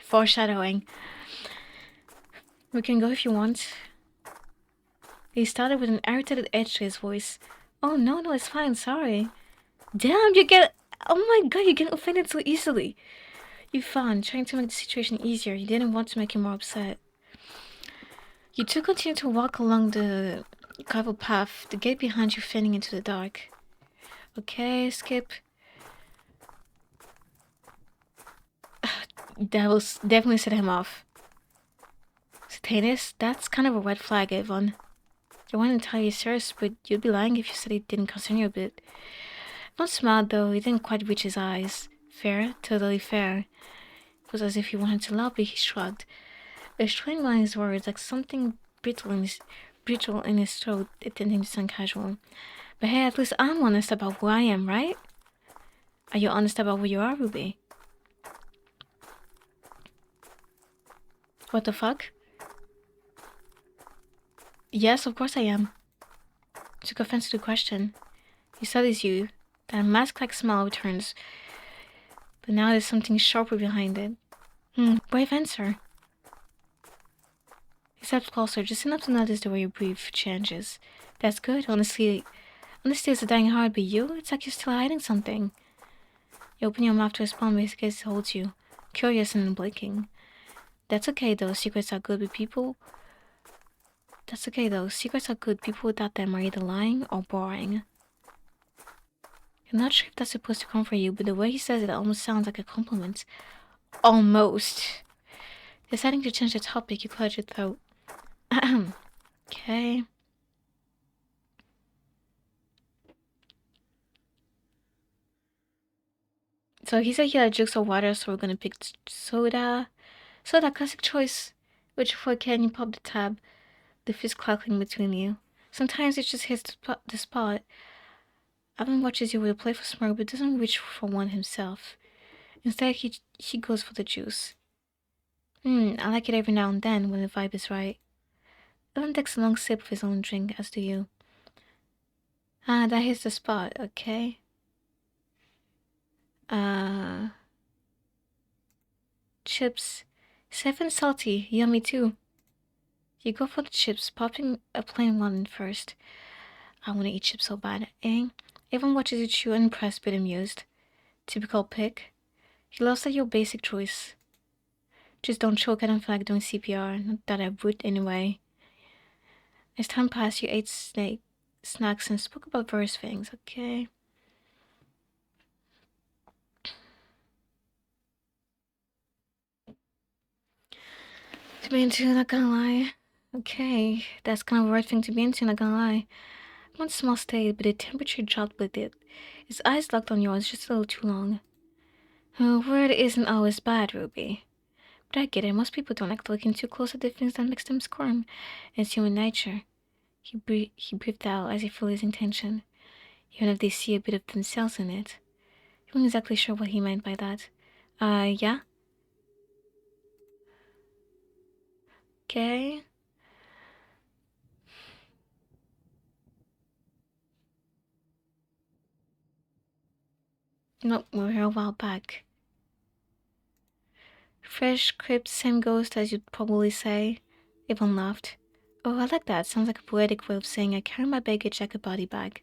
Foreshadowing. We can go if you want. He started with an irritated edge to his voice. Oh, no, it's fine, sorry. Damn, you get. Oh my god, you get offended so easily. You found, trying to make the situation easier. You didn't want to make him more upset. You two continued to walk along the gravel path, the gate behind you fading into the dark. Okay, Skip. That will definitely set him off. Satanus, that's kind of a red flag, Avon. I want to tell you serious, but you'd be lying if you said it didn't concern you a bit. Not smiled though, he didn't quite reach his eyes. Fair, totally fair. It was as if he wanted to laugh, but he shrugged. A strain on his words, like something brittle in his throat, attempting to sound casual. But hey, at least I'm honest about who I am, right? Are you honest about who you are, Ruby? What the fuck? Yes, of course I am. Took offense to the question. He studies you. That mask-like smile returns, but now there's something sharper behind it. Brave answer. He steps closer, just enough to notice the way you breathe changes. That's good, honestly. Honesty is a dying heart, but you? It's like you're still hiding something. You open your mouth to respond, but his gaze holds you, curious and blinking. That's okay though, secrets are good with people. That's okay though, secrets are good. People without them are either lying or boring. I'm not sure if that's supposed to comfort you, but the way he says it almost sounds like a compliment. Almost. Deciding to change the topic, you cleared your throat. Okay. So he said he had jokes of water, so we're gonna pick soda. Soda, classic choice. Which for can you pop the tab? the fist crackling between you. Sometimes it just hits the spot. Evan watches you with a playful smirk but doesn't reach for one himself. Instead, he goes for the juice. I like it every now and then when the vibe is right. Evan takes a long sip of his own drink, as do you. Ah, that hits the spot, okay? Chips. Safe and salty, yummy too. You go for the chips, popping a plain one first. I want to eat chips so bad, eh? Evan watches you chew, unimpressed but amused. Typical pick. He loves that your basic choice. Just don't choke, I don't feel like doing CPR. Not that I would anyway. As time passed, you ate snacks and spoke about various things, okay? To be into, not gonna lie. Okay, that's kind of a weird thing to be into, not gonna lie. One small stayed, but the temperature dropped with it. His eyes locked on yours just a little too long. Word isn't always bad, Ruby. But I get it, most people don't like looking too close at the things that makes them squirm. It's human nature. He breathed out as if for his intention, even if they see a bit of themselves in it. He wasn't exactly sure what he meant by that. Yeah? Okay. Nope, we were here a while back. Fresh, crisp, same ghost as you'd probably say. Yvonne laughed. Oh, I like that. Sounds like a poetic way of saying I carry my baggage like a body bag.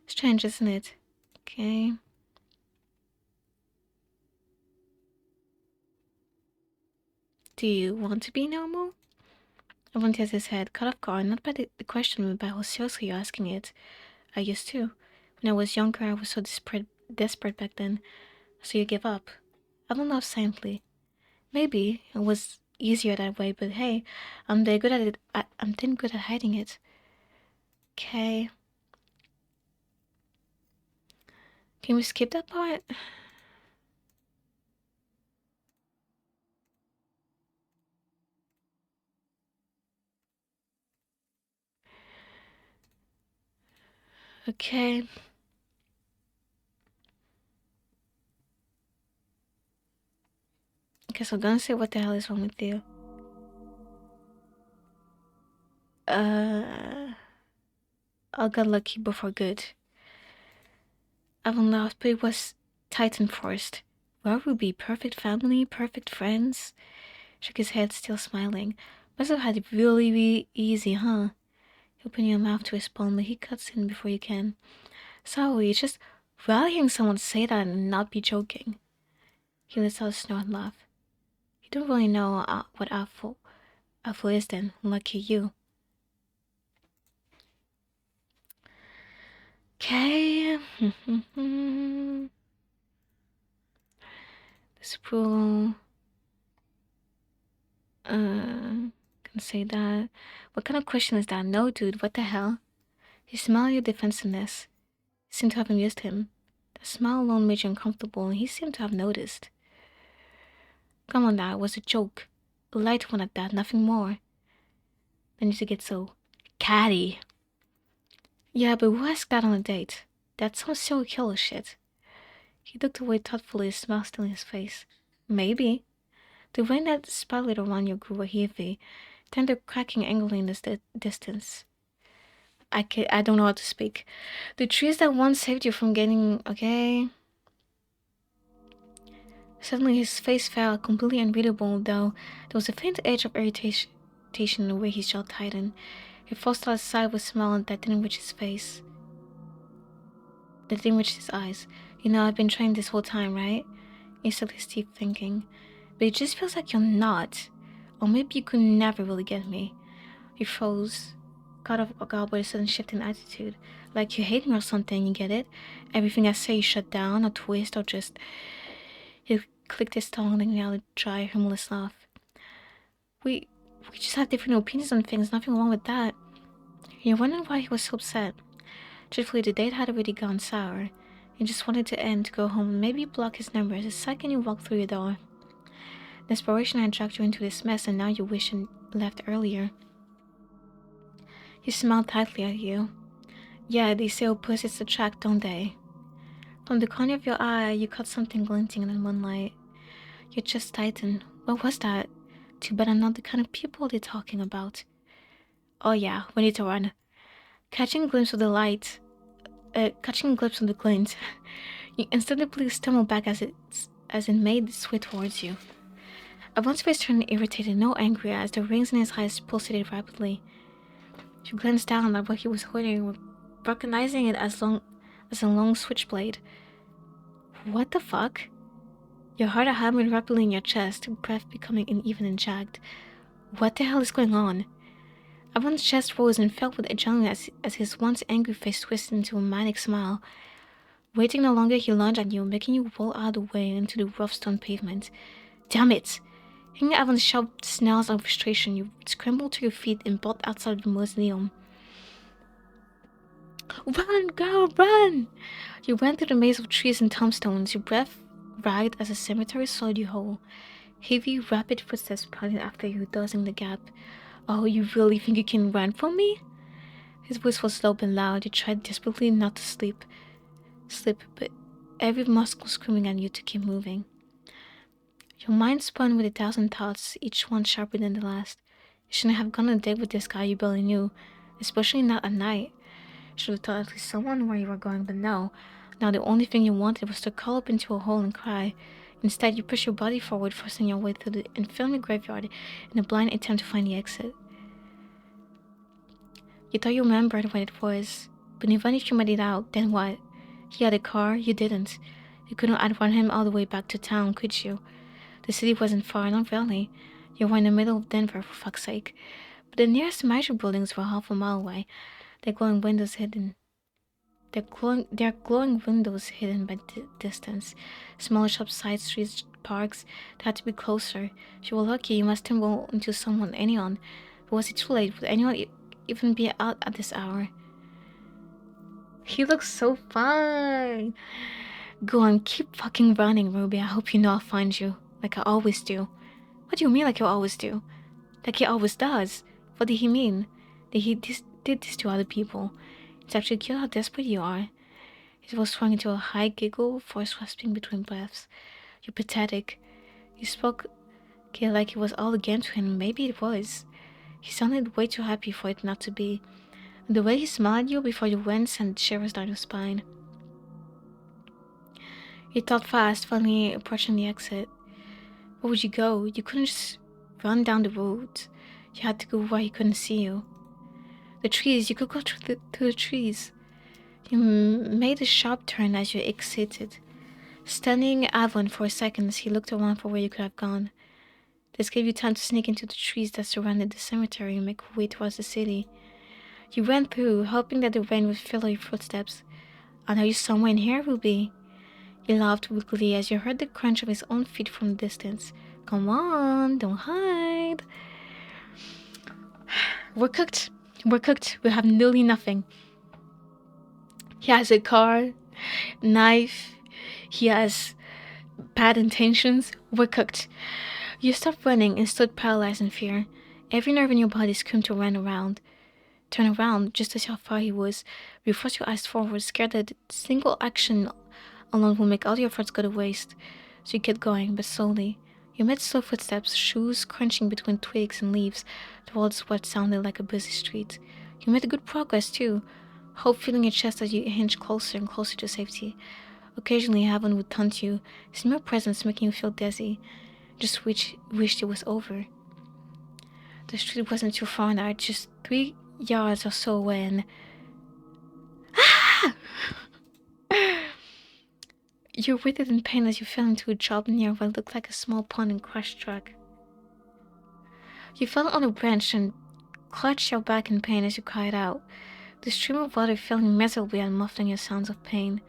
Strange, isn't it? Okay. Do you want to be normal? Yvonne tilted his head, caught off guard, not by the question, but by how seriously you're asking it. I used to. When I was younger, I was so desperate back then. So you give up. Yvonne laughed silently. Maybe it was easier that way, but hey, I'm damn good at it. I'm damn good at hiding it. Okay. Can we skip that part? Okay. Okay, so I'm gonna say what the hell is wrong with you. I got lucky before good. Evan laughed, but it was Titan forced. Well, Ruby, perfect family, perfect friends. Shook his head, still smiling. Must have had it really, really easy, huh? You open your mouth to respond, but he cuts in before you can. Sorry, it's just while hearing someone say that and not be joking. He lets out a snort and laugh. You don't really know what awful is then. Lucky you. Okay. Disapproval. Can say that. What kind of question is that? No, dude, what the hell? He smiled at your defensiveness. It seemed to have amused him. The smile alone made you uncomfortable, and he seemed to have noticed. Come on now, it was a joke. A light one at that, nothing more. Then you to get so catty. Yeah, but who asked that on a date? That's some serial killer shit. He looked away thoughtfully, a smile still in his face. Maybe. The wind that spotlight around you grew heavy, tender cracking angrily in the distance. I don't know how to speak. The trees that once saved you from getting... Okay. Suddenly his face fell, completely unreadable, though there was a faint edge of irritation in the way his jaw tightened. He forced out a sigh with a smile that didn't reach his face. That didn't reach his eyes. You know, I've been trying this whole time, right? He sucked his teeth, thinking. But it just feels like you're not. Or maybe you could never really get me. He froze, caught off guard by a sudden shift in attitude. Like you hate me or something, you get it? Everything I say you shut down or twist or just... He clicked his tongue, letting out a dry, humorless laugh. We just have different opinions on things, nothing wrong with that. You're wondering why he was so upset. Truthfully, the date had already gone sour. He just wanted to end, to go home, and maybe block his numbers the second you walked through the door. Desperation had dragged you into this mess, and now you wish and left earlier. He smiled tightly at you. Yeah, they say opposites attract, don't they? From the corner of your eye, you caught something glinting in the moonlight. Your chest tightened. What was that? Too bad I'm not the kind of people they're talking about. Oh yeah, we need to run. Catching a glimpse of the light, catching a glimpse of the glint, you instantly stumbled back as it made its way towards you. Avon's face turned irritated, no angrier, as the rings in his eyes pulsated rapidly. She glanced down at what he was holding, recognizing it as a long switchblade. What the fuck? Your heart hammered rapidly in your chest, breath becoming uneven and jagged. What the hell is going on? Avon's chest rose and fell with adrenaline as his once angry face twisted into a manic smile. Waiting no longer, he lunged at you, making you roll out of the way into the rough stone pavement. Damn it! Hearing Avon's sharp snarls of frustration, you scrambled to your feet and bolted outside the mausoleum. Run, girl, run! You ran through the maze of trees and tombstones, your breath ragged as the cemetery swallowed you whole. Heavy, rapid footsteps padded after you, dodging the gap. Oh, you really think you can run from me? His voice was low and loud. You tried desperately not to slip, but every muscle screaming at you to keep moving. Your mind spun with 1,000 thoughts, each one sharper than the last. You shouldn't have gone on a date with this guy you barely knew, especially not at night. You should have told at least someone where you were going, but no. Now the only thing you wanted was to curl up into a hole and cry. Instead, you pushed your body forward, forcing your way through the infernal graveyard in a blind attempt to find the exit. You thought you remembered what it was, but even if you made it out, then what? He had a car, you didn't. You couldn't outrun him all the way back to town, could you? The city wasn't far, not really. You were in the middle of Denver, for fuck's sake. But the nearest major buildings were half a mile away, their glowing windows hidden. Their glowing windows hidden by distance. Smaller shops, side streets, parks. They had to be closer. If you were lucky, you must stumble into anyone. But was it too late? Would anyone even be out at this hour? He looks so fine. Go on, keep fucking running, Ruby. I hope you know I'll find you. Like I always do. What do you mean like you always do? Like he always does. What did he mean? That he did this to other people? It's actually cute how desperate you are. His voice swung into a high giggle, voice rasping between breaths. You're pathetic. You spoke like it was all a game to him. Maybe it was. He sounded way too happy for it not to be. And the way he smiled at you before you went sent shivers down your spine. You thought fast, finally approaching the exit. Where would you go? You couldn't just run down the road. You had to go where he couldn't see you. The trees, you could go through the trees. You made a sharp turn as you exited. Standing Avon for a second as he looked around for where you could have gone. This gave you time to sneak into the trees that surrounded the cemetery and make your way towards the city. You ran through, hoping that the rain would fill your footsteps. I know you're somewhere in here, Ruby. He laughed with glee as you heard the crunch of his own feet from a distance. Come on, don't hide. We're cooked. We're cooked. We have nearly nothing. He has a car, knife. He has bad intentions. We're cooked. You stopped running and stood paralyzed in fear. Every nerve in your body screamed to turn around, just to see how far he was. You forced your eyes forward, scared that single action alone will make all your efforts go to waste. So you kept going, but slowly. You met slow footsteps, shoes crunching between twigs and leaves, towards what sounded like a busy street. You made good progress, too, hope filling your chest as you inched closer and closer to safety. Occasionally, heaven would taunt you, his mere presence making you feel dizzy. Just wished it was over. The street wasn't too far now, just 3 yards or so away, and... Ah! You writhed in pain as you fell into a drop near what looked like a small pond and crushed truck. You fell on a branch and clutched your back in pain as you cried out, the stream of water filling miserably and muffling your sounds of pain.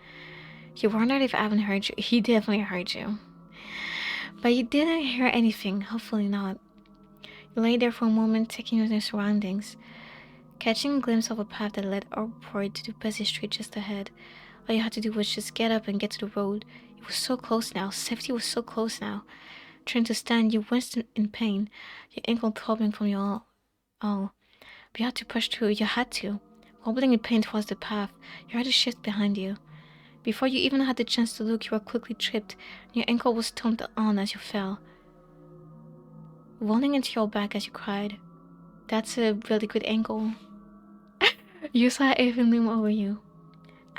You wondered if Avon heard you. He definitely heard you. But you didn't hear anything, hopefully not. You lay there for a moment, taking in your surroundings, catching a glimpse of a path that led upward to the busy street just ahead. All you had to do was just get up and get to the road. It was so close now. Safety was so close now. Trying to stand, you winced in pain, your ankle throbbing from your all. but you had to push through. You had to. Wobbling in pain towards the path, you heard a shift behind you. Before you even had the chance to look, you were quickly tripped, and your ankle was stomped on as you fell, rolling into your back as you cried. That's a really good ankle. You saw Evan loom over you.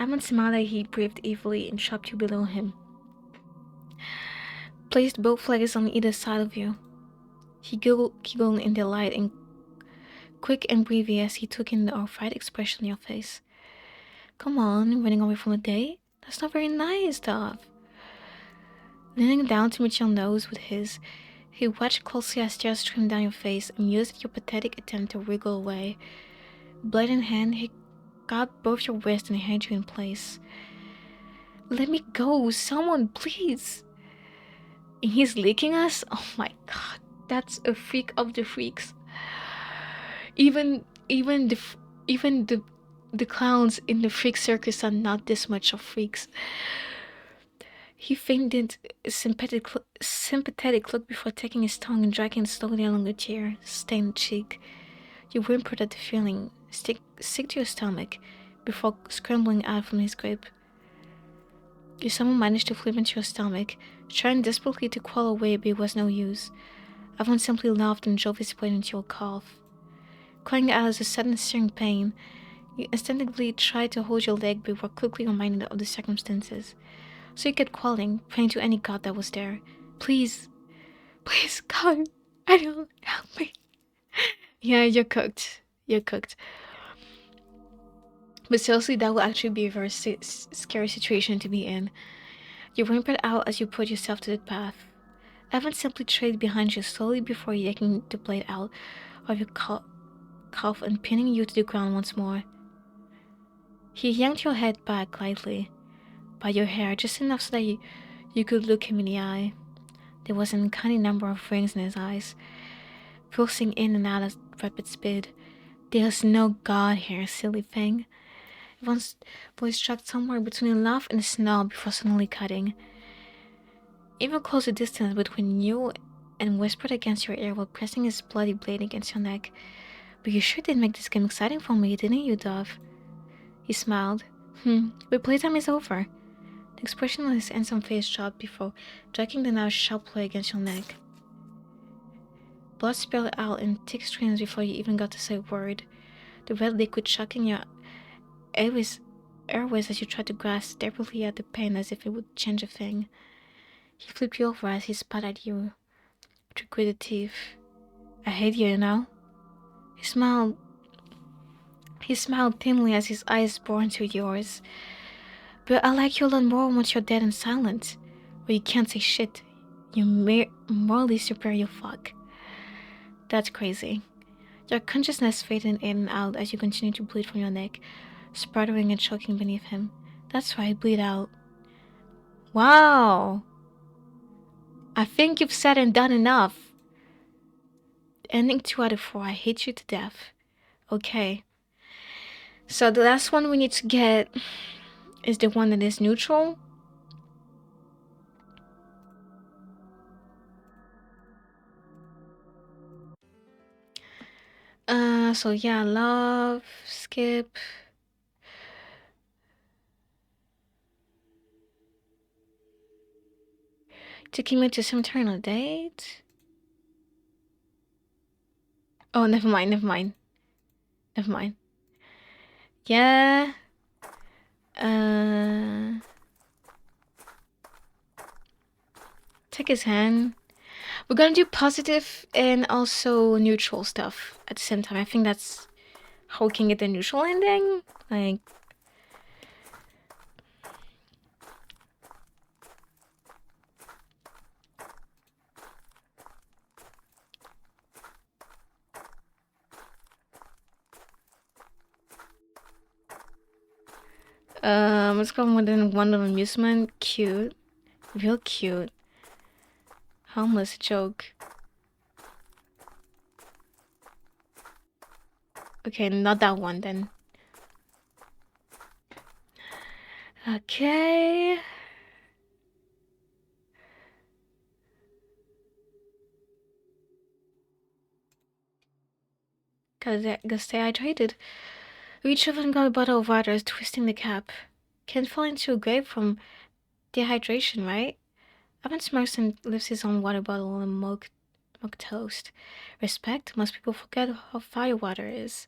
Amon smiled as he breathed evilly and shoved you below him. Placed both legs on either side of you. He giggled in delight and quick and breathy as he took in the horrified expression on your face. Come on, running away from a date? That's not very nice, Dove. Leaning down to meet your nose with his, he watched closely as tears streamed down your face, amused at your pathetic attempt to wriggle away. Blade in hand, he got both your wrists and held you in place. Let me go, someone, please. And he's licking us? Oh my god, that's a freak of the freaks. Even the clowns in the freak circus are not this much of freaks. He feinted a sympathetic look before taking his tongue and dragging it slowly along the tear stained cheek. You whimpered at the feeling, sick to your stomach, before scrambling out from his grip. You somehow managed to flip into your stomach, trying desperately to crawl away, but it was no use. Avon simply laughed and drove his blade into your calf. Crying out as a sudden searing pain, you instinctively tried to hold your leg, but were quickly reminded of the circumstances. So you kept calling, praying to any god that was there. Please, please, God, I don't help me. Yeah, you're cooked. You're cooked. But seriously, that would actually be a very scary situation to be in. You whimpered out as you put yourself to the path. Evan simply trailed behind you slowly before yanking the blade out of your calf and pinning you to the ground once more. He yanked your head back lightly by your hair, just enough so that you could look him in the eye. There was an uncanny number of rings in his eyes, pulsing in and out at rapid speed. There's no god here, silly thing. Evan's voice struck somewhere between a laugh and a snarl before suddenly cutting. Even closer distance between you and whispered against your ear while pressing his bloody blade against your neck. But you sure did make this game exciting for me, didn't you, Dove? He smiled. But playtime is over. The expression on his handsome face dropped before dragging the knife sharply against your neck. Blood spilled out in thick streams before you even got to say a word, the red liquid shocking your airways as you tried to grasp desperately at the pain as if it would change a thing. He flipped you over as he spat at you through gritted teeth. I hate you, you know? He smiled thinly as his eyes bored into yours. But I like you a lot more once you're dead and silent, where you can't say shit. You morally superior fuck. That's crazy. Your consciousness faded in and out as you continue to bleed from your neck, sputtering and choking beneath him. That's right, bleed out. Wow. I think you've said and done enough. Ending 2 out of 4. I hate you to death. Okay. So the last one we need to get is the one that is neutral. So yeah, love, skip. Taking me to cemetery on a date. Oh, never mind. Yeah. Take his hand. We're gonna do positive and also neutral stuff at the same time. I think that's how we can get the neutral ending. Like, let's go more than one of amusement. Cute. Real cute. Harmless joke. Okay, not that one then. Okay. Gotta stay hydrated. Reach over and grab a bottle of water, twisting the cap. Can't fall into a grave from dehydration, right? Evan smirks and lifts his own water bottle and mug toast. Respect? Most people forget how fire water is.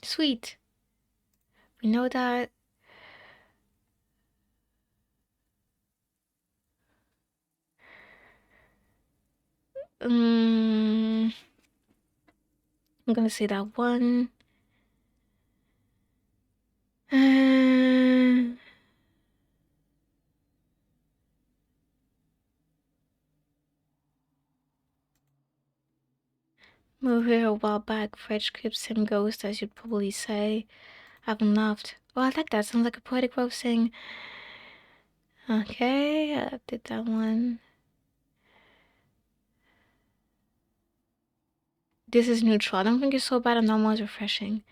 Sweet. We know that. I'm gonna say that one. Moved here a while back. Fridge creeps and ghost, as you'd probably say. I haven't laughed. Oh, I like that. Sounds like a poetic way of saying. Okay, I did that one. This is neutral. I don't think it's so bad and normal is refreshing.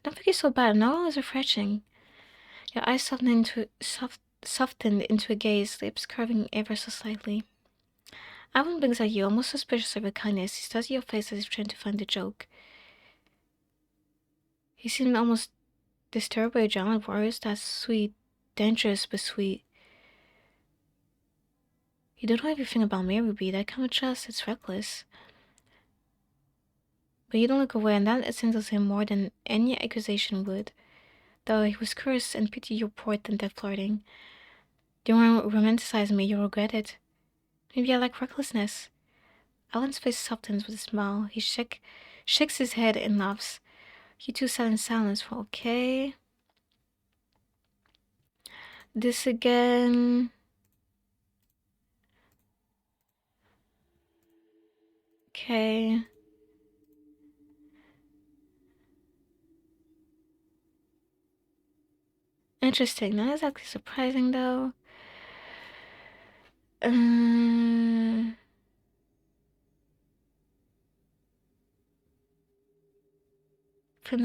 I don't think it's so bad. Normal is refreshing. Your eyes softened into a gaze, lips curving ever so slightly. Alvin blinks at you, almost suspicious of your kindness. He studies your face as if trying to find a joke. He seemed almost disturbed by your giant words. That's sweet. Dangerous, but sweet. You don't know everything about me, Ruby. That kind of trust, it's reckless. But you don't look away, and that signals him more than any accusation would. Though he was curious and pitied your poor dead flirting. Don't romanticize me, you'll regret it. Maybe I like recklessness. Alan's face softens with a smile. He shakes his head and laughs. You two sat in silence for okay. This again. Okay. Interesting. Not exactly surprising though. Friends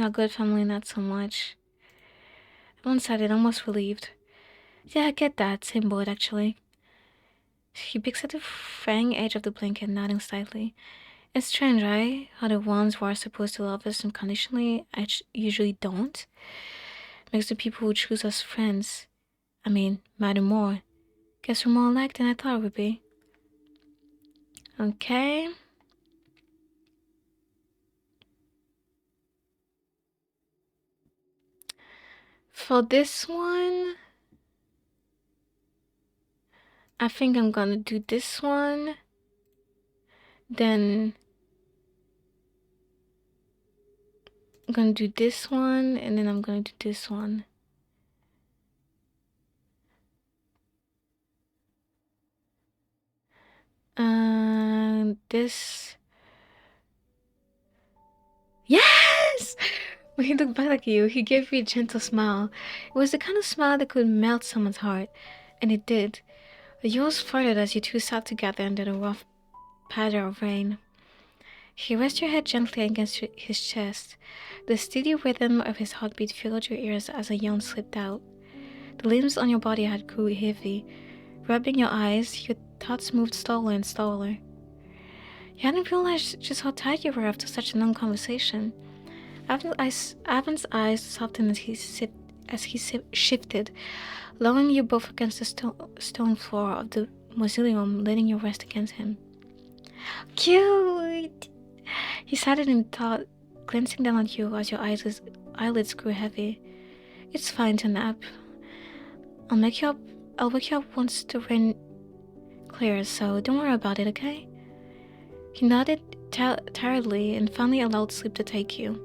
are good, family not so much. One sided, almost relieved. Yeah, I get that. Same boat, actually. He picks at the fraying edge of the blanket, nodding slightly. It's strange, right? How the ones who are supposed to love us unconditionally usually don't. Makes the people who choose us friends, matter more. Guess we're more alike than I thought it would be. Okay. For this one, I think I'm gonna do this one. Then I'm gonna do this one, and then I'm gonna do this one. This. Yes! When he looked back at you, he gave you a gentle smile. It was the kind of smile that could melt someone's heart, and it did. Yours fluttered as you two sat together under the rough patter of rain. He rested your head gently against his chest. The steady rhythm of his heartbeat filled your ears as a yawn slipped out. The limbs on your body had grew heavy. Rubbing your eyes, your thoughts moved slower and slower. You hadn't realized just how tired you were after such a long conversation. Avon's eyes softened as he shifted, lowering you both against the stone floor of the mausoleum, letting you rest against him. Cute! He sighed in thought, glancing down at you as your eyelids grew heavy. It's fine to nap. I'll wake you up once the rain clears, so don't worry about it, okay? He nodded tiredly and finally allowed sleep to take you.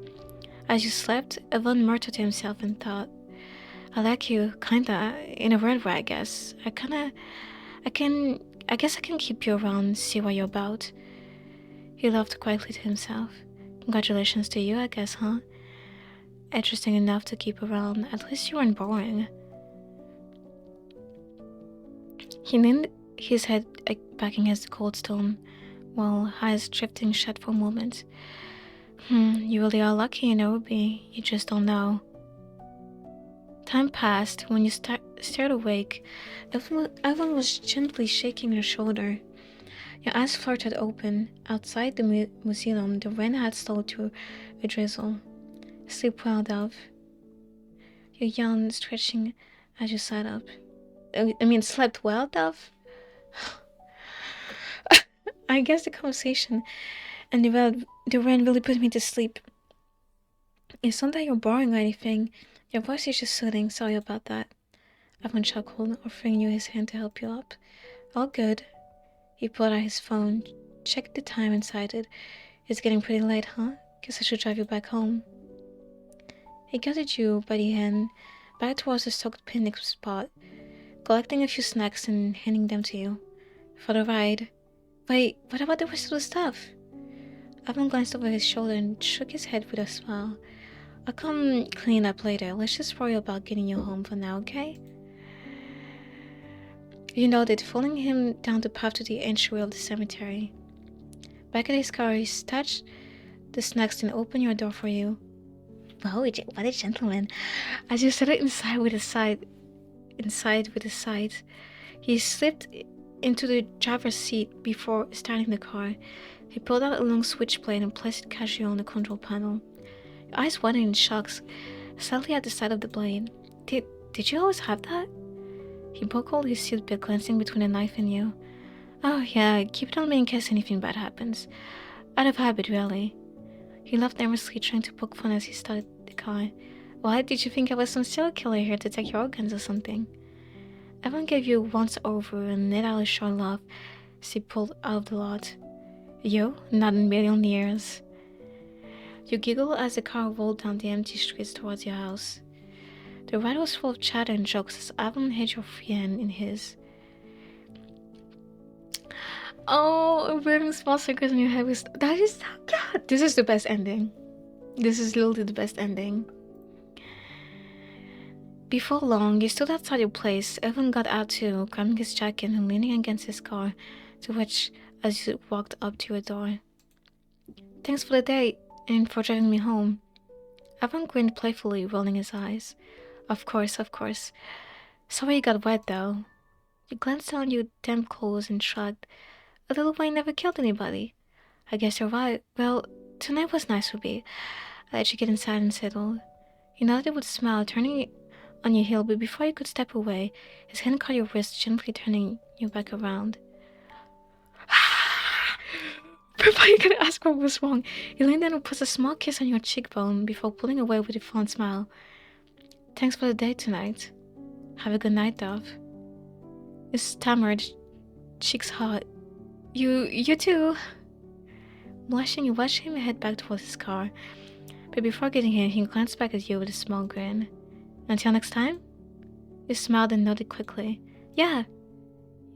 As you slept, Evan muttered to himself and thought, I like you, kinda, in a weird way, I guess. I guess I can keep you around, see what you're about. He laughed quietly to himself. Congratulations to you, I guess, huh? Interesting enough to keep around. At least you weren't boring. He leaned his head back against the cold stone, while eyes drifting shut for a moment. You really are lucky, Ruby. You just don't know. Time passed. When you stared awake, Evan was gently shaking your shoulder. Your eyes fluttered open. Outside the museum, the rain had slowed to a drizzle. Sleep well, Dove. You yawned, stretching as you sat up. Slept well, Dove? I guess the conversation and the rain really put me to sleep. It's not that you're boring or anything. Your voice is just soothing. Sorry about that. Avon chuckled, offering you his hand to help you up. All good. He pulled out his phone, checked the time, and cited, "It's getting pretty late, huh? Guess I should drive you back home." He guided you by the hand back towards the soaked picnic spot, collecting a few snacks and handing them to you. For the ride. Wait, what about the rest of the stuff? Avon glanced over his shoulder and shook his head with a smile. I'll come clean up later. Let's just worry about getting you home for now, okay? You nodded, following him down the path to the entryway of the cemetery. Back at his car, he snatched the snacks and opened your door for you. Wow, what a gentleman. As you settled inside with a sigh, he slipped into the driver's seat before starting the car. He pulled out a long switchblade and placed it casually on the control panel. Your eyes widened in shock, slightly at the side of the blade. Did you always have that? He buckled his seatbelt, glancing between the knife and you. Oh yeah, keep it on me in case anything bad happens. Out of habit, really. He laughed nervously, trying to poke fun as he started the car. Why, did you think I was some serial killer here to take your organs or something? Evan gave you once over and let out a short laugh as he pulled out of the lot. You? Not in a million years. You giggled as the car rolled down the empty streets towards your house. The ride was full of chatter and jokes as Avon held your free hand in his. Oh, wearing small circles on your head was... That is... God, this is the best ending. This is literally the best ending. Before long, you stood outside your place. Evan got out too, grabbing his jacket and leaning against his car, to which as you walked up to your door. Thanks for the date, and for driving me home. Evan grinned playfully, rolling his eyes. Of course, of course. Sorry you got wet, though. You glanced down your damp clothes and shrugged. A little rain never killed anybody. I guess you're right. Well, tonight was nice, Ruby. I let you get inside and settle. He nodded with a smile, turning on your heel, but before you could step away, his hand caught your wrist, gently turning you back around. Before you could ask what was wrong, he leaned down and put a small kiss on your cheekbone before pulling away with a fond smile. Thanks for the date tonight. Have a good night, Dove. You stammered, cheeks hot. You too. Blushing, you watched him head back towards his car, but before getting in, he glanced back at you with a small grin. Until next time? You smiled and nodded quickly. Yeah.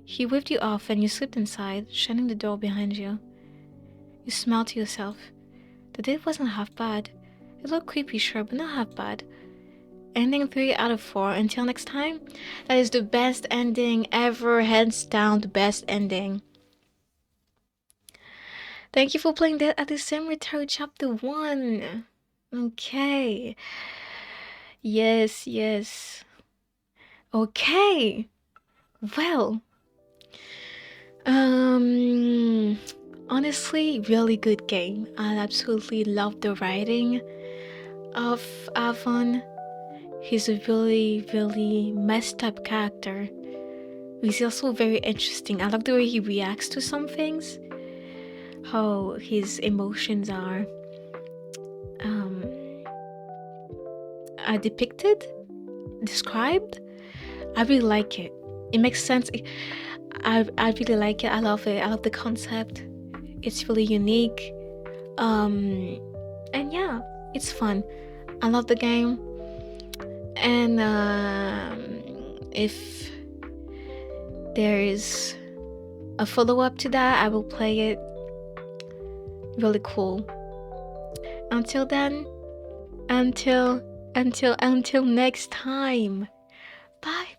He waved you off and you slipped inside, shutting the door behind you. You smiled to yourself. The date wasn't half bad. It looked creepy, sure, but not half bad. Ending 3 out of 4. Until next time, that is the best ending ever. Hands down, the best ending. Thank you for playing Dead at the Cemetery Chapter 1. Okay. Yes. Okay. Well. Honestly, really good game. I absolutely love the writing of Avon. He's a really messed up character. He's also very interesting. I like the way he reacts to some things. How his emotions are depicted, described. I really like it. It makes sense. I really like it. I love it. I love the concept. It's really unique. And yeah, it's fun. I love the game. And if there is a follow-up to that, I will play it. Really cool. Until then, until next time. Bye.